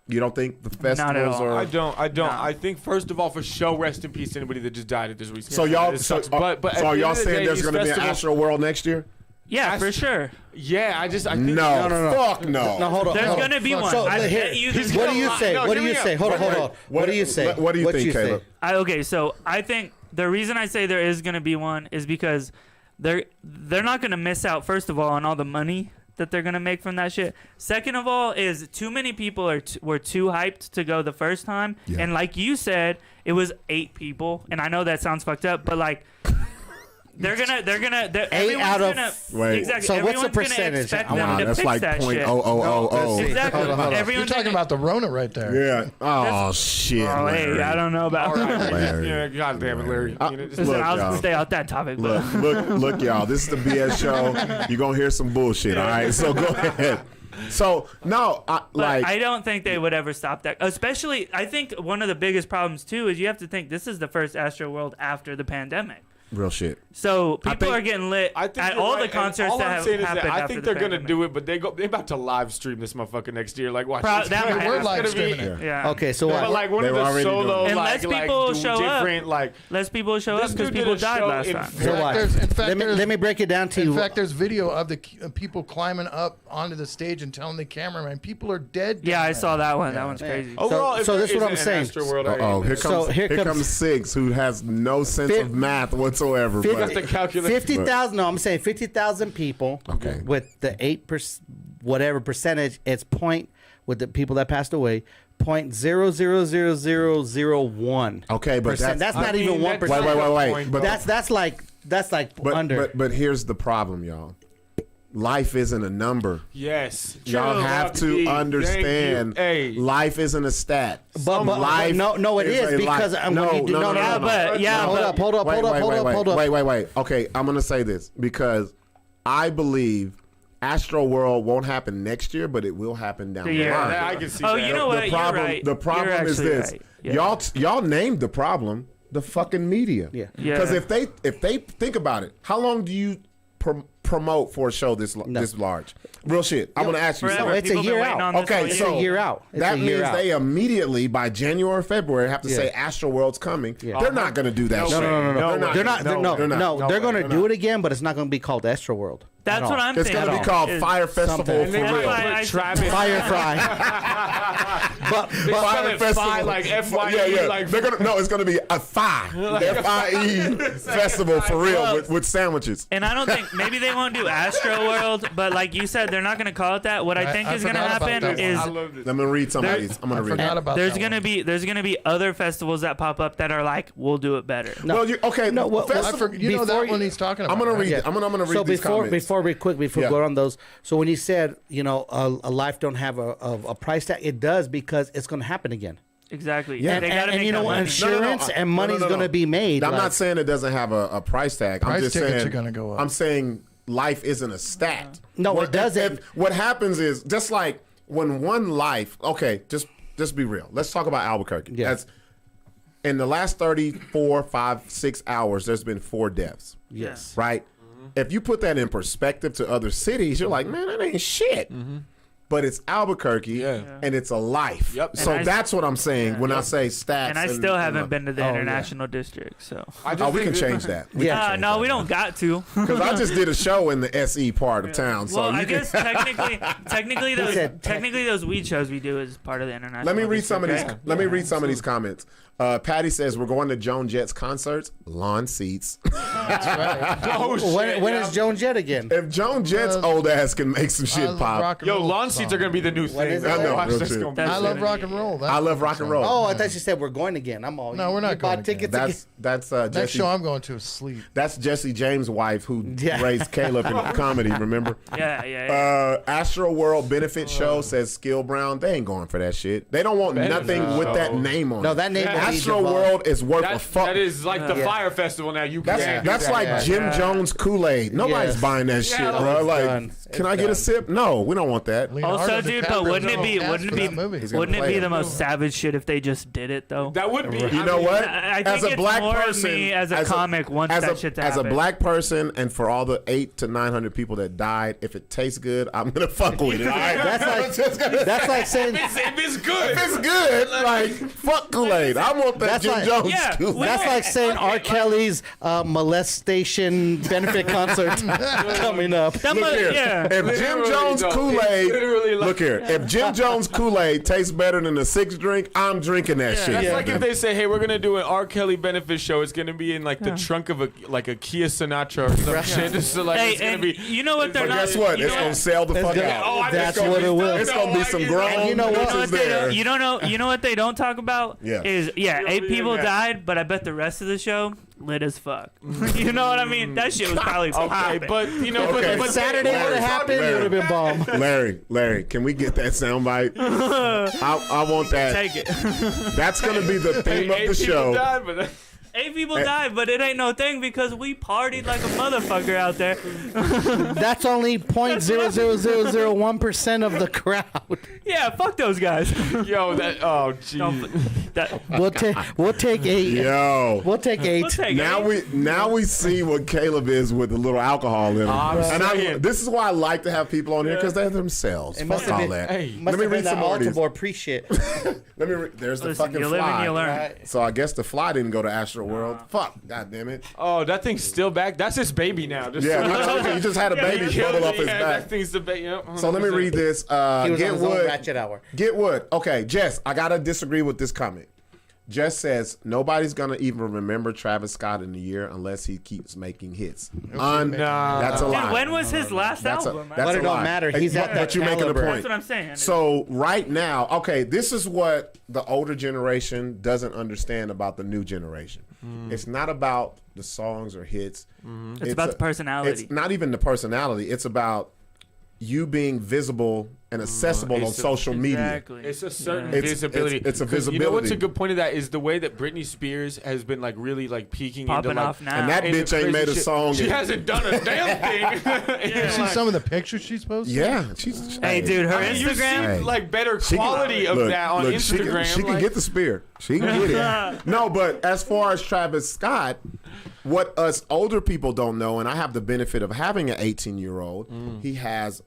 You don't think the Not at festivals all. are? I don't. No. I think first of all, for show, rest in peace to anybody that just died at this recent. So y'all, It so, sucks. But at so the are end y'all of the saying day, there's these going to be an festivals- Astro World next year? Yeah, for sure. Yeah, I think No, fuck no. No, hold on. There's hold gonna on. be one. So, I here, bet you what there's do you gonna say? lie. No, What do hear you me say? out. Hold on, hold Wait, on. What do you say? What do you think, Caleb? Okay, so I think the reason I say there is going to be one is because they're not going to miss out, first of all, on all the money that they're going to make from that shit. Second of all is too many people were too hyped to go the first time. Yeah. And like you said, it was 8 people. And I know that sounds fucked up, but like... They're 8 everyone's out of- gonna, Wait. exactly. So what's the Everyone's gonna percentage? expect Wow, them to that's fix like that shit. .0000. Exactly. Hold on. You're Everyone's talking gonna- about the Rona right there. Yeah. Oh shit. Oh, hey, Larry. I don't know about. Larry. Yeah, God damn it, Larry. You know, just- Listen, Look, I was y'all. gonna stay off that topic, but Look, y'all. This is the BS show. You're gonna hear some bullshit. All right. So go ahead. So no, But I don't think they would ever stop that. Especially, I think one of the biggest problems too is you have to think this is the first Astro World after the pandemic. Real shit. So people are getting lit at all the concerts all that I'm have saying is happened. that I after think the they're gonna pandemic. do it, but they about to live stream this motherfucker next year. Like, watch this. We're live streaming it. Yeah. Okay, so But what? like one They of were the already doing solo, it. And like, less people do show up. different, like Less people show up this because dude did people a died show last in time. So what? Let me break it down to you. In fact, there's video of the people climbing up onto the stage and telling the cameraman, people are dead. Yeah, down I there." saw that one. That one's crazy. overall, so if this is there what I'm isn't an saying. Astroworld, I Oh, ain't here mad. comes, So here here comes comes- Sixx, who has no sense of math whatsoever. Got the calculator. 50,000. No, I'm saying 50,000 people. Okay. With the 8% whatever percentage, it's point with the people that passed away. 0.000001. Okay, but that's not even 1%. Wait. But That's like under. But here's the problem, y'all. Life isn't a number. Yes, Y'all True. have Dr. to D. Thank understand. you. Hey. Life isn't a stat. But life no, it is a because life. when you do no. hold up. Wait. Okay, I'm gonna say this because I believe Astro World won't happen next year, but it will happen down the line. Yeah, I can see Oh, that. you know what? The problem, You're right. the problem You're is actually this: right. Yeah. y'all named the problem the fucking media. Yeah. Because if they think about it, how long do you promote for a show this large? Real shit. I'm gonna ask you Forever. something. It's a People been year waiting out. on this Okay, all It's year. a year out. It's that a year means out. they immediately by January or February have to say Astro World's coming. Yeah. They're not gonna do that. No, shit. They're not. They're going to They're do not. it again, but it's not going to be called Astro World. That's what I'm It's thinking. gonna be called Fire Festival something. for And they real. might put Travis Firefly. But Fire Festival, like FYE, yeah. like They're gonna no. It's gonna be a FIE festival for real with sandwiches. And I don't think maybe they won't do Astro World, but like you said, they're not going to call it that. What I think is going to forgot about happen that is I loved it. I'm gonna read some of these. I'm gonna read. forgot about there's that going to one. be other festivals that pop up that are like, we'll do it better. Well, okay. No, well, festival, You know that one he's talking about. I'm gonna right? read. Yeah. I'm gonna read So these comments. before we Yeah. go on those, so when you said a life don't have a price tag, it does because it's going to happen again. Exactly. Yeah. They gotta And make you know that what? money. Insurance and money's going to be made. I'm like- not saying it doesn't have a price tag. I'm Price just tickets saying are gonna go up. I'm saying life isn't a stat. No, What- it doesn't. if what happens is just like when one life. Okay, just be real. Let's talk about Albuquerque. Yeah. As in the last 34, 5, 6 hours, there's been 4 deaths. Yes. Right. If you put that in perspective to other cities, you're like, man, that ain't shit. But it's Albuquerque, and it's a life. Yep. So And I- that's what I'm saying when I say stats. And I still haven't been to the international district, so. Oh, we can change that. No, we don't got to. Because I just did a show in the SE part of town. So Well, you I can- guess technically those weed shows we do is part of the international. Let me read some of these. district, right? Let me read some of these comments. Patty says we're going to Joan Jett's concerts, lawn seats. Oh shit! When is Joan Jett again? If Joan Jett's old ass can make some shit pop, Yo, lawn seats are gonna be the new thing. is it? I know, Watch, real that's shit. gonna be I love sick. rock and roll. I love rock and roll. Oh, I thought you said we're going again. I'm all. No, we're not you bought going tickets. That's Next Jesse. show I'm going to is Sleep. That's Jesse James' wife who Yeah. raised Caleb in comedy. Remember? Yeah. Astro World benefit show says Skill Brown. They ain't going for that shit. They don't want nothing with that name on it. No, that name will be Astro devolved. World is worth a fuck. That is like the Fire Festival now. You can't do That's that. like Jim Jones Kool-Aid. Nobody's Yes. buying that shit, Yeah, bro. it's Like, done. can It's I get a done. sip? No, we don't want that. Also, dude, but wouldn't it be He's gonna wouldn't it play be it. the most savage shit if they just did it though? That would be. You know what? I think as a it's black more of person, me as a comic wants as that a, shit to as happen. a black person, and for all the 800 to 900 people that died, if it tastes good, I'm gonna fuck with it. All right? That's like saying If it's good. If it's good, like fuck Kool-Aid. I want that That's Jim like- Jones Yeah, Kool-Aid. that's like saying R. Kelly's molestation benefit concert coming up. Look here. If Jim Literally, Jones though. Kool-Aid, Literally, like- look here. If Jim Jones Kool-Aid tastes better than the Sixx drink, I'm drinking that shit. That's like if they say, "Hey, we're gonna do an R. Kelly benefit show. It's gonna be in like the trunk of a Kia Sinatra or some shit." Just so, like, Hey, it's gonna and be. you know what they're But not. guess what? you It's know gonna sell the fuck gonna- out. Oh, I That's think what it will. It's gonna be some grown And you know what? bitches there. You know what they don't talk about Yeah. is 8 people died, but I bet the rest of the show lit as fuck. You know what I mean? That shit was probably Okay, popping. but you know, Okay. but Saturday would have happened, it would have been bomb. Larry, can we get that soundbite? I want that. Take it. That's gonna be the theme of the people show. died, but 8 people died, but it ain't no thing because we partied like a motherfucker out there. That's only 0.00001% of the crowd. Yeah, fuck those guys. Yo, We'll take 8. Yo. We'll take 8. Now we see what Caleb is with a little alcohol in him. This is why I like to have people on here because they're themselves. Fuck all that. Let me read some more of these. Pre-shit. Let me read. There's the fucking you live and fly. you learn. So I guess the fly didn't go to Astro World. Fuck. God damn it. Oh, that thing's still back. That's his baby now. He just had a baby bubble up his back. That thing's the baby. So let me read this. He was Get on his Wood. own ratchet hour. Get Wood. Okay, Jess, I gotta disagree with this comment. Jess says nobody's gonna even remember Travis Scott in a year unless he keeps making hits. That's a lie. Dude, when was his last album? That's it don't matter. He's at that But you're making a caliber. point. That's what I'm saying. So right now, okay, this is what the older generation doesn't understand about the new generation. It's not about the songs or hits. It's about the personality. It's not even the personality. It's about you being visible and accessible on social media. It's a certain visibility. It's a visibility. You know what's a good point of that is the way that Britney Spears has been like really like peaking Popping into like, off now. And that bitch ain't made a song. She hasn't done a damn thing. You see some of the pictures she's posted? Yeah, she's. Hey, dude, her You Instagram. see like better quality of that on Instagram. She can get the spear. She can get it. No, but as far as Travis Scott, what us older people don't know, and I have the benefit of having an 18-year-old, he has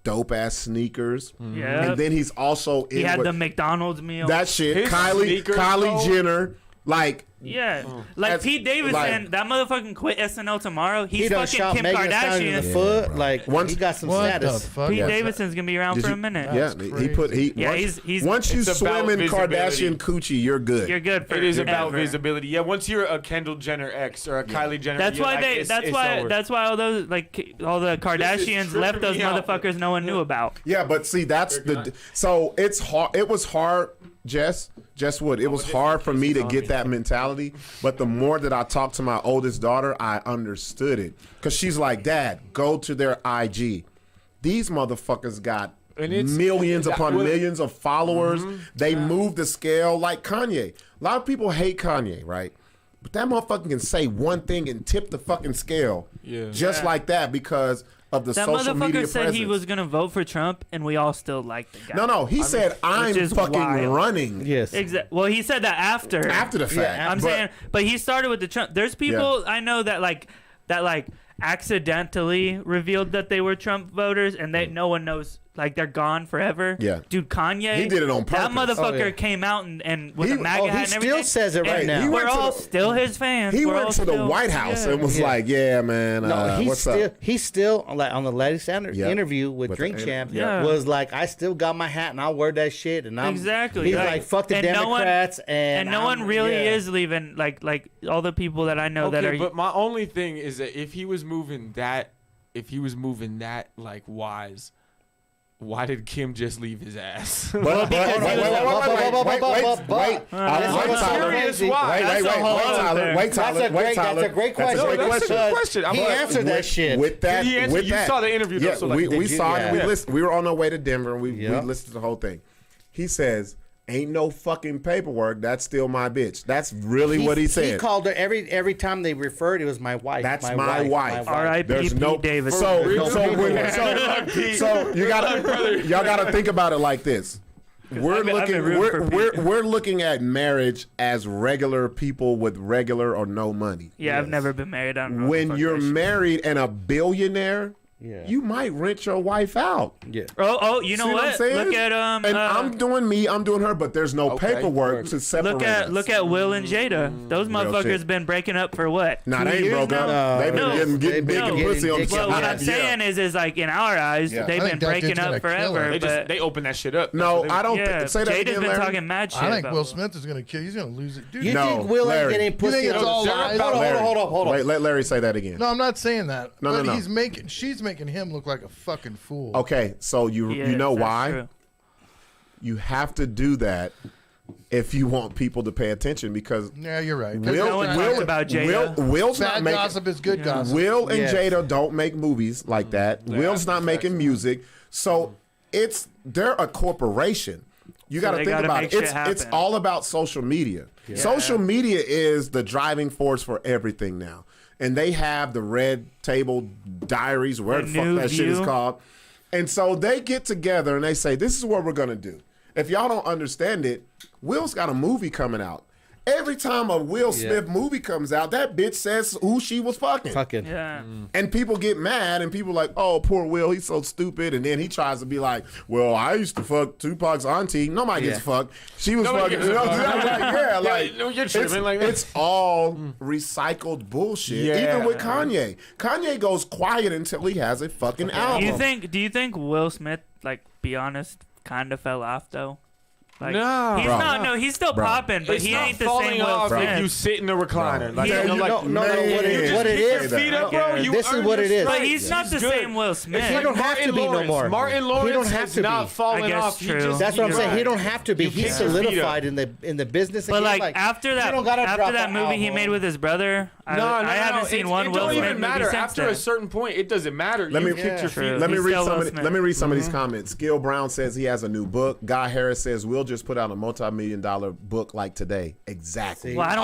dope ass sneakers. Yeah. And then he's also He had the McDonald's meal. that shit. His Kylie sneakers, Jenner, like. Yeah, like That's- Pete Davidson, like- that motherfucking quit SNL tomorrow. He's He done fucking shot Kim Megan Thee Stallion in Kardashian. the foot. Like Once- he got some What status. the fuck? Pete Yeah. Davidson's gonna be around Did for you- a minute. Yeah, he's once you it's swim about in visibility. Kardashian coochie, you're good. You're good for It is about ever. visibility. Yeah, once you're a Kendall Jenner X or a Kylie Jenner, That's you're why like, they. it's- That's it's why. over. That's why all those all the Kardashians tripping left those me out. motherfuckers no one knew about. Yeah, but see, that's so it's hard. It was hard, Jess Wood. It was hard for me to get that mentality. But the more that I talked to my oldest daughter, I understood it. Because she's like, Dad, go to their IG. These motherfuckers got millions upon millions of followers. They move the scale like Kanye. A lot of people hate Kanye, right? But that motherfucker can say one thing and tip the fucking scale just like that because of the That social media motherfucker said presence. he was gonna vote for Trump, and we all still like the guy. No, he said I'm is fucking wild. running. Yes. Well, he said that after the fact. I'm saying, but he started with the Trump. There's people I know that like accidentally revealed that they were Trump voters, and no one knows. Like they're gone forever. Yeah. Dude, Kanye. He did it on That purpose. motherfucker came out and with a MAGA hat and still everything. says it right and now. He We're went to all the- still his fans. He We're went all to the still- White House yeah. and was like, "Yeah, man, what's still, up?" He's still like on the latest interview with Drink the- Champ. Yeah. Was like, I still got my hat and I'll wear that shit. And I'm Exactly. He's like, fuck the and no one- Democrats and no one really yeah. is leaving. Like all the people that I know that are. but my only thing is that if he was moving that like wise, why did Kim just leave his ass? Wait, Tyler. That's a great question. He answered that shit. With that, You saw the interview, though, Yeah, so like, we saw it. Yeah. We were on our way to Denver, and we listened to the whole thing. He says, "Ain't no fucking paperwork. That's still my bitch." That's really what he said. He called her every time they referred. It was my wife. That's my wife. R.I.P. There's no Pete Davidson. So y'all gotta think about it like this. We're looking at marriage as regular people with regular or no money. Yeah, I've never been married. I don't know When you're married and a billionaire, you might rent your wife out. Yeah. Oh, you know See what I'm what? saying? Look at And I'm doing me, I'm doing her, but there's no paperwork to separate us. Look at Will and Jada. Those motherfuckers shit. been breaking up for what? Nah, 2 they ain't years broke now? up. They've been getting big and pussy on the Well, what I'm side. saying is like in our eyes, Yeah. they've I been think that breaking dude's up gonna kill forever. her. But They opened that shit up. No, I don't yeah, say that Jada's again, been Larry. talking mad shit. I think about Will Smith is gonna kill. He's gonna lose it, dude. You No, think Will Larry. ain't getting pussy? You think it's all lies? Hold on. Wait, let Larry say that again. No, I'm not saying that. No. She's making him look like a fucking fool. Okay, so you know that's why? true. You have to do that if you want people to pay attention because Yeah, you're right. 'Cause no one talks about Jada. Will's not bad making gossip is good gossip. Will and Yes. Jada don't make movies like that. Will's not making music, so they're a corporation. You got to think about it. It's all about social media. Yeah. Social media is the driving force for everything now. And they have the Red Table Diaries, where the fuck that shit is called. And so they get together and they say, this is what we're going to do. If y'all don't understand it, Will's got a movie coming out. Every time a Will Smith movie comes out, that bitch says who she was fucking. Yeah. And people get mad, and people like, oh, poor Will, he's so stupid. And then he tries to be like, well, I used to fuck Tupac's auntie. Nobody gets fucked. She was fucking. You're tripping like that. It's all recycled bullshit. Yeah. Even with Kanye. Kanye goes quiet until he has a fucking album. Do you think Will Smith, like, be honest, kind of fell off though? Like, he's still popping, but he ain't the same Will Smith. If you sit in the recliner. What it is. This is what it is. But he's not the same Will Smith. He don't have to be no more. Martin Lawrence has not fallen off. That's what I'm saying. He don't have to be. He's solidified in the business. But like after that movie he made with his brother, I haven't seen one Will Smith movie since then. It don't even matter. After a certain point, it doesn't matter. Let me read some of these comments. Skill Brown says he has a new book. Guy Harris says Will just put out a multi-million-dollar book like today. Exactly. Well, I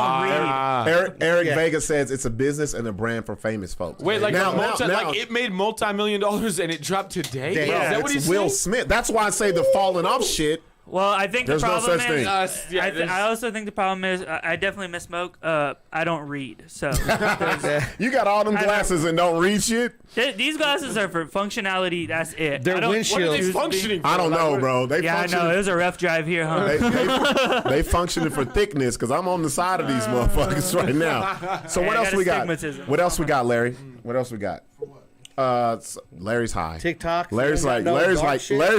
don't read. Eric Vega says it's a business and a brand for famous folks. Wait, like it made $multi-million and it dropped today? Yeah, is that what he's Will saying? Smith. That's why I say the falling off shit. Well, I think there's the problem no such is. thing. I also think the problem is I definitely misspoke. I don't read, so you got all them glasses and don't read shit. These glasses are for functionality. That's it. They're windshields. What are they functioning for? I don't know, bro. I know it was a rough drive here, huh? They functioning for thickness because I'm on the side of these motherfuckers right now. So what else we got? What else we got, Larry? What else we got? Larry's high. TikTok. Larry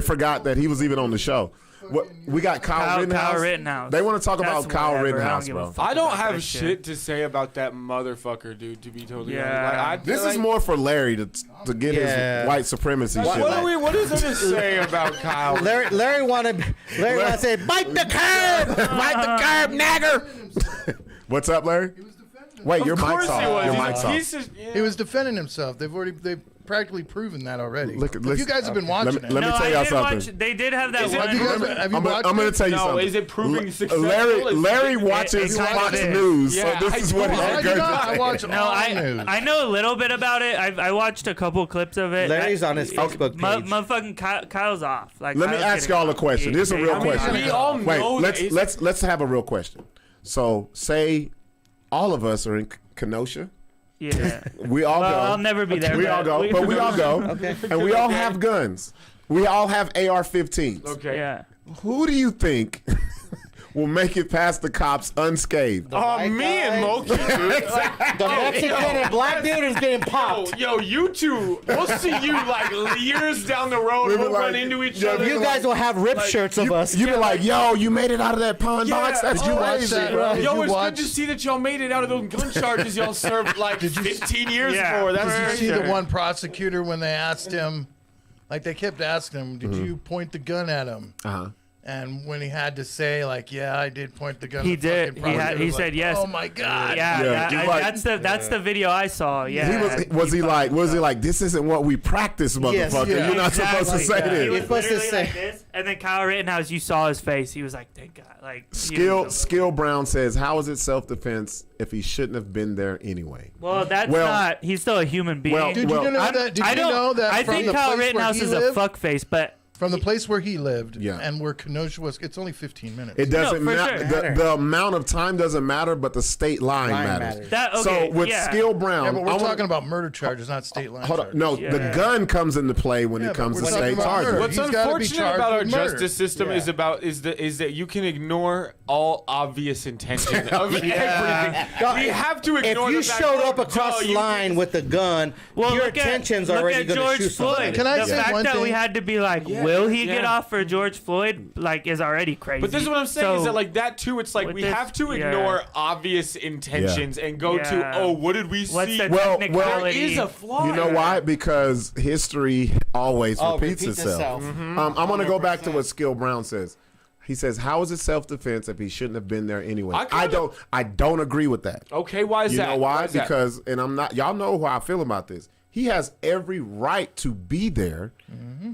forgot that he was even on the show. We got Kyle Rittenhouse. They want to talk about Kyle Rittenhouse, bro. I don't have shit to say about that motherfucker, dude. To be totally honest, this is more for Larry to get his white supremacy shit. What is there to say about Kyle? Larry wanted to say, bite the curb, bite the curb, nagger. What's up, Larry? Wait, your mic's off. Your mic's off. He was defending himself. They've practically proven that already. You guys have been watching it. Let me tell y'all something. They did have that one. Have you watched I'm going to tell you something. No, is it proving successful? Larry watches Fox News, so this is what he's going to say. I watch all news. I know a little bit about it. I watched a couple clips of it. Larry's on his Facebook page. Motherfucking Kyle's off. Like, let me ask y'all a question. This is a real question. We all know. Wait, let's have a real question. So, say all of us are in Kenosha. Yeah. We all go. I'll never be there. We all go. But we all go. Okay. And we all have guns. We all have AR-15s. Okay. Yeah. Who do you think will make it past the cops unscathed? Me and Mulkey, dude. The Mexican and black dude is getting popped. Yo, you two, we'll see you like years down the road. We'll run into each other. You guys will have rip shirts of us. You be like, yo, you made it out of that pawn box? That's crazy, bro. Yo, it's good to see that y'all made it out of those gun charges y'all served like 15 years for. Did you see the one prosecutor when they asked him, like they kept asking him, did you point the gun at him? Uh-huh. And when he had to say, like, yeah, I did point the gun. He did. He said yes. Oh my God. That's the video I saw. Yeah. Was he like, this isn't what we practice, motherfucker. You're not supposed to say this. You're supposed to say this. And then Kyle Rittenhouse, you saw his face. He was like, thank God. Like Skill Brown says, how is it self-defense if he shouldn't have been there anyway? Well, that's not. He's still a human being. Did you know that? I think Kyle Rittenhouse is a fuckface, but. From the place where he lived and where Kenosha was, it's only 15 minutes. It doesn't matter. The amount of time doesn't matter, but the state line matters. So with Skill Brown, but we're talking about murder charges, not state line charges. No, the gun comes into play when it comes to state charges. What's unfortunate about our justice system is that you can ignore all obvious intention of everything. We have to ignore. If you showed up across the line with a gun, your intentions are already going to shoot somebody. Can I say one thing? The fact that we had to be like, will he get off for George Floyd? Like, is already crazy. But this is what I'm saying is that like that too. It's like we have to ignore obvious intentions and go to what did we see? There is a flaw. You know why? Because history always repeats itself. Mm-hmm. I'm going to go back to what Skill Brown says. He says, "How is it self-defense if he shouldn't have been there anyway?" I don't agree with that. Okay, why is that? You know why? Because and I'm not. Y'all know how I feel about this. He has every right to be there.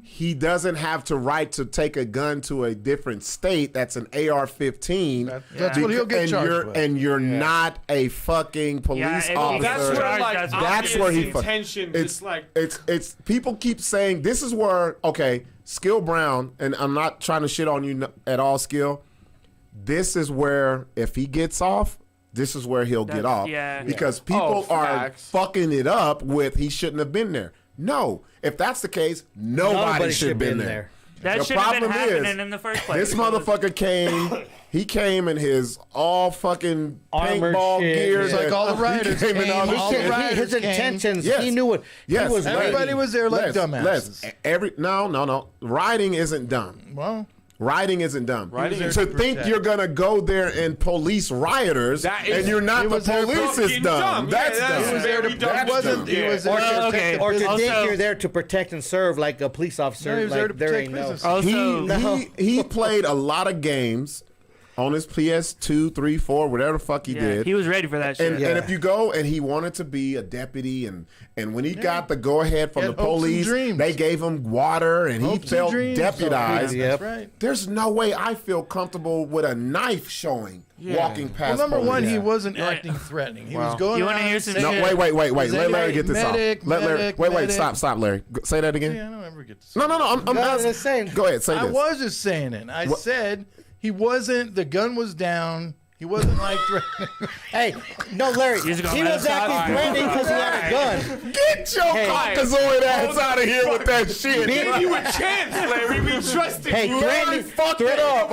He doesn't have to right to take a gun to a different state. That's an AR-15. That's what he'll get charged with. And you're not a fucking police officer. That's where like that's where he intention. It's like it's people keep saying this is where Skill Brown, and I'm not trying to shit on you at all, Skill. This is where if he gets off, this is where he'll get off. Because people are fucking it up with he shouldn't have been there. No, if that's the case, nobody should have been there. That should have been happening in the first place. This motherfucker came. He came in his all fucking paintball gear. It's like all the rioters came. His intentions. He knew it. Yes. He was Everybody was there like dumbasses. No. Riding isn't dumb. Well. Riding isn't dumb. To think you're gonna go there and police rioters and you're not the police is dumb. That's dumb. He was there to or to think you're there to protect and serve like a police officer. No, he was there to protect business. He played a lot of games on his PS2, 3, 4, whatever the fuck he did. He was ready for that shit. And if you go and he wanted to be a deputy and when he got the go ahead from the police, they gave him water and he felt deputized. That's right. There's no way I feel comfortable with a knife showing walking past. Well, number police. one, he wasn't acting threatening. He was going. You want to hear some shit? No, wait. Let Larry get this off. Wait. Stop, Larry. Say that again. Yeah, I don't ever get this. No. I'm just saying. Go ahead. Say this. I was just saying it. I said. He wasn't. The gun was down. He wasn't like threatening. Hey, no, Larry. He was acting threatening because he had a gun. Get your caucasoid ass out of here with that shit. Give you a chance, Larry. We trusted you. Larry fucked it up.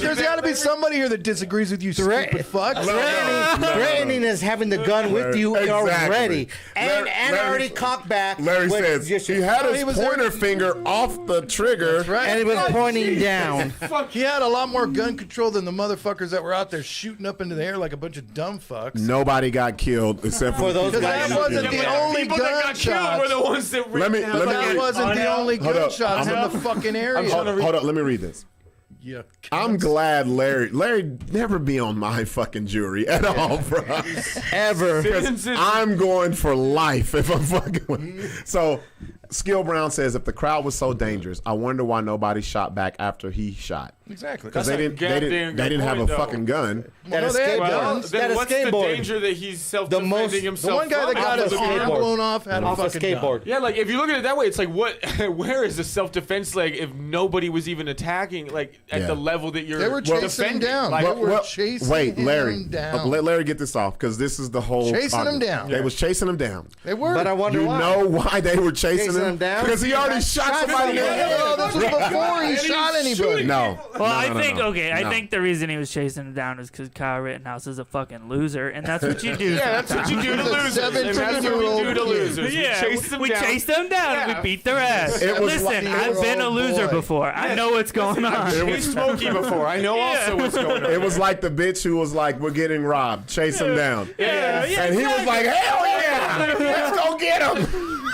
There's got to be somebody here that disagrees with you, stupid fuck. Threatening is having the gun with you already, and already cocked back. Larry says he had his pointer finger off the trigger, and he was pointing down. He had a lot more gun control than the motherfuckers that were out there shooting up into the air like a bunch of dumb fucks. Nobody got killed except for those guys. That wasn't the only gunshots. Were the ones that that wasn't the only gunshots in the fucking area. Hold up, let me read this. Yeah. I'm glad Larry never be on my fucking jury at all, bro. Ever. I'm going for life if I'm fucking with. So, Skill Brown says, if the crowd was so dangerous, I wonder why nobody shot back after he shot. Exactly. Because they didn't have a fucking gun. Then what's the danger that he's self-defending himself? The one guy that got his arm blown off had a fucking skateboard. Yeah, like if you look at it that way, it's like where is the self-defense leg if nobody was even attacking at the level that you're defending? They were chasing him down. Wait, Larry. Let Larry get this off because this is the whole chasing him down. They was chasing him down. They were. But I wonder why. You know why they were chasing him down? Because he already shot somebody in the head. This was before he shot anybody. No. Well, I think the reason he was chasing him down is because Kyle Rittenhouse is a fucking loser, and that's what you do. Yeah, that's what you do to losers. That's what we do to losers. Yeah, we chase them down. We beat their ass. Listen, I've been a loser before. I know what's going on. It was Smokey before. I know also what's going on. It was like the bitch who was like, "We're getting robbed. Chase him down." Yeah, and he was like, "Hell yeah, let's go get him."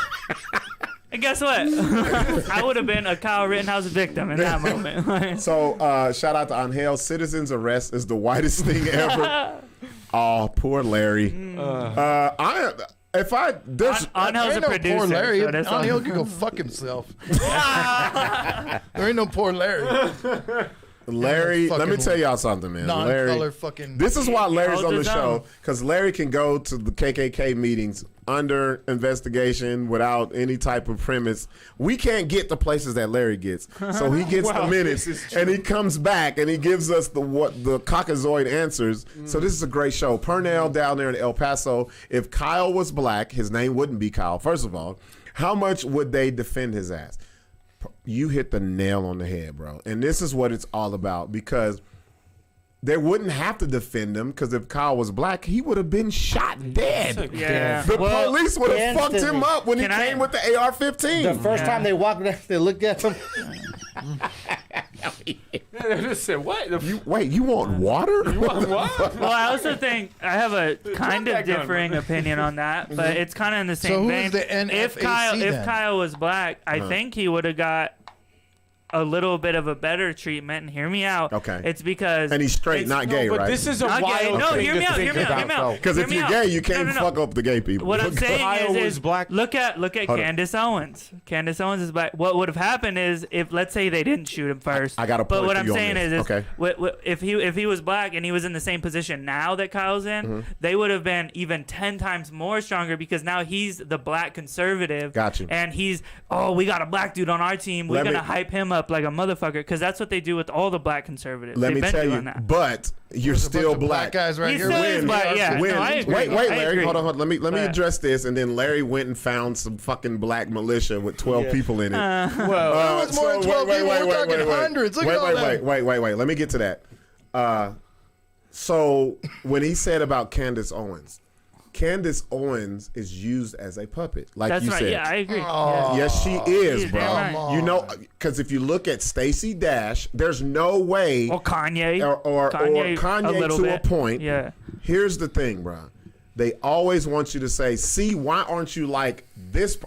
And guess what? I would have been a Kyle Rittenhouse victim in that moment. So, shout out to Angel. Citizen's arrest is the whitest thing ever. Oh, poor Larry. Angel's a producer. Poor Larry. So Angel can go fuck himself. There ain't no poor Larry. Larry, let me tell y'all something, man. Non-color fucking. This is why Larry's on the show, because Larry can go to the KKK meetings under investigation without any type of premise. We can't get the places that Larry gets, so he gets the minutes and he comes back and he gives us the caucasoid answers. So this is a great show. Purnell down there in El Paso. If Kyle was black, his name wouldn't be Kyle. First of all, how much would they defend his ass? You hit the nail on the head, bro. And this is what it's all about, because they wouldn't have to defend him, because if Kyle was black, he would have been shot dead. Yeah. The police would have fucked him up when he came with the AR-15. The first time they walked up, they looked at him. They just said, "What? You want water? You want what?" Well, I also think I have a kind of differing opinion on that, but it's kind of in the same vein. The NFAC If Kyle was black, I think he would have got a little bit of a better treatment, and hear me out. Okay. It's because and he's straight, not gay, but right? this is a not wild gay. No, thing hear me to out. think Hear me out. Hear me about, out. Because if Hear me you're out. gay, you can't fuck up the gay people. What I'm saying Kyle is was black. look at Hold on. Candace Owens. Candace Owens is black. What would have happened is if, let's say, they didn't shoot him first. I got a point. But what for I'm you on saying this. is okay. if he was black and he was in the same position now that Kyle's in, Mm-hmm. they would have been even 10 times more stronger because now he's the black conservative. Got you. And he's, we got a black dude on our team. We're going to hype him up like a motherfucker because that's what they do with all the black conservatives. Let They've me been tell doing you, that. but you're still black. guys right He here. still is black, yeah. Win. No, I agree. Wait, I Larry. agree. Hold on. Let me But- address this. And then Larry went and found some fucking black militia with 12 people in it. Well, it was more than 12 people. We're talking hundreds. Look at all that. Wait. Let me get to that. So when he said about Candace Owens is used as a puppet, like That's you right. said. Yeah, I agree. Oh. Yes, she is, She's bro. damn right. You know, because if you look at Stacey Dash, there's no way. Or Kanye. Or Kanye a little to bit. a point. Yeah. Here's the thing, bro. They always want you to say, "See, why aren't you like this?"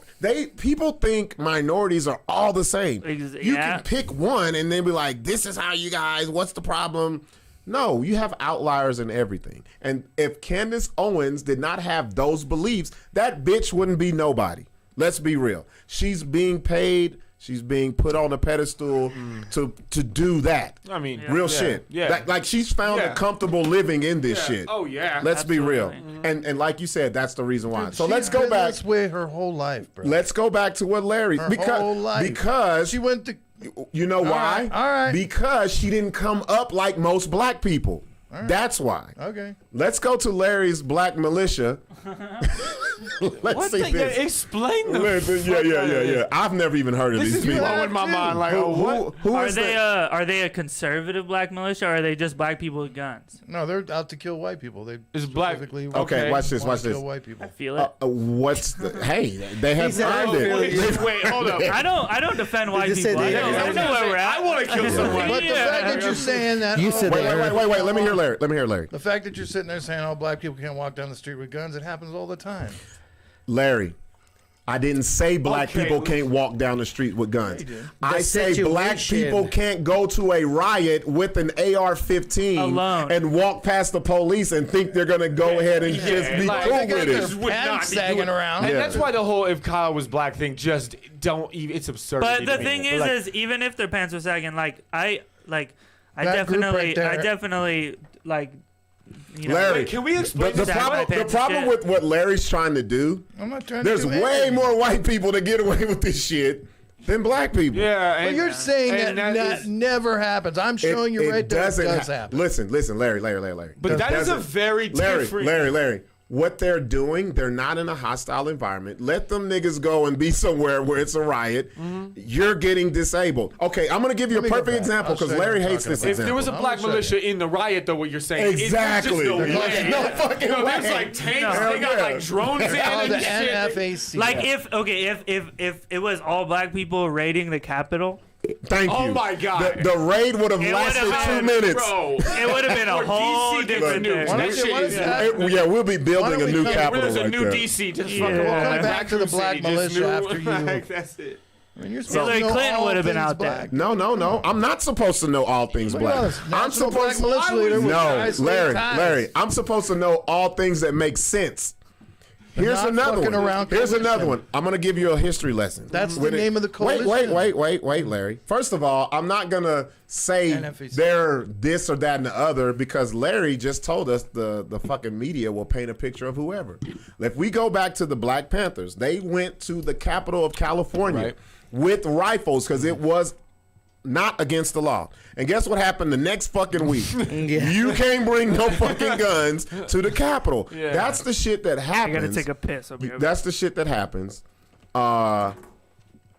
People think minorities are all the same. You yeah. can pick one and then be like, "This is how you guys. What's the problem?" No, you have outliers in everything. And if Candace Owens did not have those beliefs, that bitch wouldn't be nobody. Let's be real. She's being paid. She's being put on a pedestal to do that. I mean, real shit. Yeah. Like she's found a comfortable living in this shit. Oh yeah. Let's be real. Absolutely. And like you said, that's the reason why. So She's let's go been back. this way her whole life, bro. Let's go back to what Larry Whole life. because she went to. you know why? All right. Because she didn't come up like most black people. Right. That's why. Okay. Let's go to Larry's black militia. Let's see this. Explain them. Yeah. I've never even heard of This these is people. blowing my mind. Like, Who Are is they the- are they a conservative black militia or are they just black people with guns? No, they're out to kill white people. They It's black. specifically Okay, watch this. wanna Watch this. Kill white people. I feel it. What's the? Hey, they have earned it. Wait, hold up. I don't defend white just people. said I they- know where we're at. I want to kill someone. But the fact that you're saying that, You said Wait. Let me hear Larry. The fact that you're sitting there saying, "Oh, black people can't walk down the street with guns," it happens all the time. Larry, I didn't say black Okay. people can't walk down the street with guns. Yeah, you did. I The say black situation. people can't go to a riot with an AR-15 Alone. and walk past the police and think they're gonna go ahead and just be like, cool they got with their it. would not Pants be sagging doing- around. And Yeah. that's why the whole "if Kyle was black" thing just don't even. It's absurd. But the thing is even if their pants were sagging, I That group right there. definitely like. You know, Larry, Wait, can we explain the this? problem with what Larry's trying to do, I'm not trying there's to do way anything. more white people that get away with this shit than black people. Yeah, But and, you're saying and that is- never happens. I'm showing you right there. It does happen. Listen, Larry. But that is a doesn't- very different. Larry. What they're doing, they're not in a hostile environment. Let them niggas go and be somewhere where it's a riot. You're getting disabled. Okay, I'm going to give you a Let me go perfect back. example I'll because show you Larry what I'm hates talking this about. If there was a example. black I'm gonna militia in the riot, though, what you're saying, Exactly. It's just There's no fucking no, way. there's like tanks. No. They got like drones in Oh, the and shit. NFAC. like if it was all black people raiding the Capitol, Thank you. Oh my God. The raid would have It lasted would've 2 been- minutes. Bro, it would have been a Or whole DC gets different nuked. thing. That Why shit don't is. you- Yeah, we'll be Why building don't a we new come- capital There's a right new there. DC. Just Yeah. fucking We'll come like back to the Raccoon black City, just militia new- after you- like, that's it. I mean, you're supposed Hillary to know Clinton all would have been things out there. black. No. I'm not supposed to know all things Look at black. all this I'm national black supposed militia leader with No, ties, Larry, ties. Larry. I'm supposed to know all things that make sense. Here's not another fucking one. around Here's coalition. another one. I'm gonna give you a history lesson. That's the name of the coalition. Wait, Larry. First of all, I'm not gonna say NFAC. they're this or that and the other because Larry just told us the fucking media will paint a picture of whoever. If we go back to the Black Panthers, they went to the capital of California Right. with rifles because it was not against the law. And guess what happened the next fucking week? You can't bring no fucking guns to the Capitol. Yeah. That's the shit that I happens. gotta take a piss. I'll be right back. That's the shit that happens.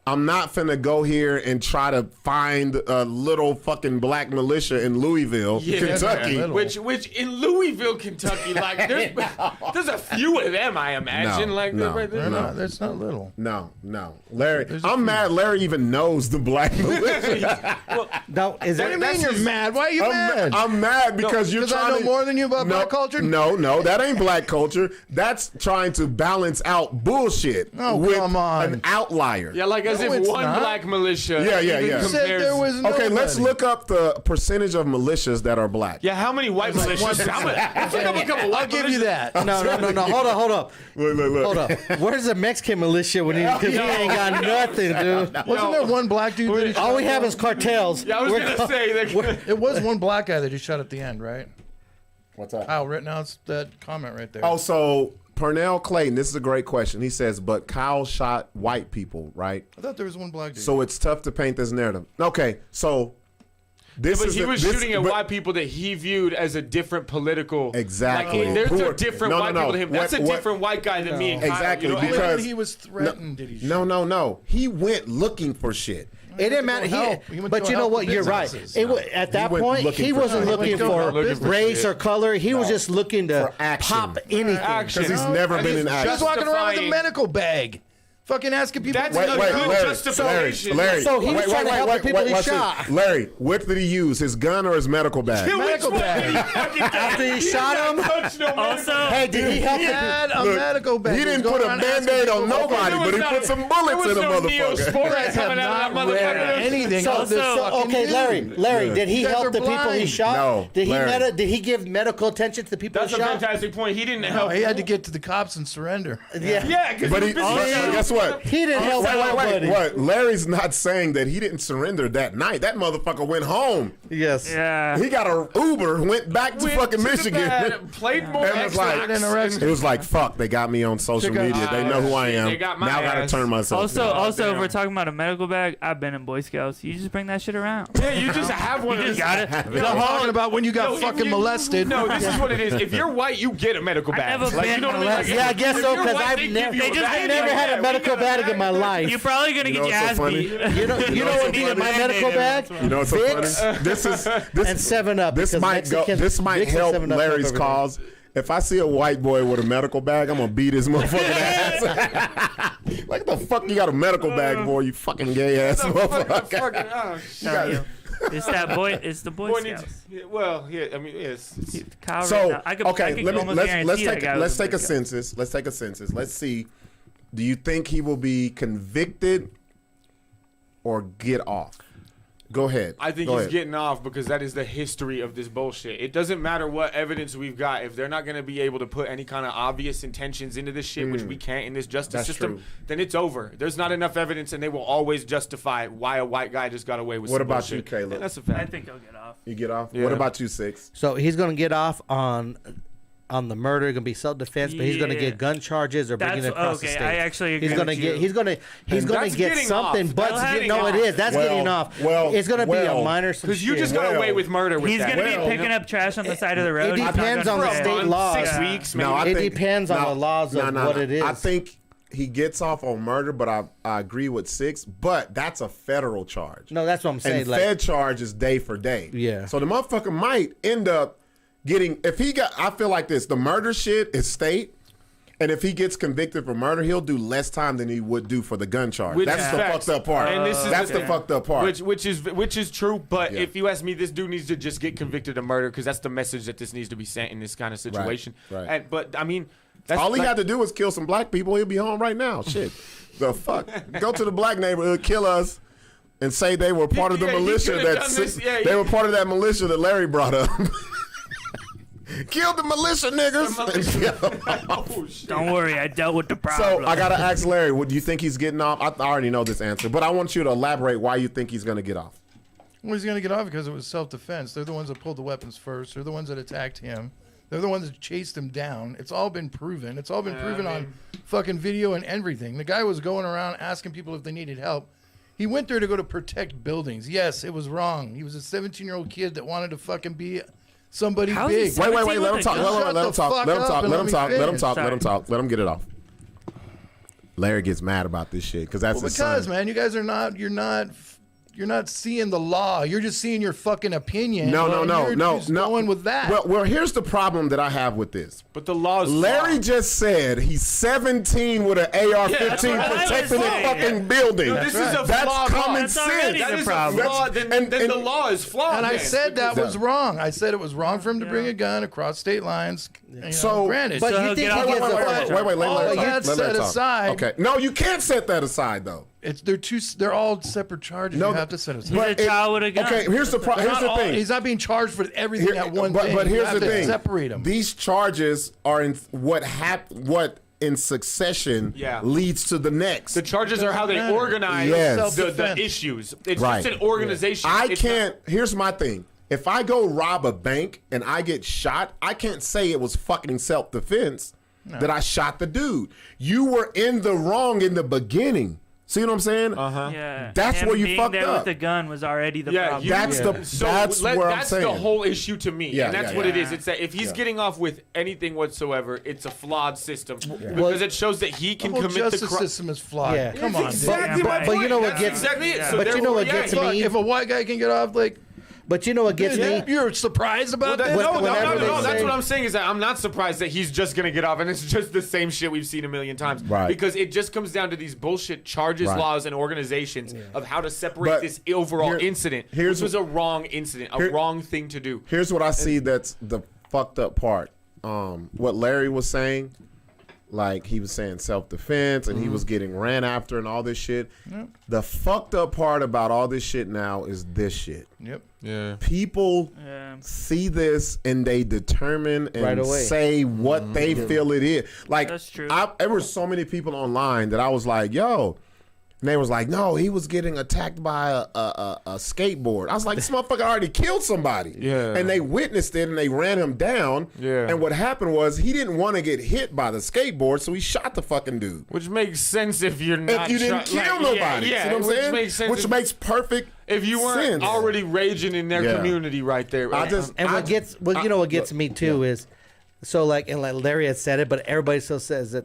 I'm not finna go here and try to find a little fucking black militia in Louisville, Kentucky. yeah, Which in Louisville, Kentucky, like there's a few of them, I imagine. No, like no. right there. They're not. That's not little. No. Larry, I'm mad Larry even knows the black militia. No, is What do that you mean you're mad? Why are you mad? I'm mad because you're Because I trying know to... more than you about no, black culture? No, that ain't black culture. That's trying to balance out bullshit Oh, with come on. an outlier. Yeah, like Because No, if it's one not. black militia, Yeah. You said there was no. Okay, let's look up the percentage of militias that are black. Yeah, how many white militias? I'll give you that. No. Hold up. Look. Hold up. Where's the Mexican militia when because we ain't got nothing, dude. Wasn't there one black dude that he All shot we at have the is cartels. Yeah, I was going to say. It was one black guy that he shot at the end, right? What's that? Kyle Rittenhouse, that comment right there. Oh, so Pernell Clayton, this is a great question. He says, but Kyle shot white people, right? I thought there was one black dude. So it's tough to paint this narrative. Okay, so this But is he was this- shooting at but- white people that he viewed as a different political. Exactly. Like, there's Who a are- different no, white no, people to him. That's a what- different white guy than me and Kyle. Exactly, You know? because he was threatened, did he shoot? No. He went looking for shit. It didn't matter. But you know what? You're right. At that went point, looking he for wasn't shit. looking for race or color. He was just looking to pop anything. Because he's never been in action. He's walking around with a medical bag. Fucking asking people. That's Wait, a Larry, good justification. Larry. So he was trying to help the people he watch shot. this. Larry, what did he use? His gun or his medical bag? Medical bag. After he shot him. Also, Hey, did he help He had a Look, medical bag. He didn't put a Band-Aid on nobody, but he put some bullets in the motherfucker. You guys have not read anything of this fucking okay, news. Larry, did he You guys help are the people he blind. shot? No, Did Larry. did he give medical attention to the people That's he a shot? fantastic point. He didn't No, help. he had to get to the cops and surrender. Yeah. Yeah, because But guess what? He didn't help nobody. What? Larry's not saying that he didn't surrender that night. That motherfucker went home. Yes. Yeah. He got a Uber, went back to fucking Michigan. Played more And was like, Xbox. it was like, fuck, they got me on social media. They know who I am. They got my Now I gotta ass. turn myself Also, in. if damn. we're talking about a medical bag, I've been in Boy Scouts. You just bring that shit around. Yeah, you just have one. You just got it. I'm talking about when you got No, if fucking you- molested. No, this is what it is. If you're white, you get a medical bag. never Like, been you know what I mean? molested. Yeah, I guess if so, you're because white, I've they never, give you a bag. never had a medical bag in my life. You're probably gonna get know your what's ass so beat. You know what need in my a medical Band-Aid bag? You know what's so Vicks funny? This and 7-Up. this because might go. Mexicans- This might Vicks and help 7-Up Larry's over there. cause. If I see a white boy with a medical bag, I'm gonna beat his motherfucking ass. Like the fuck you got a medical bag for, you fucking gay ass motherfucker. Oh, Tell you. It's that boy. It's the Boy needs- Scouts. yeah, well, yeah, I mean, yes. Kyle So Rittenhouse. I could okay, almost let's guarantee that guy was take Boy a Scout. census. Let's take a census. Let's see. Do you think he will be convicted or get off? Go ahead. I think Go he's ahead. getting off because that is the history of this bullshit. It doesn't matter what evidence we've got. If they're not going to be able to put any kind of obvious intentions into this shit, which we can't in this justice That's system, true. then it's over. There's not enough evidence, and they will always justify why a white guy just got away with What some about bullshit. you, Caleb? And that's a fact. I think he'll get off. You get off. Yeah. What about you, Sixx? So he's going to get off on the murder, going to be self-defense, but he's going to Yeah. get gun charges or bringing it That's across the okay. state. I actually agree He's going to with get you. he's going to And that's get getting something, off. but That's getting no, it off. is. That's Well, getting off. well, It's going to be well, a minor some Because you shit. just got Well, away with murder with He's that. gonna be Well, picking up trash on the side of the road. It He's not depends gonna on the pay. state laws. 6 Yeah. weeks, maybe. No, I It think- depends on the laws of what it is. I think he gets off on murder, but I agree with Sixx. But that's a federal charge. No, that's what I'm saying. And Like, Fed charge is day for day. Yeah. So the motherfucker might end up getting, if he got, I feel like this, the murder shit is state. And if he gets convicted for murder, he'll do less time than he would do for the gun charge. Which That's is the facts. fucked up part. And this is That's the the fucked up part. Which is true. But Yeah. if you ask me, this dude needs to just get convicted of murder because that's the message that this needs to be sent in this kind of situation. right. And, but I mean, that's All he like- had to do was kill some black people. He'll be home right now. Shit. The fuck? Go to the black neighborhood, kill us, and say they were part of the Yeah, he militia could've that done this. Yeah, they were part of that militia that Larry brought up. Killed the militia niggas. Oh, shit. Don't worry, I dealt with the problem. So I gotta ask Larry, what do you think he's getting off? I already know this answer, but I want you to elaborate why you think he's gonna get off. Well, he's going to get off because it was self-defense. They're the ones that pulled the weapons first. They're the ones that attacked him. They're the ones that chased him down. It's all been proven. It's all been proven on fucking video and everything. The guy was going around asking people if they needed help. He went there to go to protect buildings. Yes, it was wrong. He was a 17-year-old kid that wanted to fucking be somebody How big. is he Wait, 17 let him talk. Let him talk. Let him talk. Let him talk. Let him talk. Let him talk. Let him get it off. Larry gets mad about this shit because that's his Because, son. man, you guys are not. You're not seeing the law. You're just seeing your fucking opinion. No. You're just going with that. Well, here's the problem that I have with this. But the law is Larry flawed. just said he's 17 with an AR-15 that's what I was protecting a saying. fucking building. Dude, this is a That's flawed law. common That's already sense. That the is problem. a flaw. Then the law is flawed. And I then. said that Because- was wrong. I said it was wrong for him to bring a gun across state lines. You know, So- granted, but So you he'll think get he off gets on a the Wait, let all Larry that talk. Let set Larry talk. aside. Okay. No, you can't set that aside though. They're all separate charges. No, you have to send He's a child with a gun. Okay, here's the thing. He's not being charged for everything at one thing. But here's you have the to thing. Separate them. These charges are in what in succession leads to the next. The charges are how they organize the issues. It's just an organization. Here's my thing. If I go rob a bank and I get shot, I can't say it was fucking self-defense that I shot the dude. You were in the wrong in the beginning. See what I'm saying? Yeah. That's where you fucked there up. With the gun was already the problem. That's where I'm saying. That's the whole issue to me, and that's what it is. It's that if he's getting off with anything whatsoever, it's a flawed system because it shows that he can commit the crime. The justice system is flawed. Yeah. Come on, exactly my point. But you know what That's gets exactly it. So But you know what gets me? If a white guy can get off, like. But you know what gets me? You're surprised about that? No. That's what I'm saying is that I'm not surprised that he's just going to get off. And it's just the same shit we've seen a million times. Right. Because it just comes down to these bullshit charges, laws, and organizations of how to separate this overall incident. Which was a wrong incident, a wrong thing to do. Here's what I see that's the fucked up part. What Larry was saying, like he was saying self-defense and he was getting ran after and all this shit. Yep. The fucked up part about all this shit now is this shit. Yep. Yeah. People see this and they determine and Right away. say what they feel it is. Like, That's true. there were so many people online that I was like, yo. And they was like, no, he was getting attacked by a skateboard. I was like, this motherfucker already killed somebody. Yeah. And they witnessed it and they ran him down. Yeah. And what happened was he didn't want to get hit by the skateboard, so he shot the fucking dude. Which makes sense if you're not. If you didn't kill nobody. Yeah, See what I'm which saying? makes sense. Which makes perfect if you weren't sense. already raging in their community right there. You know what gets me too is, so like Larry had said it, but everybody still says that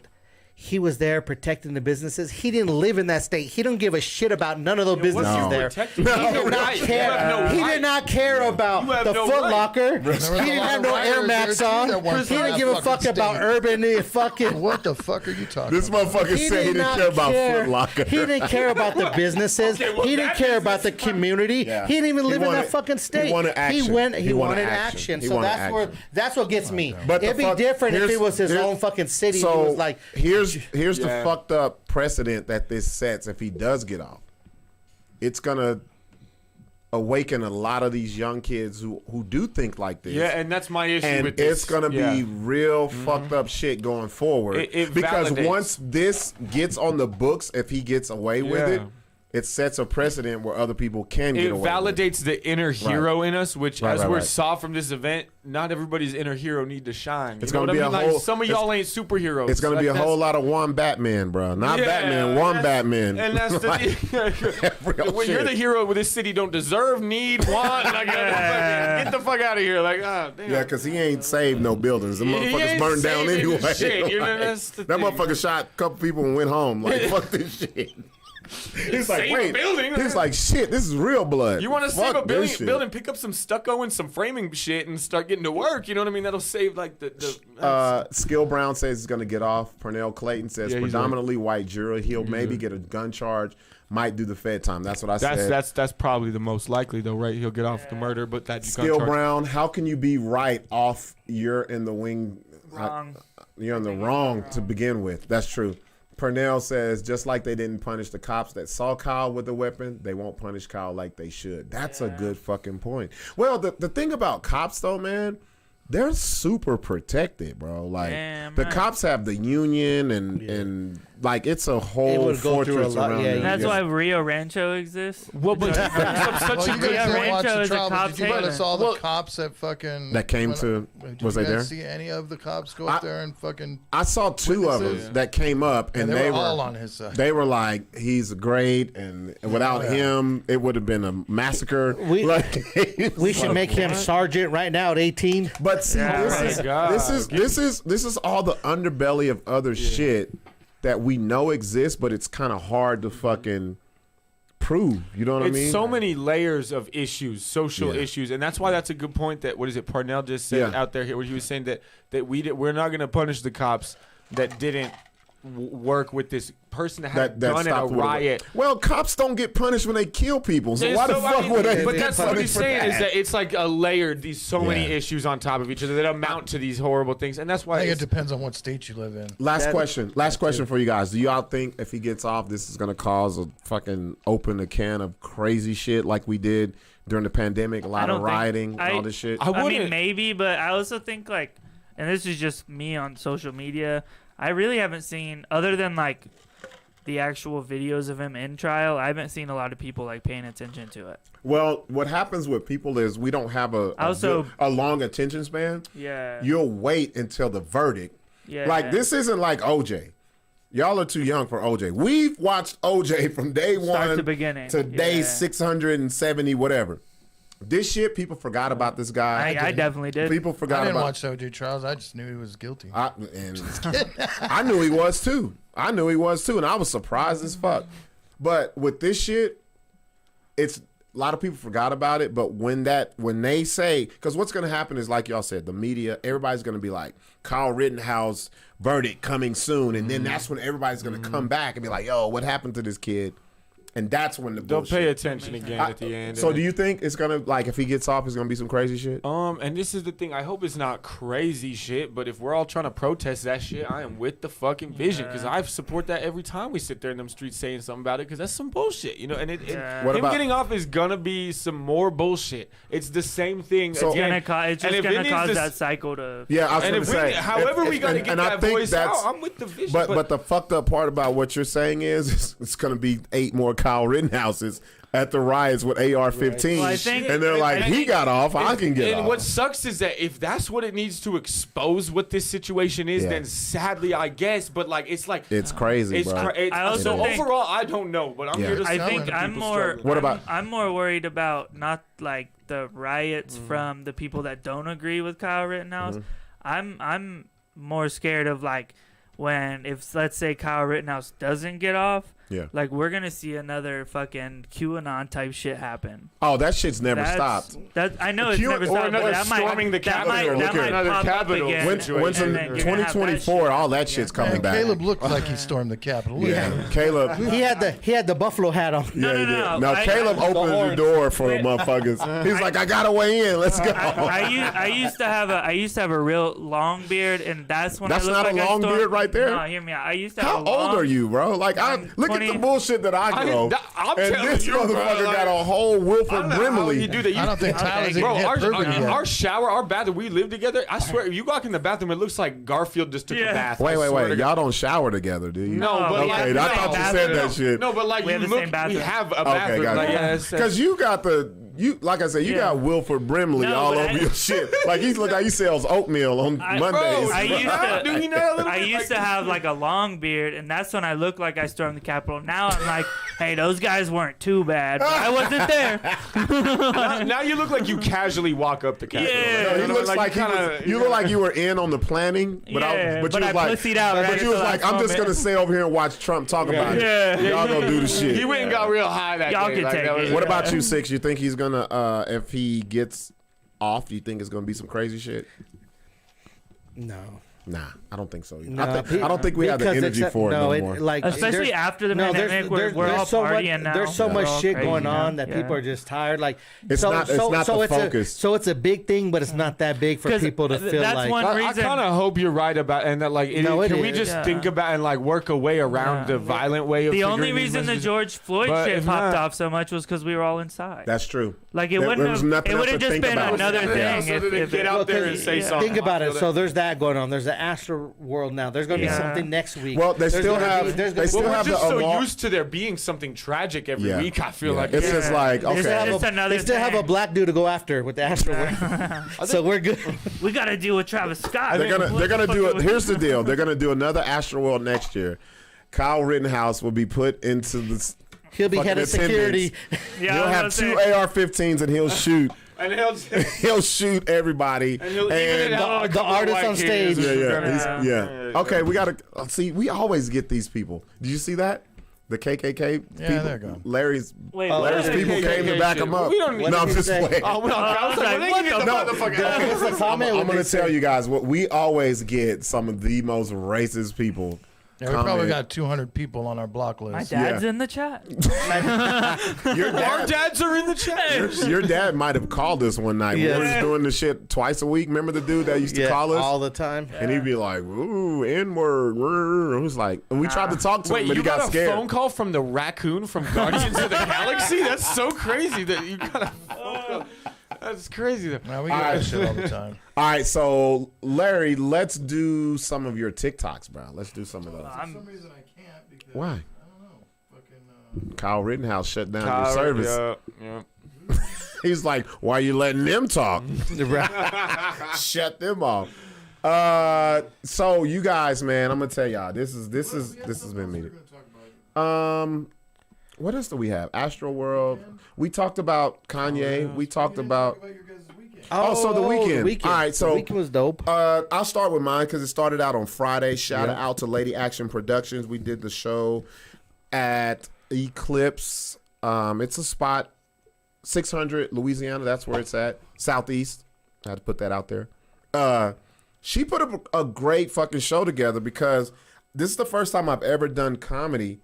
he was there protecting the businesses. He didn't live in that state. He don't give a shit about none of those businesses there. He did not care. He did not care about the Foot Locker. He didn't have no Air Max on. He didn't give a fuck about urban fucking. What the fuck are you talking This motherfucker said he didn't care about Foot Locker. He didn't care about the businesses. He didn't care about the community. Yeah. He didn't even live in wanted- that fucking state. he wanted action. He wanted action. He So wanted that's what gets me. But It'd be different if it was his own fucking city. So He was like, here's the fucked up precedent that this sets if he does get off. It's gonna awaken a lot of these young kids who do think like this. Yeah, and that's my issue and with this. it's gonna be real fucked up shit going forward. It because validates. once this gets on the books, if he gets away with it, it sets a precedent where other people can get It away with validates the inner hero in us, which, as we right. saw from this event, not everybody's inner hero need to shine. It's You know gonna be what I mean? a whole- Like, some of y'all ain't superheroes. It's gonna be a whole lot of one Batman, bro. Not Batman, one Batman. And that's the real when you're shit. the hero with this city, don't deserve, need, want. Like, get the fuck out of here. Like, damn. Yeah, because he ain't saved no buildings. The He motherfuckers ain't burned down saving anyway. shit, you know, Like, that's the that thing. motherfucker shot a couple people and went home. Like, fuck this shit. He's like, Save a wait. building. He's like, shit, this is real blood. You want to save Fuck a this shit. building, pick up some stucco and some framing shit and start getting to work. You know what I mean? That'll save, like, Skill Brown says he's going to get off. Pernell Clayton says Yeah, he's predominantly white jury. He'll maybe get a gun charge. Might do the Fed time. That's what I said. That's probably the most likely, though, right? He'll get off the murder, but that Skill Brown, how can you be right off? You're in the wing. Wrong. You're in the wrong to begin with. That's true. Pernell says, just like they didn't punish the cops that saw Kyle with the weapon, they won't punish Kyle like they should. That's a good fucking point. Well, the thing about cops, though, man, they're super protected, bro. Like, the cops have the union and like, it's a whole fortress around them. That's why Rio Rancho exists. Well, but Well, you guys didn't watch Rancho the is a trial, but cop's did you notice haven. all the cops that fucking That came to- Did was you they guys there? See any of the cops go up there and fucking? I saw two of them that came up, and And they they were were all on his side. They were like, "He's great," and without him, it would have been a massacre. We should make him sergeant right now at 18. But see, this is all the underbelly of other shit that we know exists, but it's kind of hard to fucking prove. You know what I mean? It's so many layers of issues, social issues, and that's why that's a good point. That Parnell just said out there here, where he was saying that we're not going to punish the cops that didn't work with this person that had a gun at a stopped with riot. Well, cops don't get punished when they kill people, so why the fuck would they? But get that's what punished he's for saying that? is that it's like a layered, so many issues on top of each other that amount to these horrible things, and that's why I think it depends on what state you live in. Last question for you guys. Do y'all think if he gets off, this is gonna cause a fucking open a can of crazy shit like we did during the pandemic? A lot of rioting and all this shit. I mean, maybe, but I also think like, and this is just me on social media, I really haven't seen, other than like the actual videos of him in trial, I haven't seen a lot of people like paying attention to it. Well, what happens with people is we don't have a long attention span. Yeah. You'll wait until the verdict. Yeah. Like, this isn't like OJ. Y'all are too young for OJ. We've watched OJ from day one to beginning. to day 670, whatever. This shit, people forgot about this guy. I definitely did. People forgot I didn't about. watch OJ trials. I just knew he was guilty. I knew he was too. And I was surprised as fuck. But with this shit, it's a lot of people forgot about it. But when they say, because what's going to happen is, like y'all said, the media, everybody's going to be like, Kyle Rittenhouse verdict coming soon, and then that's when everybody's going to come back and be like, yo, what happened to this kid? And that's when they'll pay attention again at the end. So do you think it's gonna, like, if he gets off, it's gonna be some crazy shit? And this is the thing. I hope it's not crazy shit. But if we're all trying to protest that shit, I am with the fucking vision, because I support that every time we sit there in them streets saying something about it, because that's some bullshit, you know. And him getting off is gonna be some more bullshit. It's the same thing. So it's just gonna cause that cycle to. Yeah, I was gonna say. However we gotta get that voice out, I'm with the vision. But the fucked up part about what you're saying is it's gonna be 8 more Kyle Rittenhouses at the riots with AR-15s, and they're like, he got off, I can get off. And what sucks is that if that's what it needs to expose what this situation is, then sadly, I guess. But like, it's crazy, bro. Overall, I don't know, but I'm here to. I think I'm more. What about? I'm more worried about not like the riots from the people that don't agree with Kyle Rittenhouse. I'm more scared of like when, if let's say Kyle Rittenhouse doesn't get off. Yeah. Like, we're going to see another fucking QAnon type shit happen. Oh, that shit's never stopped. I know it's never stopped. Or another storming the Capitol. Another Capitol. When's in 2024, all that shit's coming back. Caleb looked like he stormed the Capitol. Yeah, Caleb. He had the buffalo hat on. No. Caleb opened the door for motherfuckers. He's like, I got to weigh in. Let's go. I used to have a real long beard, and that's when that's I looked not like a long beard right there. No, hear me out. I used to have How old are you, bro? Like, look at the bullshit that I grow. I'm and telling this you, motherfucker bro, got a whole Wilford Brimley. I don't think Tyler's even hit puberty yet. Our shower, our bathroom, we live together. I swear, if you walk in the bathroom, it looks like Garfield just took a bath. Wait. Y'all don't shower together, do you? No, but okay, I thought you said that shit. No, but like we have the same bathroom. We have a bathroom. Okay, because you got like I said, you got Wilford Brimley all over your shit. Like, he look like he sells oatmeal on Mondays. I used to have like a long beard, and that's when I looked like I stormed the Capitol. Now I'm like, hey, those guys weren't too bad, but I wasn't there. now you look like you casually walk up the Capitol. Yeah, he looks like you look like you were in on the planning, but you was like, I'm just gonna stay over here and watch Trump talk about it. Y'all gonna do the shit. He went and got real high that Y'all day. can take it. What about you, Sixx? You think he's gonna, if he gets off, do you think it's gonna be some crazy shit? No. Nah, I don't think so. No, I don't think we have the energy for it no more. Especially after the pandemic, we're all partying now. There's so much shit going on that people are just tired. Like, it's not the focus. So it's a big thing, but it's not that big for people to feel that's like. One reason. I kind of hope you're right about, and that like, can we just think about and like work a way around the violent way of. The only reason the George Floyd shit popped off so much was because we were all inside. That's true. Like, it wouldn't have just been another thing if get out there and say something. Think about it. So there's that going on. There's the Astro World now. There's going to be something next week. Well, they still have. We're just so used to there being something tragic every week. I feel like it's just like, okay. They still have a black dude to go after with the Astro World. So we're good. We got to deal with Travis Scott. They're gonna do it. Here's the deal. They're gonna do another Astro World next year. Kyle Rittenhouse will be put into the. He'll be head of security. He'll have 2 AR-15s and he'll shoot. And he'll shoot everybody. And the artists on stage. Yeah. Okay, we gotta see. We always get these people. Did you see that? The KKK people. Yeah, there you go. Larry's people came to back him up. I'm just playing. I'm gonna tell you guys what we always get. Some of the most racist people Yeah, we probably got 200 people on our block list. My dad's in the chat. Our dads are in the chat. Your dad might have called us one night. Yes. We were doing the shit twice a week. Remember the dude that used to call us? all the time. And he'd be like, ooh, N-word. It was like, and we tried to talk to him, but he got a scared. phone call from the raccoon from Guardians of the Galaxy? That's so crazy that you got a phone call. That's crazy. Man, we get that shit all the time. All right, so Larry, let's do some of your TikToks, bro. Let's do some of those. For some reason I can't because Why? I don't know. Fucking Kyle Rittenhouse shut down your service. Yeah. He's like, why are you letting them talk? Shut them off. So you guys, man, I'm gonna tell y'all, this has been me. What else do we have? Astro World. We talked about Kanye. We talked about. So the weekend. All right, so the weekend was dope. I'll start with mine because it started out on Friday. Shout out to Lady Action Productions. We did the show at Eclipse. It's a spot, 600 Louisiana. That's where it's at. Southeast. I had to put that out there. She put up a great fucking show together because this is the first time I've ever done comedy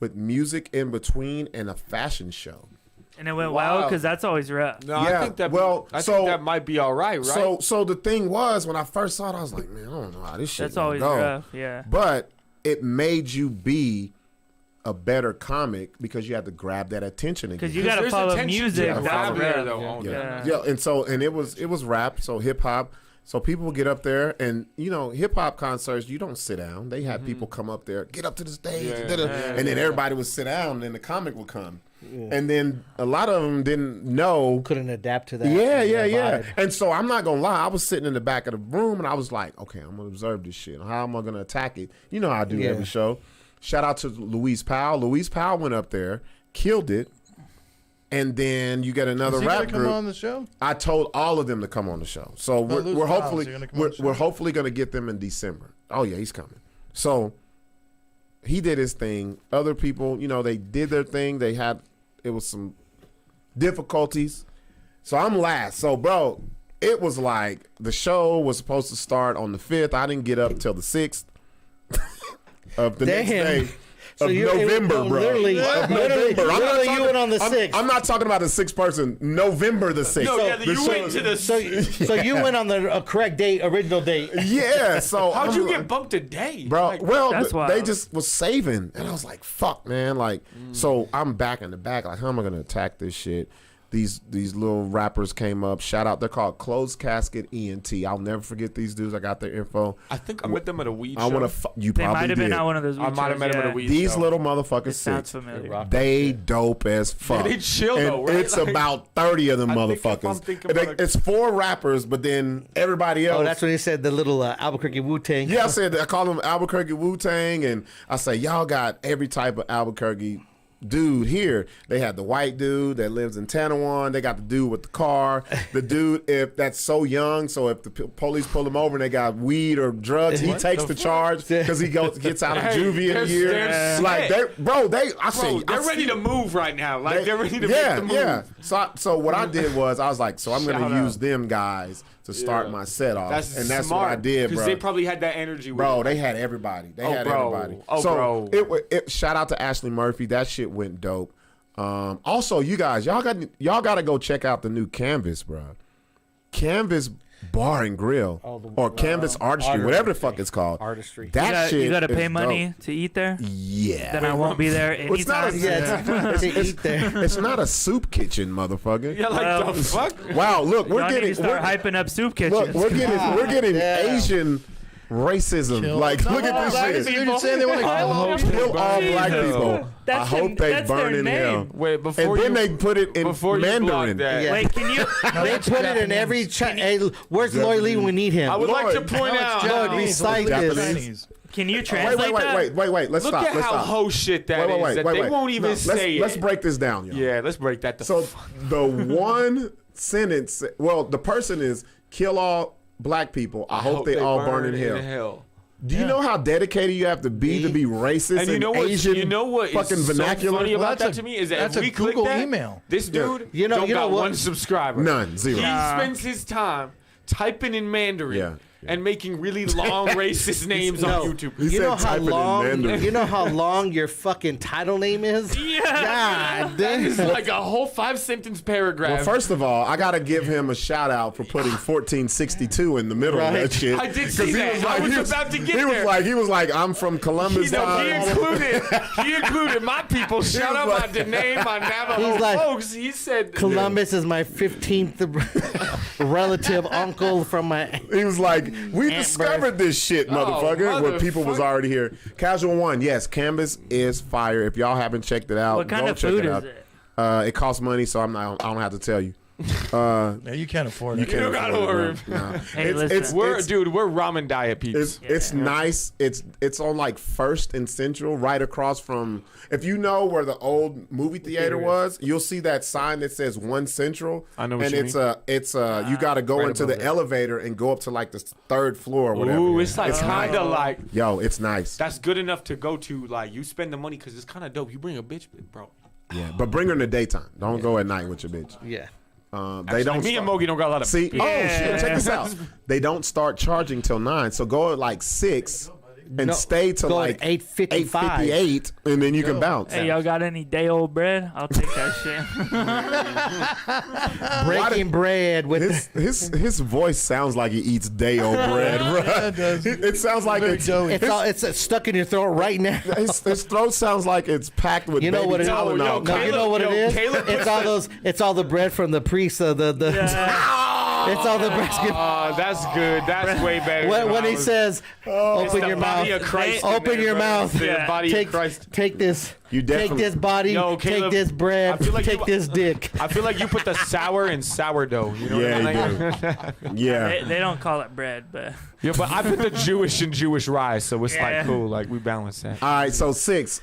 with music in between and a fashion show. And it went well because that's always rough. No, I think that. I think that might be all right. So the thing was, when I first saw it, I was like, man, I don't know how this shit. That's always go. rough. Yeah. But it made you be a better comic because you had to grab that attention again. Because you got to follow music. Yeah, That's rap. Yeah, and it was rap, so hip hop. So people would get up there, and hip hop concerts, you don't sit down. They had people come up there, get up to the stage, and then everybody would sit down, and then the comic would come. Yeah. And then a lot of them couldn't adapt to that. Yeah. And so I'm not gonna lie, I was sitting in the back of the room, and I was like, okay, I'm gonna observe this shit. How am I gonna attack it? You know how I do every show. Shout out to Louise Powell. Louise Powell went up there, killed it. And then you get another rap group. Come on the show? I told all of them to come on the show. So we're hopefully going to get them in December. Oh yeah, he's coming. So he did his thing. Other people, they did their thing. It was some difficulties. So I'm last. So bro, it was like the show was supposed to start on the 5th. I didn't get up till the 6th of the next day. So November, bro. Literally, you went on the 6th. I'm not talking about the 6th person. November the 6th. No, you went to the. So you went on the correct date, original date. Yeah. So how'd you get bumped a day, bro? They just was saving, and I was like, "Fuck, man!" So I'm back in the back. Like, how am I gonna attack this shit? These little rappers came up. Shout out. They're called Closed Casket ENT. I'll never forget these dudes. I got their info. I think I met them at a weed show. I want to. You probably might have been at one of those. I might have met them at a weed show. These little motherfuckers. Sounds familiar. They dope as fuck. Yeah, they chill though, right? It's about 30 of them motherfuckers. It's 4 rappers, but then everybody else. Oh, that's when he said the little Albuquerque Wu-Tang. Yeah, I call them Albuquerque Wu-Tang, and I say y'all got every type of Albuquerque dude here. They had the white dude that lives in Tanawan. They got the dude with the car. The dude that's so young, so if the police pull him over and they got weed or drugs, he takes the charge because he gets out of juvie in a year. They're ready to move right now. They're ready to make the move. Yeah. So what I did was I was like, so I'm going to use them guys to start my set off. That's what I did, bro. Because they probably had that energy with bro, them. They had everybody. Everybody. Bro. It shout out to Ashley Murphy. That shit went dope. Also, you guys, y'all got to go check out the new Canvas, bro. Canvas Bar and Grill or Canvas Artistry, whatever the fuck it's called. Artistry. That shit. You got to pay is money dope. to eat there. Yeah. Then I won't be there anytime. It's not a soup kitchen, motherfucker. Yeah, the fuck. Wow, look, we're getting hyping up soup kitchens. Look, we're getting Asian racism. Look at this shit. You're saying they want to kill all black people. I hope they burn in hell. Wait, before they put it in Mandarin. Wait, can you? They put it in every. Where's Lloyd Lee when we need him? I would like to point out. Recite this. Can you translate that? Wait. Let's Look stop. at how ho shit that is. They won't even say it. Let's break this down, y'all. Yeah, let's break that. So the one sentence. Well, the person is kill all black people. I hope they all burn in hell. Do you know how dedicated you have to be racist and you know what, Asian fucking vernacular? So funny about that to me is that that's if we a Google click that, email. This dude don't got one subscriber. None. Zero. He spends his time typing in Mandarin. and making really long racist names on YouTube. You know how long your fucking title name is? Yeah. God, that is like a whole 5-sentence paragraph. Well, first of all, I gotta give him a shout out for putting 1462 in the middle of that shit. I did see that. I was about to get there. He was like, I'm from Columbus. He included my people. Shout out my Dene, my Navajo folks. He said Columbus is my 15th relative uncle from my. He was like, we discovered this shit, motherfucker. When people was already here. Casual One, yes, Canvas is fire. If y'all haven't checked it out, What kind go of check food it is out. it? It costs money, so I don't have to tell you. Yeah, you can't afford it. You don't gotta worry. No. Hey, listen. We're ramen diet peeps. It's nice. It's on like First and Central, right across from. If you know where the old movie theater was, you'll see that sign that says One Central. I know what and you it's you got to go right into the above it. elevator and go up to like the third floor or whatever. Ooh, it's like It's kind of like. Yo, it's nice. That's good enough to go to. Like you spend the money because it's kind of dope. You bring a bitch, bro. Yeah, but bring her in the daytime. Don't go at night with your bitch. Yeah. They don't. Me and Mogi don't got a lot of. See, oh shit! Check this out. They don't start charging till 9. So go at like 6 and stay till go like at 8:55. 8:58, and then you can bounce. Hey, y'all got any day old bread? I'll take that shit. Breaking bread with his voice sounds like he eats day old bread, bro. It sounds like it's stuck in your throat right now. His throat sounds like it's packed with. You know what it is? No, you know what it is? It's all the bread from the priest. It's all the bread. That's good. That's way better. When he says, "Open your mouth," open your mouth. Take this. Take this body. Take this bread. Take this dick. I feel like you put the sour in sourdough. You know what I mean? Yeah. They don't call it bread, but. Yeah, but I put the Jewish in Jewish rice, so it's like cool. Like we balance that. All right, so Sixx.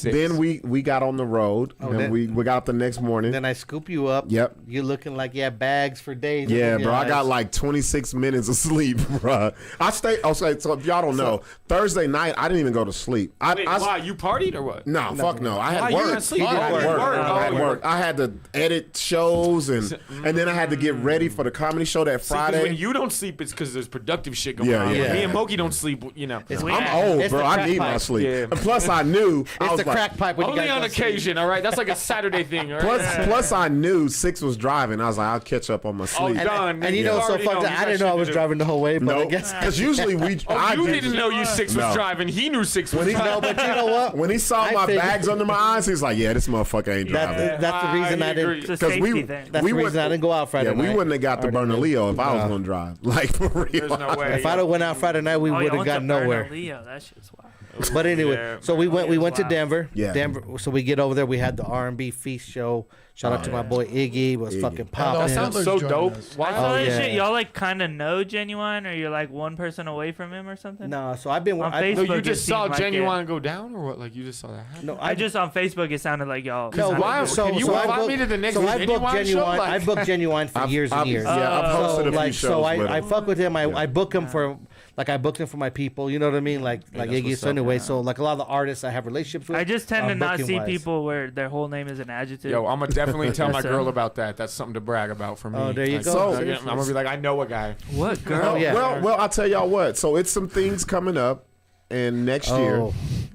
Then we got on the road and we got up the next morning. Then I scoop you up. Yep. You're looking like you have bags for days. Yeah, bro. I got like 26 minutes of sleep, bro. So if y'all don't know, Thursday night I didn't even go to sleep. Why? You partied or what? No, fuck no. I had Why work. you didn't sleep? I had Oh, work. I had to edit shows and then I had to get ready for the comedy show that Friday. When you don't sleep, it's because there's productive shit going on. Yeah. Me and Mogi don't sleep. You know, I'm old, bro. I need my sleep. Yeah. And plus, I knew it's the crack pipe. Only on occasion, all right? That's like a Saturday thing, all right? Plus, I knew Sixx was driving. I was like, I'll catch up on my sleep. And you know what's so fucked up? I didn't know I was driving the whole way, but I guess. Because usually you didn't know Sixx was driving. He knew Sixx was driving. No, but you know what? When he saw my bags under my eyes, he's like, yeah, this motherfucker ain't driving. That's the reason I didn't. It's a safety thing. That's the reason I didn't go out Friday night. We wouldn't have got to Bernalillo if I was going to drive. Like, for real. There's no way. If I'd have went out Friday night, we would have got nowhere. That shit's wild. But anyway, so we went to Denver. Yeah. Denver. So we get over there. We had the R&B feast show. Shout out to my boy Iggy. Was fucking popping. That sounds so dope. I saw that shit. Y'all like kind of know Genuine, or you're like one person away from him or something. No, so I've been on No, Facebook. you just saw like Genuine go down, or what? Like you just saw that happen? No, I just on Facebook. It sounded like y'all. No, why? Can you invite me to the next Genuine show? I booked Genuine for years and years. Yeah, I've hosted a few shows. So I fuck with him. I book him for. Like I booked him for my people, you know what I mean? Like Iggy. So anyway, so like a lot of the artists I have relationships with. I just tend to not see people where their whole name is an adjective. Yo, I'm gonna definitely tell my girl about that. That's something to brag about for me. Oh, there you go. So, I'm gonna be like, I know a guy. What girl? Well, I'll tell y'all what. So it's some things coming up, and next year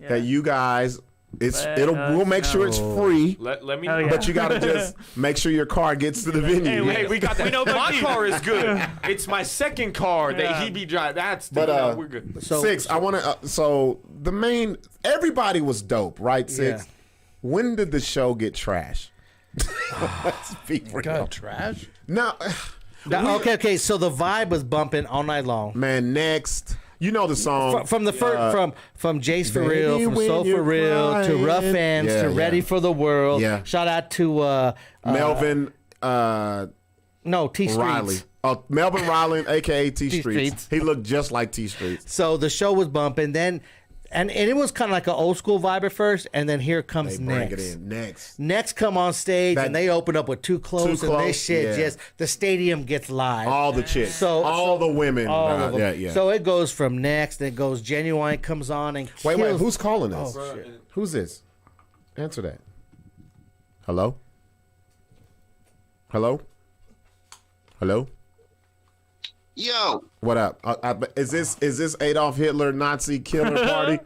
that you guys. We'll make sure it's free. Let me know. But you gotta just make sure your car gets to the venue. Hey, we got that. My car is good. It's my second car that he be driving. We're good. So, Sixx, I want to. So the main, everybody was dope, right? Sixx. Yeah. When did the show get trash? Let's be real. Got trash? No. Okay. So the vibe was bumping all night long. Man, next. You know the song from the first from Jace for Real, from When Soul for You're Real to Rough Crying. Ends to Ready for the World. Yeah. Shout out to Melvin. No, T Streets. Riley. Oh, Melvin Riley, aka T Streets. Streets. He looked just like T Streets. So the show was bumping then. And it was kind of like an old school vibe at first, and then here comes They bring Next. it in. Next. Next come on stage, and they open up with Too Close, and this shit just, the stadium gets live. All the chicks. All the women. All of them. Yeah. So it goes from Next, it goes Genuine comes on and Wait, kills- who's calling us? Oh, shit. Who's this? Answer that. Hello? Hello? Hello? Yo. What up? Is this Adolf Hitler Nazi killer party?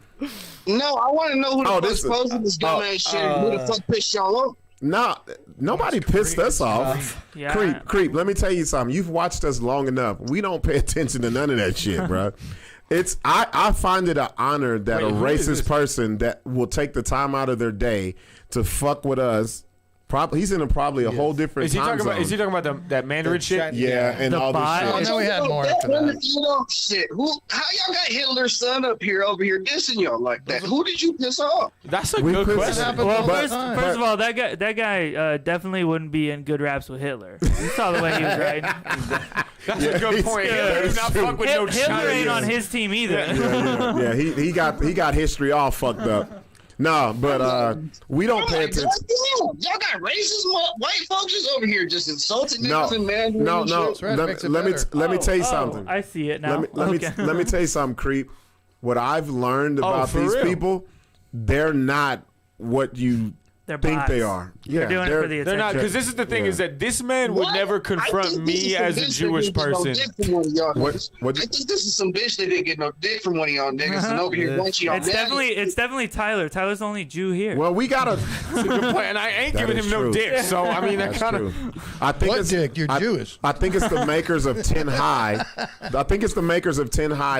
No, I want to know who the fuck's posting this dumbass shit. Who the fuck pissed y'all off? Nah, nobody pissed us off. Yeah. Creep. Let me tell you something. You've watched us long enough. We don't pay attention to none of that shit, bro. I find it an honor that a racist person that will take the time out of their day to fuck with us. He's in probably a whole different time zone. Is he talking about that Mandarin shit? Yeah, and all this shit. I know we had more after that. Shit. How y'all got Hitler's son over here dissing y'all like that? Who did you piss off? That's a good question. Well, first of all, that guy definitely wouldn't be in good raps with Hitler. You saw the way he was writing. That's a good point. Hitler do not fuck with no Hitler ain't on his team either. Yeah, he got history all fucked up. No, but we don't pay attention. Y'all got racist white folks just over here just insulting niggas and man. No. Let me tell you something. I see it now. Let me tell you something, creep. What I've learned about these people, they're not what you think they are. They're doing it for the attention. They're not, because this is the thing: is that this man would never confront me as a Jewish person. I think this is some bitch that didn't get no dick from one of y'all niggas, and over here bunch of y'all. It's definitely Tyler. Tyler's the only Jew here. Well, we gotta. That's a good point, and I ain't giving him no dick. So I mean, that kind of. I think what dick? You're Jewish. I think it's the makers of 10 High.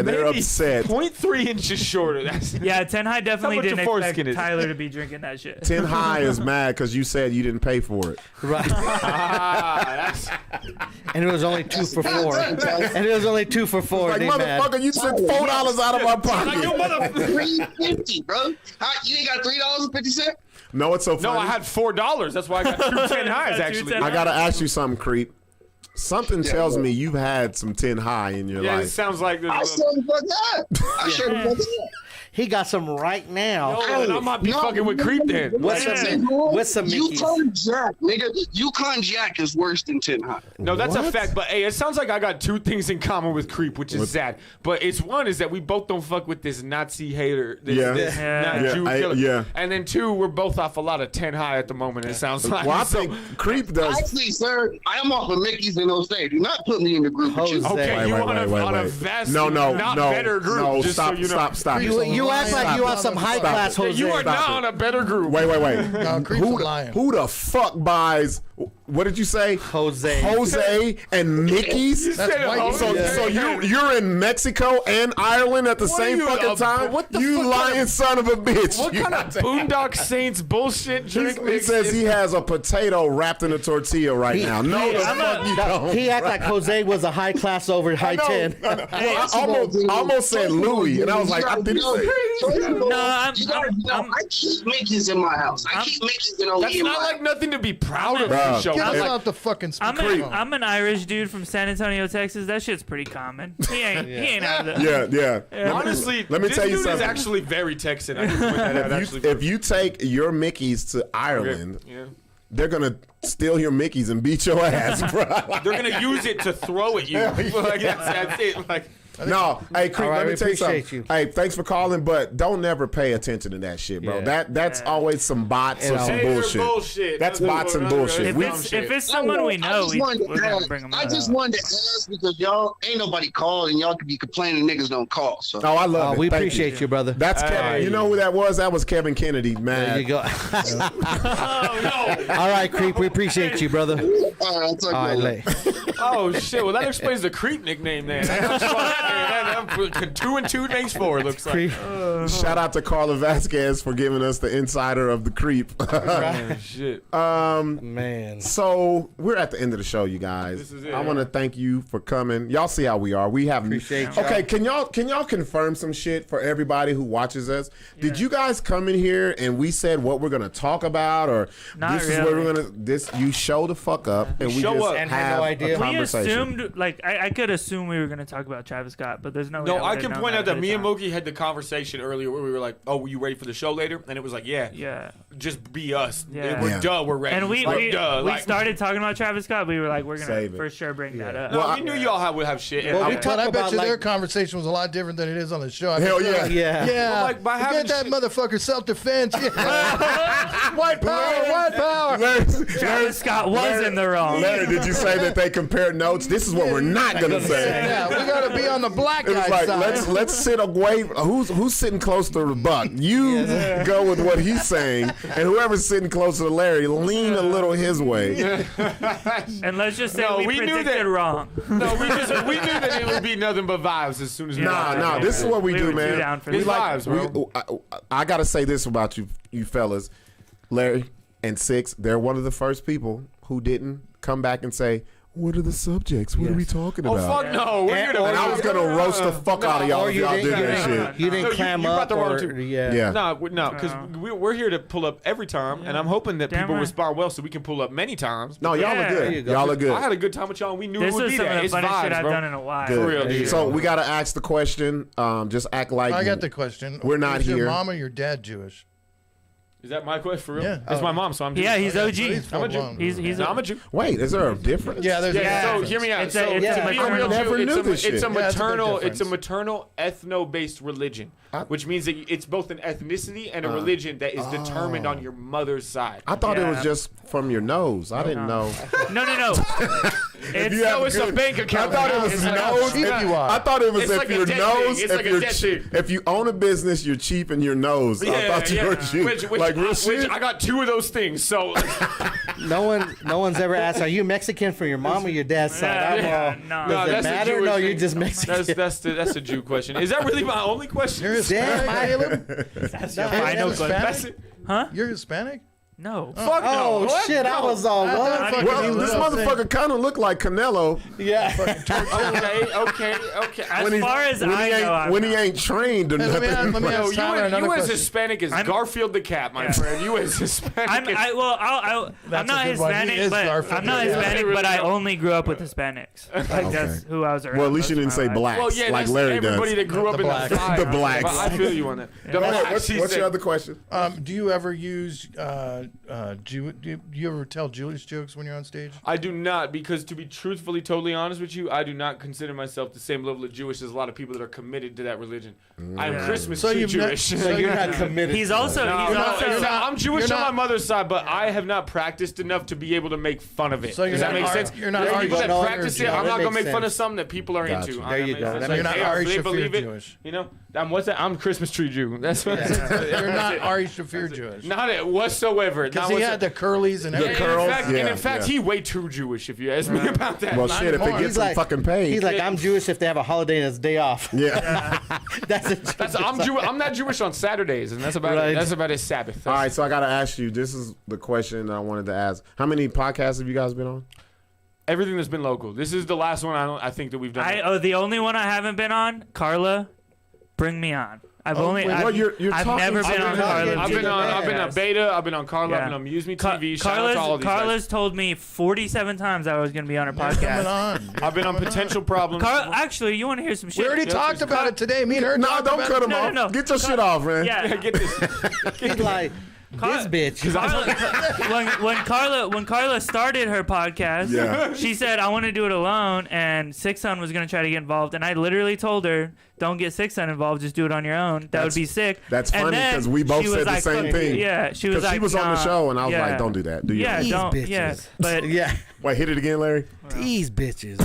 They're upset. 0.3 inches shorter. That's 10 High definitely didn't expect Tyler to be drinking that shit. 10 High is mad because you said you didn't pay for it. Right. And it was only 2 for $4. And it was only 2 for $4. Like, motherfucker, you took $4 out of my pocket. $3.50, bro. You ain't got $3.50? No, it's so funny. No, I had $4. That's why I got 2 10 highs, actually. I got to ask you something, creep. Something tells me you've had some 10 High in your life. Yeah, it sounds like I sure the fuck not. He got some right now. Yo, I might be fucking with creep then. What's some Mickeys? Yukon Jack, nigga. Yukon Jack is worse than 10 High. No, that's a fact. But hey, it sounds like I got 2 things in common with creep, which is sad. But it's one is that we both don't fuck with this Nazi hater, this Jew killer. And then 2, we're both off a lot of 10 High at the moment. It sounds like. Well, I think creep does. Actually, sir, I am off of Mickey's in those days. Do not put me in the group with you. Okay, you on a vast, not better group. No, just stop, so you know. stop. You act like you on some high class Jose. You are not on a better group. Wait. No, Who the fuck buys? What did you say? Jose and Mickey's. That's white. So you're in Mexico and Ireland at the same fucking time. What the you lying son of a bitch? What kind of Boondock Saints bullshit drink? He says he has a potato wrapped in a tortilla right now. No, the fuck you don't. He act like Jose was a high class over high 10. I almost said Louis, and I was like, I didn't say. I keep Mickey's in my house. I keep Mickey's in OE. That's not like nothing to be proud of. The show. Get out the fucking speaker. I'm an Irish dude from San Antonio, Texas. That shit's pretty common. He ain't out of the. Yeah. Honestly, let me tell you something. This dude is actually very Texan. I can point that out. If you take your Mickey's to Ireland, they're gonna steal your Mickey's and beat your ass, bro. They're gonna use it to throw at you. Like, that's it. Like. No, hey, Creep, let me tell you something. Hey, thanks for calling, but don't never pay attention to that shit, bro. That's always some bots or some bullshit. That's bots and bullshit. If it's someone we know, we're gonna bring them. I just wanted to ask because y'all ain't nobody called and y'all could be complaining niggas don't call. So. Oh, I love it. We appreciate you, brother. That's Kevin. You know who that was? That was Kevin Kennedy, man. There you go. Oh no! All right, Creep. We appreciate you, brother. All right, late. Oh shit! Well, that explains the Creep nickname then. 2 and 2 makes 4. Looks like. Shout out to Carla Vasquez for giving us the insider of the Creep. Shit. Man. So we're at the end of the show, you guys. This is it, I want to thank you for coming. Y'all see how we are. We have appreciate y'all. Okay, can y'all confirm some shit for everybody who watches us? Yeah. Did you guys come in here and we said what we're gonna talk about, or not this really. is where we're gonna you show the fuck up and we just have no idea. a conversation. We assumed I could assume we were gonna talk about Travis Scott, but there's no. No, I can point out that me and Mulkey had the conversation earlier where we were like, "Oh, were you ready for the show later?" And it was like, "Yeah, just be us. Yeah. We're ready." And we like, started talking about Travis Scott. We were like, we're gonna Save it. for sure bring that up. No, we knew y'all would have shit. Well, we But talk I bet about you like their conversation was a lot different than it is on the show. I Hell bet yeah. yeah. Well, like, by having Get that motherfucker self-defense. White power. Travis Scott was in the wrong. Larry, did you say that they compared notes? This is what we're not gonna say. Yeah, we gotta be on the black It was guy's like side. let's sit away. Who's sitting close to the Buck? You go with what he's saying, and whoever's sitting closer to Larry, lean a little his way. And let's just say we knew predicted that wrong. No, we knew that it would be nothing but vibes as soon as we Nah. This is what we do, were too man. down for It's this. vibes, bro. I gotta say this about you fellas, Larry and Sixx. They're one of the first people who didn't come back and say, "What are the subjects? What are we talking Oh about?" fuck no! We're And gonna. I was gonna roast the fuck out of y'all if y'all did that shit. You didn't clam you brought up the wrong or two. yeah. No, because we're here to pull up every time, and I'm hoping that Damn people right. respond well, so we can pull up many times. No, y'all Yeah. are There you good. go. Y'all are good. I had a good time with y'all, and we knew This it would is be some of that. the It's funniest shit vibes, I've bro. done in a while. Good. For real, dude. So we gotta ask the question. Just act like I got the question. We're not Is here. your mom or your dad Jewish? Is that my question for real? Yeah. It's my mom, so I'm. Yeah, he's OG. I'm a Jew. I'm a Jew. Wait, is there a difference? Yeah, there's Yeah, a so hear me out. It's So a- it's to a be a real never Jew, knew this shit. it's a Yeah, it's a big maternal, difference. it's a maternal ethno-based religion, which means that it's both an ethnicity and a religion that is determined on your mother's side. I thought it was Yeah. just from your nose. I didn't know. No. If you It's have it's a bank account. I thought it was It's like nose. how cheap If- you are. I thought it was It's if like a your debt nose. thing. It's like a you're debt cheap, thing. if you own a business, you're cheap in your nose. I thought you were cheap. Which, like real which shit. I got two of those things. So No one's ever asked, "Are you Mexican from your mom or your dad's side?" I'm all, no. does it that's a matter? Jewish No, thing. you're just Mexican. That's a Jew question. Is that really my only question? You're Damn, Hispanic, Caleb? That's your Hey, final that's question. That's it. Huh? You're Hispanic? No. Fuck Oh no. What? shit! I No. was all I thought what? fucking Well, you this little motherfucker kind of looked like Canelo Yeah. Okay. As far as I know, I'm when he not. ain't trained or Hey, let me nothing. ask Yo, Tyler another you as question. Hispanic as Garfield the cat, my friend. You as Hispanic. I'm not That's a good one. He Hispanic, is but Garfield. I'm not Yeah. Hispanic, but I only grew up with Hispanics. Like that's who I was around. Well, at least you most didn't of my say life. blacks Well, yeah, like that's Larry everybody does. that grew up The in blacks. the fire. The blacks. I feel you on that. What's your other question? Do you ever use do you ever tell Jewish jokes when you're on stage? I do not, because to be truthfully, totally honest with you, I do not consider myself the same level of Jewish as a lot of people that are committed to that religion. I'm Christmas So tree you've Jewish. So you're not committed. He's also I'm Jewish you're on not- my mother's side, but I have not practiced enough to be able to make fun of it. So you're Does that not make Ar- sense? you're not There are Irish. people that No, practice you're it. I'm Jewish. not That gonna make makes fun of sense. something that people are Gotcha. into. There you go. It's That like, You're not hey, Ari they Shaffir believe it. Jewish. You know, what's that? I'm Christmas tree Jew. That's what. You're not Ari Shaffir Jewish. Not it whatsoever. Because he had the curlies and everything. curls? And in Yeah, fact, yeah. he way too Jewish. If you ask me about that. Well, Not shit, if it anymore. gets He's him fucking paid. He's like, I'm Jewish if they have a holiday and it's day off. yeah. I'm not Jewish on Saturdays, and that's about Right. it. That's about his Sabbath. All right, so I got to ask you. This is the question I wanted to ask. How many podcasts have you guys been on? Everything that's been local. This is the last one I think that we've done. The only one I haven't been on, Carla, bring me on. I've never been on Carla. I've been on Beta. I've been on Carla. I've been on Muse Me TV. Shout out to all of these Carla's guys. told me 47 times I was going to be on her podcast. I've been on Potential Problems. Actually, you want to hear some shit? We already talked about it today. Me and her. No, talked don't about cut it. him off. no. Get your shit off, man. Yeah, Get this. He's like, this bitch. when Carla started her podcast, Yeah. she said I want to do it alone, and Sixx was going to try to get involved, and I literally told her, don't get Sixx involved, just do it on your own. That would be sick. That's And funny then because we both she was said the like, same thing. Yeah, she was like, she was on the nah, show, and I was yeah. like, don't do that. Do your Yeah, own. don't. These Yeah, bitches. but Yeah. Wait, hit it again, Larry. These bitches.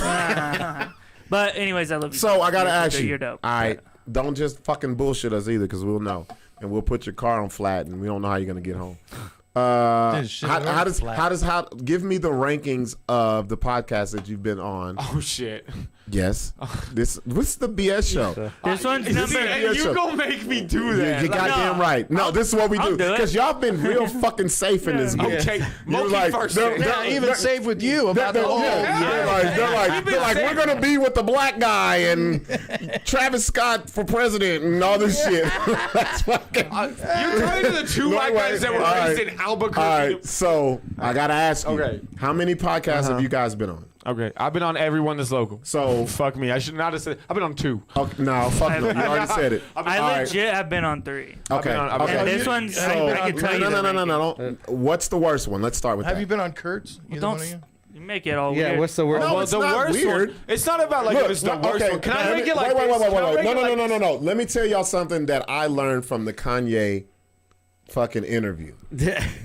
but anyways, I love you. So I got to ask you. You're dope. All right, don't just fucking bullshit us either because we'll know. And we'll put your car on flat, and we don't know how you're going to get home. Give me the rankings of the podcast that you've been on. Oh shit. Yes. What's the BS show? This one's number. You gonna make me do that? You goddamn right. No, this is what we do do it. because y'all been real fucking safe in this bitch. Okay, You're Mulkey like, first. Yeah, even safe with you about the whole. They're like, we're gonna be with the black guy and Travis Scott for president and all this shit. That's fucking. You're talking to the two white guys that were raised in Albuquerque. All right, so I gotta ask you, Okay. how many podcasts have you guys been on? Okay, I've been on everyone that's local. So fuck me. I should not have said. I've been on 2. Okay, no, fuck no. You already said it. I legit have been on 3. Okay. And this one's. I can tell you. No. What's the worst one? Let's start with that. Have you been on Kurt's? Either one of you? You make it all weird. Yeah, what's the worst? No, it's the not worst weird. one. It's not about like if it's the worst one. Can I make it like wait, this? No. Let me tell y'all something that I learned from the Kanye fucking interview.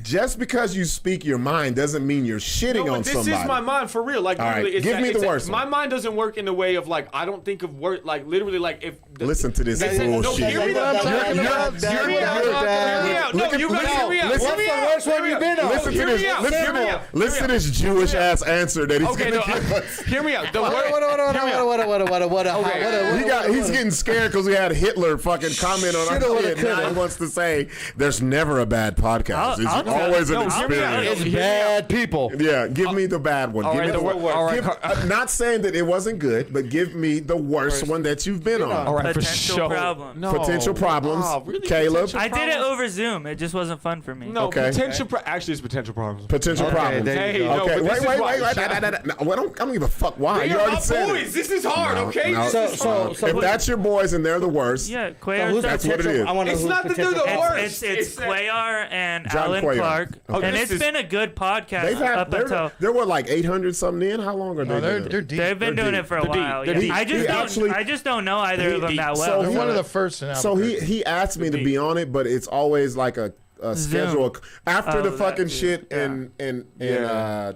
Just because you speak your mind doesn't mean you're shitting on somebody. This is my mind for real. Like, literally, it's give me the worst my mind doesn't work in the way of like I don't think of word like literally like if. Listen to this bullshit. Hear me out. Hear me out. No, you gotta hear me out. What's the worst one you've been on? Listen to this. Listen to this Jewish ass answer that he's gonna give us. Hear me out. He's getting scared because we had Hitler fucking comment on our shit. Now he wants to say there's never a bad podcast. It's always an experience. It's bad people. Yeah, give me the bad one. Not saying that it wasn't good, but give me the worst one that you've been on. All right, Potential problem. No. Potential problems. Oh, really? Caleb. I did it over Zoom. It just wasn't fun for me. No, Okay. Actually, it's potential problems. Potential problems. Hey, no, Okay, but this is wait. why- I don't give a fuck why. They You are already my said boys. it. This is hard, okay? No. This is fun. If that's your boys and they're the worst, Yeah, Cuellar. that's what it is. I want to know It's who's not that they're the potential- worst. It's Cuellar and John Alan Cuellar. Clark, Okay. and This it's is- been a good podcast they've had up until. there were like 800 something in. How long are they? No, doing they're it? deep. They've been They're doing deep. it for a They're deep. while. They're Yeah. deep. I just don't know either of them that so well. he- They're one of the first in Albuquerque. So he asked me to be on it, but it's always like a schedule after the fucking shit in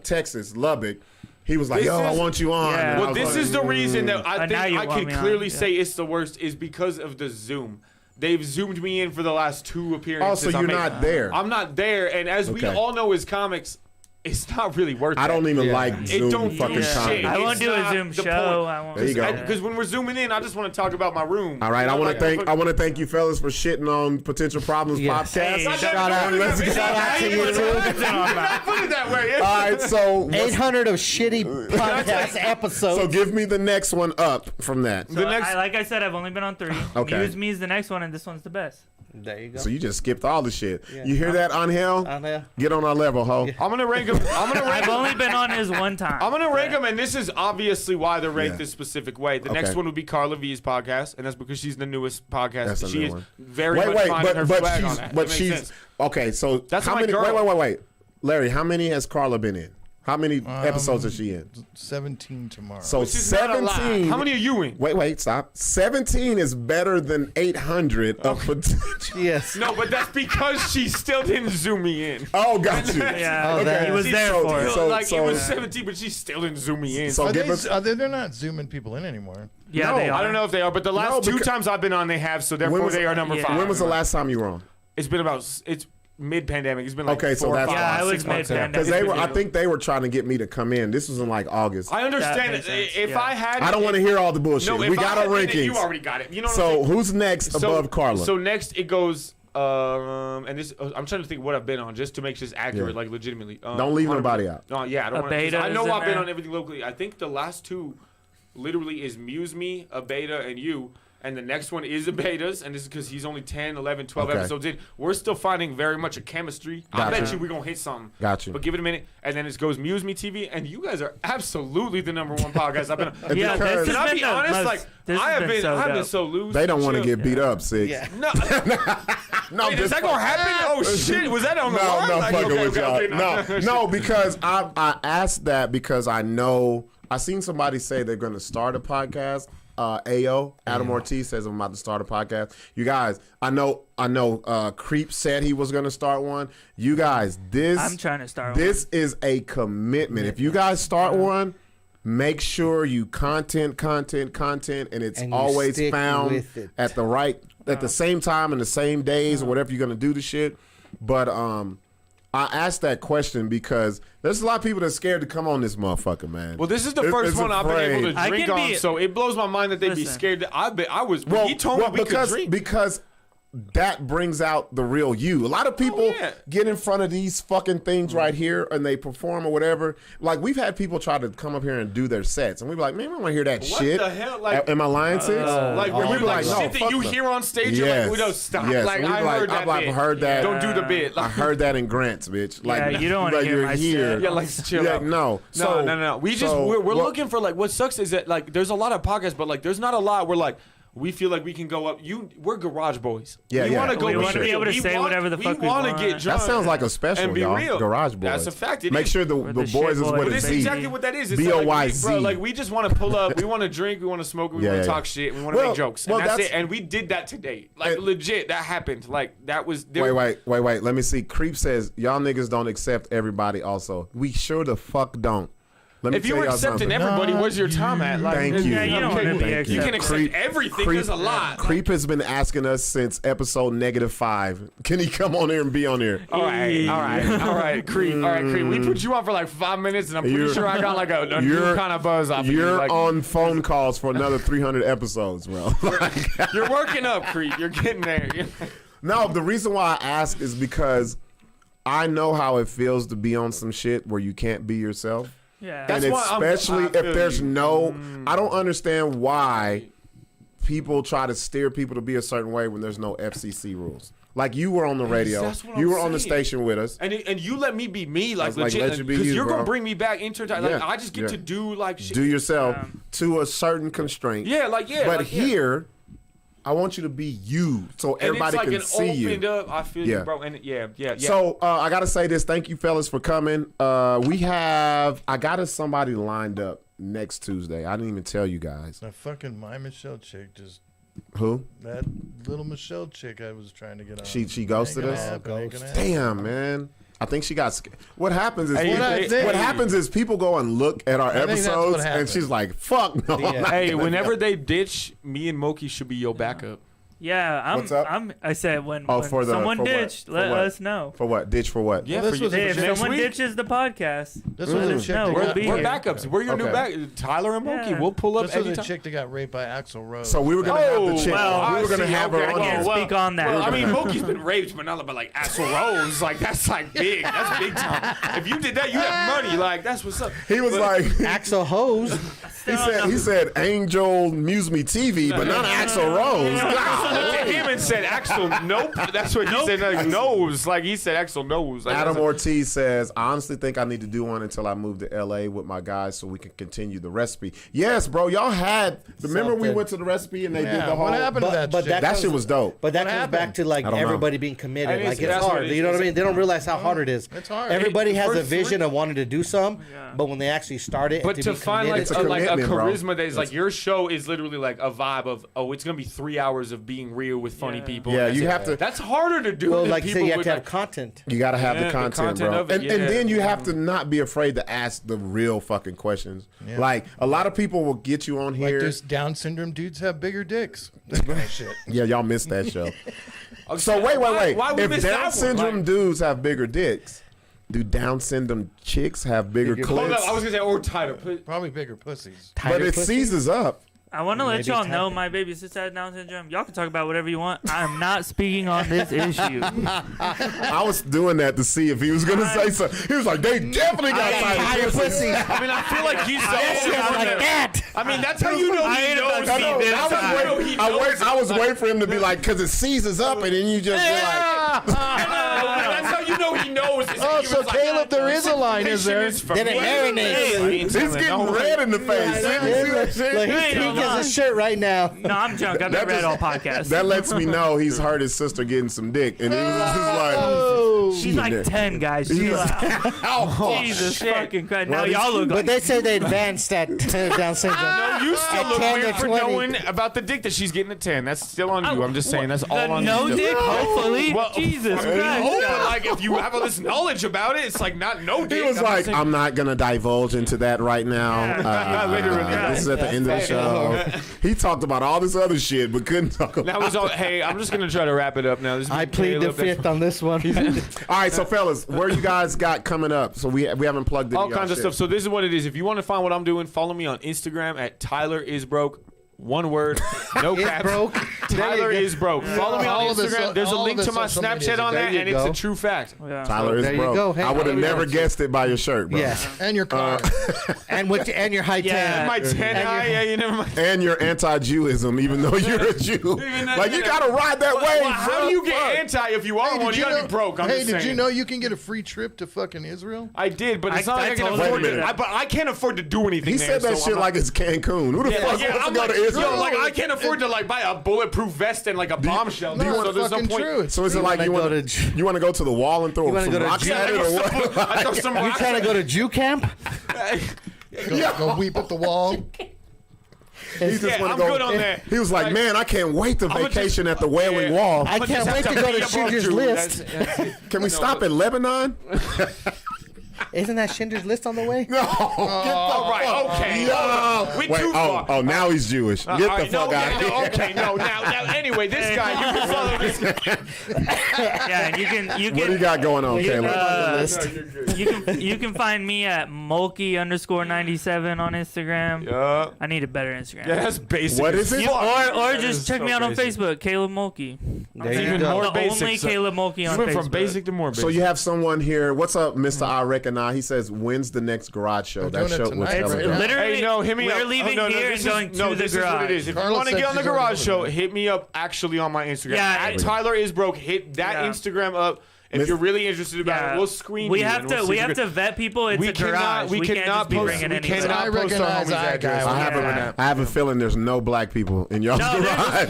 Texas, Lubbock. He was like, This "Yo, I is- want you on." Yeah. And I Well, was this like, is the reason that I Now think you I want can me on, clearly yeah. say it's the worst is because of the Zoom. They've zoomed me in for the last 2 appearances. Oh, so you're not there. I'm not there, and as we Okay. all know as comics, it's not really worth it. I don't even like Zoom It don't fucking do time. shit. I won't It's do a not Zoom the show. point. I won't. There you go. Because when we're zooming in, I just want to talk about my room. All right, You know, I want like, to thank you fellas for shitting on Potential Problems Yes. podcast. Hey, Shout out to you too. Not put it that way. All right, so 800 of shitty podcast episodes. so give me the next one up from that. So like I said, I've only been on 3. Okay. Muse Me is the next one, and this one's the best. There you go. So you just skipped all the shit. You hear that, Angel? Angel. Get on our level, ho. I'm gonna rank them. I've only been on his one time. I'm gonna rank them, and this is obviously why they're ranked Yeah. this specific way. The Okay. next one would be Carla V's podcast, and that's because she's the newest podcast. That's the She new is one. very much finding her flag on that. but That makes she's sense. okay. So That's how my many? girl. Wait, Larry, how many has Carla been in? How many episodes is she in? 17 tomorrow. So Which is not a lot. 17. How many are you in? Wait, stop. 17 is better than 800 of potential. Yes. No, but that's because she still didn't zoom me in. Oh, got you. Yeah, Okay. he was there for it. It was 17, but she still didn't zoom me in. So give us. They're not zooming people in anymore. Yeah, No, they are. I don't know if they are, but the last No, 2 because- times I've been on, they have. So therefore, was- they are number Yeah. 5. When was the last time you were on? It's been about. It's mid-pandemic. It's been like Okay, so 4 or that's 5 Yeah, I months, was 6 months. mid-pandemic. Because they were. I think they were trying to get me to come in. This was in like August. I understand That it. makes sense, If yeah. I had, I don't want to hear all the bullshit. No, if We got I our had been in, rankings. You already got it. You know what So I'm saying? who's next above Carla? So next it goes. And this, I'm trying to think what I've been on just to make this accurate, Yeah. like legitimately. Don't leave 100%. nobody out. No, yeah, I don't want Abeta to. I know is in I've been there. on everything locally. I think the last 2, literally, is Muse Me, Abeta, and you. And the next one is Abeda's, and this is because he's only 10, 11, 12 Okay. episodes in. We're still finding very much a chemistry. I Gotcha. bet you we're going to hit something. Got you. But give it a minute. And then it goes Muse Me TV, and you guys are absolutely the number 1 podcast I've been on. Yeah, Because- this Can has I be been the honest? most- Like, this has I've been dope. so loose. They don't want to chill. get beat up, Sixx. Yeah. No, No, wait, is that gonna happen? Oh shit! Was that on the No, line? no, Like, fucking okay, with okay, y'all. okay, No, because I asked that because I know I seen somebody say they're going to start a podcast. AO Adam Ortiz says I'm about to start a podcast. You guys, I know. Creep said he was going to start one. You guys, I'm trying to start This is a commitment. If you guys start one, make sure you content, and it's And you always stick found with it. at the same time and the same days or whatever you're gonna do the shit. But I asked that question because there's a lot of people that's scared to come on this motherfucker, man. Well, this is the first one I've been able to drink on, so it blows my mind that they'd be scared. I was. When he told me we could drink. Because that brings out the real you. A lot of people get in front of these fucking things right here and they perform or whatever. Like, we've had people try to come up here and do their sets, and we be like, man, we don't want to hear that shit. What the hell? Like, am I lying, Sixx? Like, we be like no, shit that you hear on stage, you're like, we don't stop. Yes. Like, I heard that. Don't do the bit. I heard that in Grants, bitch. Like, you don't want to hear my here. Yeah, like, chill out. No. No. We're looking for, like, what sucks is that, like, there's a lot of podcasts, but, like, there's not a lot where, like, we feel like we can go up. We're garage boys. Yeah, we want to go. We want to be able to say whatever the fuck we want. We want to get drunk. That sounds like a special, and be y'all. Real. Garage boys. That's a fact. Make sure the boys is what it's it's exactly what that is. It's B-O-Y-Z. like we just want to pull up. We want to drink. We want to smoke. We want to talk shit. We want to make jokes. And that's it. And we did that today. Like legit, that happened. Like that was. Wait. Let me see. Creep says y'all niggas don't accept everybody. Also, we sure the fuck don't. If you were accepting everybody, where's your time at? Like, thank you. Yeah, you don't want to be accepted. You can accept everything. There's a lot. Creep has been asking us since episode -5. Can he come on here and be on here? All right, Creep. We put you on for like 5 minutes, and I'm pretty sure I got like a new kind of buzz off of you. You're like, on phone calls for another 300 episodes, bro. You're working up, Creep. You're getting there. No, the reason why I ask is because I know how it feels to be on some shit where you can't be yourself. Yeah. And especially if there's I don't understand why people try to steer people to be a certain way when there's no FCC rules. Like, you were on the radio, you were on the station with us, and you let me be me, like legit, let you be because you, you're bro. gonna bring me back into like I just get to do like shit. Do yourself to a certain constraint. But here, I want you to be you, so everybody can see you. Opened up, I feel you, bro. And yeah. So I gotta say this. Thank you, fellas, for coming. I got us somebody lined up next Tuesday. I didn't even tell you guys. That fucking my Michelle chick just. Who? That little Michelle chick I was trying to get on. She ghosted us. Damn, man. I think she got scared. What happens is people go and look at our episodes, and she's like, "Fuck no." Hey, whenever they ditch, me and Mulkey should be your backup. Yeah, What's up? I said when for someone for ditched, let us know. For what? Ditch for what? Yeah, if someone ditches the podcast, this was a chick. we'll be we're here. backups. We're your new back. Tyler and Mulkey. We'll pull up This was a anytime. chick that got raped by Axl Rose. So we were gonna have the chick. well, we were gonna have her I on can't here. speak on that. Well, I mean, Mulkey's been raped, but not like Axl Rose. Like that's like big. That's big time. If you did that, you have money. Like that's what's up. He was like Axl Hose. he said Angel Muse Me TV, but not Axl Rose. Looked at him and said Axl. Nope. That's what he said. Like nose. Like he said Axl nose. Like, Adam Ortiz says, I honestly think I need to do one until I move to LA with my guys so we can continue the recipe. Yes, bro. Y'all had remember we went to the recipe and they did the whole what happened to that shit? that shit was dope. But that comes back to like everybody being committed. Like it's that's hard. You know what I mean? They don't realize how hard it is. It's hard. Everybody has a vision of wanting to do some, but when they actually start it, But and to be find committed, like a commitment, bro. charisma that is like your show is literally like a vibe of it's gonna be 3 hours of being real with funny people. Yeah, and you that's have it. to. That's harder to do. well, than like you people say, you have with, to have like, content. You gotta have Yeah, the the content, content bro. of it, And then you have to not be afraid to ask the real fucking questions. Yeah. Like a lot of people will get you on Like here. does Down syndrome dudes have bigger dicks? That kind of shit. Yeah, y'all missed that show. Okay, So wait. Why we If missed that Down one? syndrome Like- dudes have bigger dicks, do Down syndrome chicks have bigger Hold up, I clits? was gonna say or tighter. Probably bigger pussies. But it seizes up. I want to let Maybe y'all it's know happening. my baby sister has Down syndrome. Y'all can talk about whatever you want. I'm not speaking on this issue. I was doing that to see if he was gonna say something. He was like, "They definitely got tighter pussy." I mean, I feel like he's like that. I mean, that's how you know he knows. I was waiting for him to be like, because it seizes up, and then you just be like, That's how you know he knows. Oh, so Caleb, there is a line, is there? Then it marinates. he's getting red in the face. Look, he gets his shirt right now. No, I'm drunk. I've been read all podcasts. That lets me know he's heard his sister getting some dick, and he was just like, She's like 10, guys. She's like, Jesus fucking Christ. Now y'all look But like they say they advanced that Down syndrome. No, you still At look 10 weird or for 20. knowing about the dick that she's getting at 10. That's still on you. I'm just saying that's all on no you. dick, hopefully. Well, Jesus I mean, Christ. hope, but like if you have all this knowledge about it, it's like not no dick. he was I'm like, just saying- I'm not gonna divulge into that right now. Literally. This is at the end of the show. He talked about all this other shit, but couldn't talk about. That was all. Hey, I'm just gonna try to wrap it up now. This has I been plead the Caleb. That's- fifth on this one. All right, so fellas, where you guys got coming up? So we haven't plugged in all kinds of stuff. So this is what it is. If you want to find what I'm doing, follow me on Instagram at Tyler is broke. One word. No caps. broke. Tyler is broke. Follow me on All of this- Instagram. There's a all link of to the my social medias Snapchat on is that, there. and You it's go. a true fact. Tyler there is you broke. go. Hey, I would have there you never go. guessed it by your shirt, bro. Yeah. And your car. and your high tan. My 10 high, yeah, you never mind. And your anti-Jewism, even though you're a Jew. Like, you gotta ride that wave. Well, how bro. do you get Fuck. anti if you are one? You gotta be broke. I'm Hey, just did saying. you know you can get a free trip to fucking Israel? I did, but it's not like I can totally afford did it. that. But I can't afford to do anything. He there, said that so shit I'm like not- it's Cancun. Who the fuck wants to I'm go like, to Israel? yo, like I can't afford to like buy a bulletproof vest and like a bomb shelter. No, so it's there's no fucking point. true. So is it like you want to go to the wall and throw wanna some go to rocks Jew- at it or what? I throw some You rocks trying to at go to Jew camp? Go weep at the wall. He just Yeah, wanna I'm go. good on that. He was like, man, I can't wait to I'ma just- vacation at the Wailing yeah. Wall. I can't wait to go to Schindler's List. Can we stop at Lebanon? Isn't that Schindler's List on the way? No. All right, okay. Yo. We Wait, too far. oh, now he's Jewish. Get All the right, fuck no, out yeah, of here. no, okay, no. Now, anyway, this guy, you can follow this guy. Yeah, and you can What do you got going on, Caleb? you can find me at Mulkey_97 on Instagram. Yeah. I need a better Instagram. Yeah, that's basic. What is it? Or That just is check so me out on basic. Facebook, Caleb Mulkey. There you Even go. more The basic. only so- Caleb Mulkey You on went Facebook. from basic to more basic. So you have someone here. What's up, Mr. I Reckon? He says, when's the next garage show? We're That doing it show was tonight, hella right dope. now. Literally, Hey, no, hit me up. we're leaving no, here this and going is, to no, the this garage. is what it is. If Carlos you want to said get on the she's already garage show, doing it. hit me up actually on my Instagram. Yeah, At Tyler is broke. Hit that Yeah. Instagram up. If you're really interested about it, we'll screen we you. have and to we'll see we if have you to can- vet people. It's we a garage. we can't cannot just be post. bringing We anybody. cannot I post our recognize homie's that guy. address. I have a feeling there's no black people in y'all's No, garage.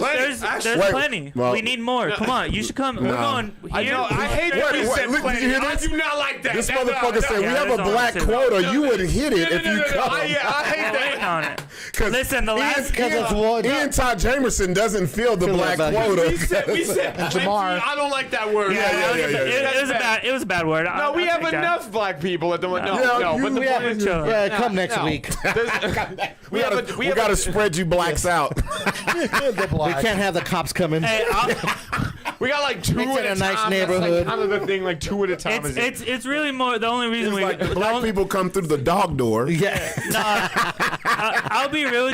there's Wait, plenty. well- we need more. Come on, you should come. We're going here. I know. I hate Wait, that you wait, said look, plenty. did you hear I this? do not like that. This No, motherfucker no, said, no. we have a that's black all I'm quota. saying. You wouldn't hit it if you come. I hate Wait that. on it. Listen, the last Ian Todd Jamerson doesn't feel the black about it. quota. We said plenty. Jamar. I don't like that word. it was a bad word. No, we have enough black people at the moment. No, but the Yeah, point is, yeah, come next week. we got to spread you blacks out. We can't have the cops coming. Hey, we got like two It's at in a a nice time. neighborhood. That's like kind of the thing, like two at a time. it's really more. The only reason It's we like the the black only- people come through the dog door. Yeah. I'll be real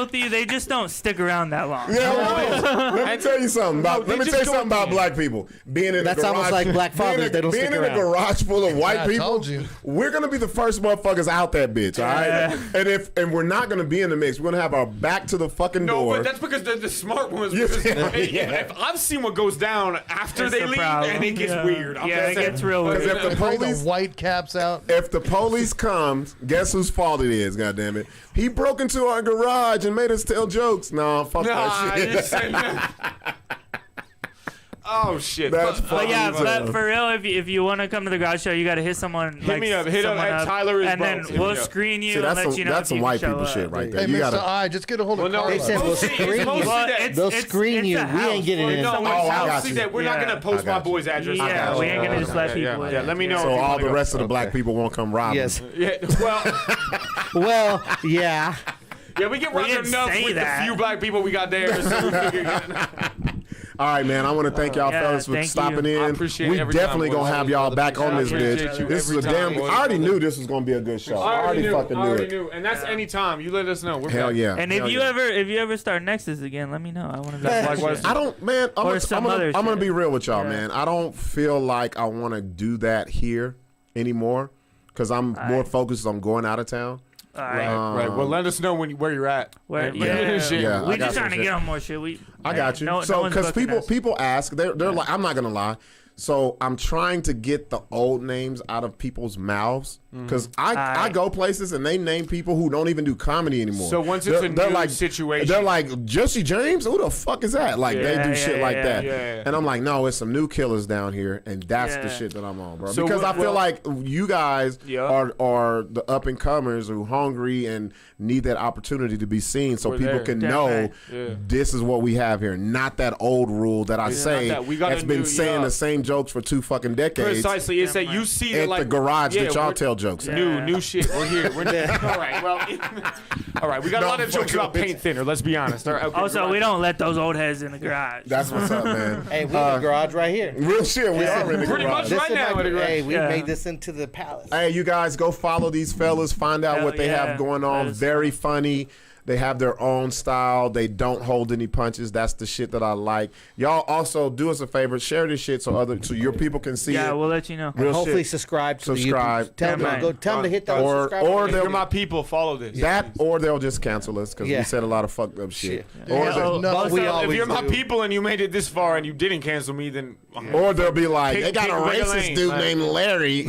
with you. They just don't stick around that long. Yeah, well, let me tell you something about. they Let me just tell you go something about in. black people. Being in That's a garage, almost like black fathers, they don't being stick in around. a garage full of white Yeah, I people. told you. We're gonna be the first motherfuckers out that bitch. All right, and we're not gonna be in the mix. We're gonna have our back to the fucking No, door. but that's because the smart ones. Yeah. If I've seen what goes down after That's they the leave, problem. and it gets Yeah. weird. I'm Yeah, just it saying. gets real Because weird. if the Bring the police, white caps out. if the police comes, guess whose fault it is? God damn it! He broke into our garage and made us tell jokes. No, fuck Nah, that shit. it's- Oh shit! That's But funny. yeah, as but hell. for real, if you want to come to the garage show, you got to hit someone. Hit me up. Hit up at Tyler is and broke. then Hit me we'll up. screen you See, and that's let some, you know that's if some you white can people show shit up. right there. Hey, You Mr. gotta. I, just get a hold of Well, no, Carlos. They said we'll mostly- it's screen mostly you. that- They'll it's screen you. a We ain't house. getting Well, in. No, Oh, I it's got you. that we're not Yeah. gonna post I got my you. boy's address. Yeah, we ain't gonna just let Yeah, people. yeah, let me know. So if you all wanna the go. rest of the black people won't come rob Yes. them. Yeah, well, Well, yeah. yeah, we get robbed didn't enough say with that. the few black people we got there. So we figure All right, man. I want to thank y'all Yeah, fellas for thank stopping you. in. I appreciate we every definitely time, gonna boys. have y'all back on this appreciate bitch. you This is every a damn. time, boys. I already knew this was gonna be a good show. I already fucking knew it. And that's any time. You let us know. We're Hell back. yeah. And Hell if you yeah. ever start Nexus again, let me know. I want to. Likewise. I don't, man. I'm Or gonna, some I'm, gonna, other I'm gonna shit. be real with y'all, Yeah. man. I don't feel like I want to do that here anymore because I'm more focused on going out of town. All right. Right. Well, let us know where you're at. Where, And- yeah, Shit. Yeah. I we got just some trying to shit. get on more shit. I got you. No So one's because booking us. people ask, they're like, I'm not gonna lie. So I'm trying to get the old names out of people's mouths because I go places and they name people who don't even do comedy anymore. So once it's they're a new like, situation, they're like Jesse James. Who the fuck is that? Like they do shit like that. yeah. And I'm like, no, it's some new killers down here, and that's the Yeah. shit that I'm on, bro. So because I feel well- like you guys Yeah. are the up and comers who hungry and need that opportunity to be seen, so We're people there. can Definitely. know Yeah. this is what we have here, not that old rule that I say not that. We got that's a been new- saying yeah. the same jokes for 2 fucking decades. Precisely. It's that you see that At like the garage that y'all we're- tell jokes at. New shit. We're here. We're all right. Well, all right. We got a lot of jokes about paint thinner. Let's be honest. All right, okay, Also, we don't let those old heads in the garage. That's what's up, man. Hey, we in the garage right here. Real shit, we are in the Pretty garage. much right now. at the garage. Hey, we Yeah. made this into the palace. Hey, you guys go follow these fellas, find out Hell what they yeah. have going Let on. us Very funny. They have their own style. They don't hold any punches. That's the shit that I like. Y'all also do us a favor, share this shit so your people can see it. Yeah, we'll let you know. And hopefully subscribe to the YouTube. Tell them to hit that subscribe. Or if you're my people, follow this. Or they'll just cancel us because we said a lot of fucked up shit. If you're my people and you made it this far and you didn't cancel me, then or they'll be like, they got a racist dude named Larry.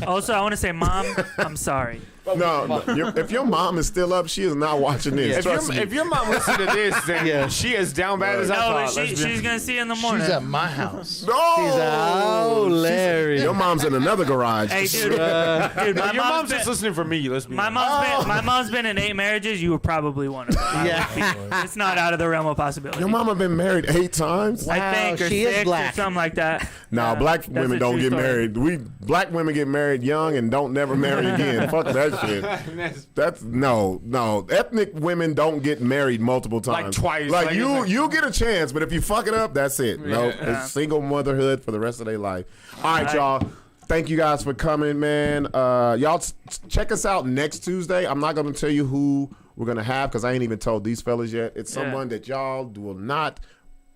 Also, I want to say, Mom, I'm sorry. No, if your mom is still up, she is not watching this. If your mom listens to this, then she is down bad as I thought. She's gonna see it in the morning. She's at my house. No, Larry. Your mom's in another garage. Hey, dude, your mom's just listening for me. Let's be my mom's been in 8 marriages. You were probably one of them. Yeah, it's not out of the realm of possibility. Your mama been married 8 times. Wow, I think, or she 6 is black. or something like that. No, black women don't get married. Black women get married young and don't never marry again. Fuck that shit. That's no. Ethnic women don't get married multiple times. Like twice. Like you get a chance, but if you fuck it up, that's it. No, it's single motherhood for the rest of their life. All right, y'all. Thank you guys for coming, man. Y'all check us out next Tuesday. I'm not gonna tell you who we're gonna have because I ain't even told these fellas yet. It's someone that y'all will not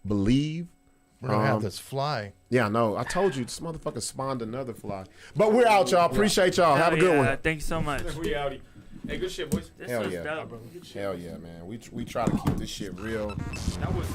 believe. We're gonna have this fly. Yeah, no. I told you this motherfucker spawned another fly. But we're out, y'all. Appreciate y'all. Have a good one. Thank you so much. We outie. Hey, good shit, boys. Hell yeah. Hell yeah, man. We try to keep this shit real. That was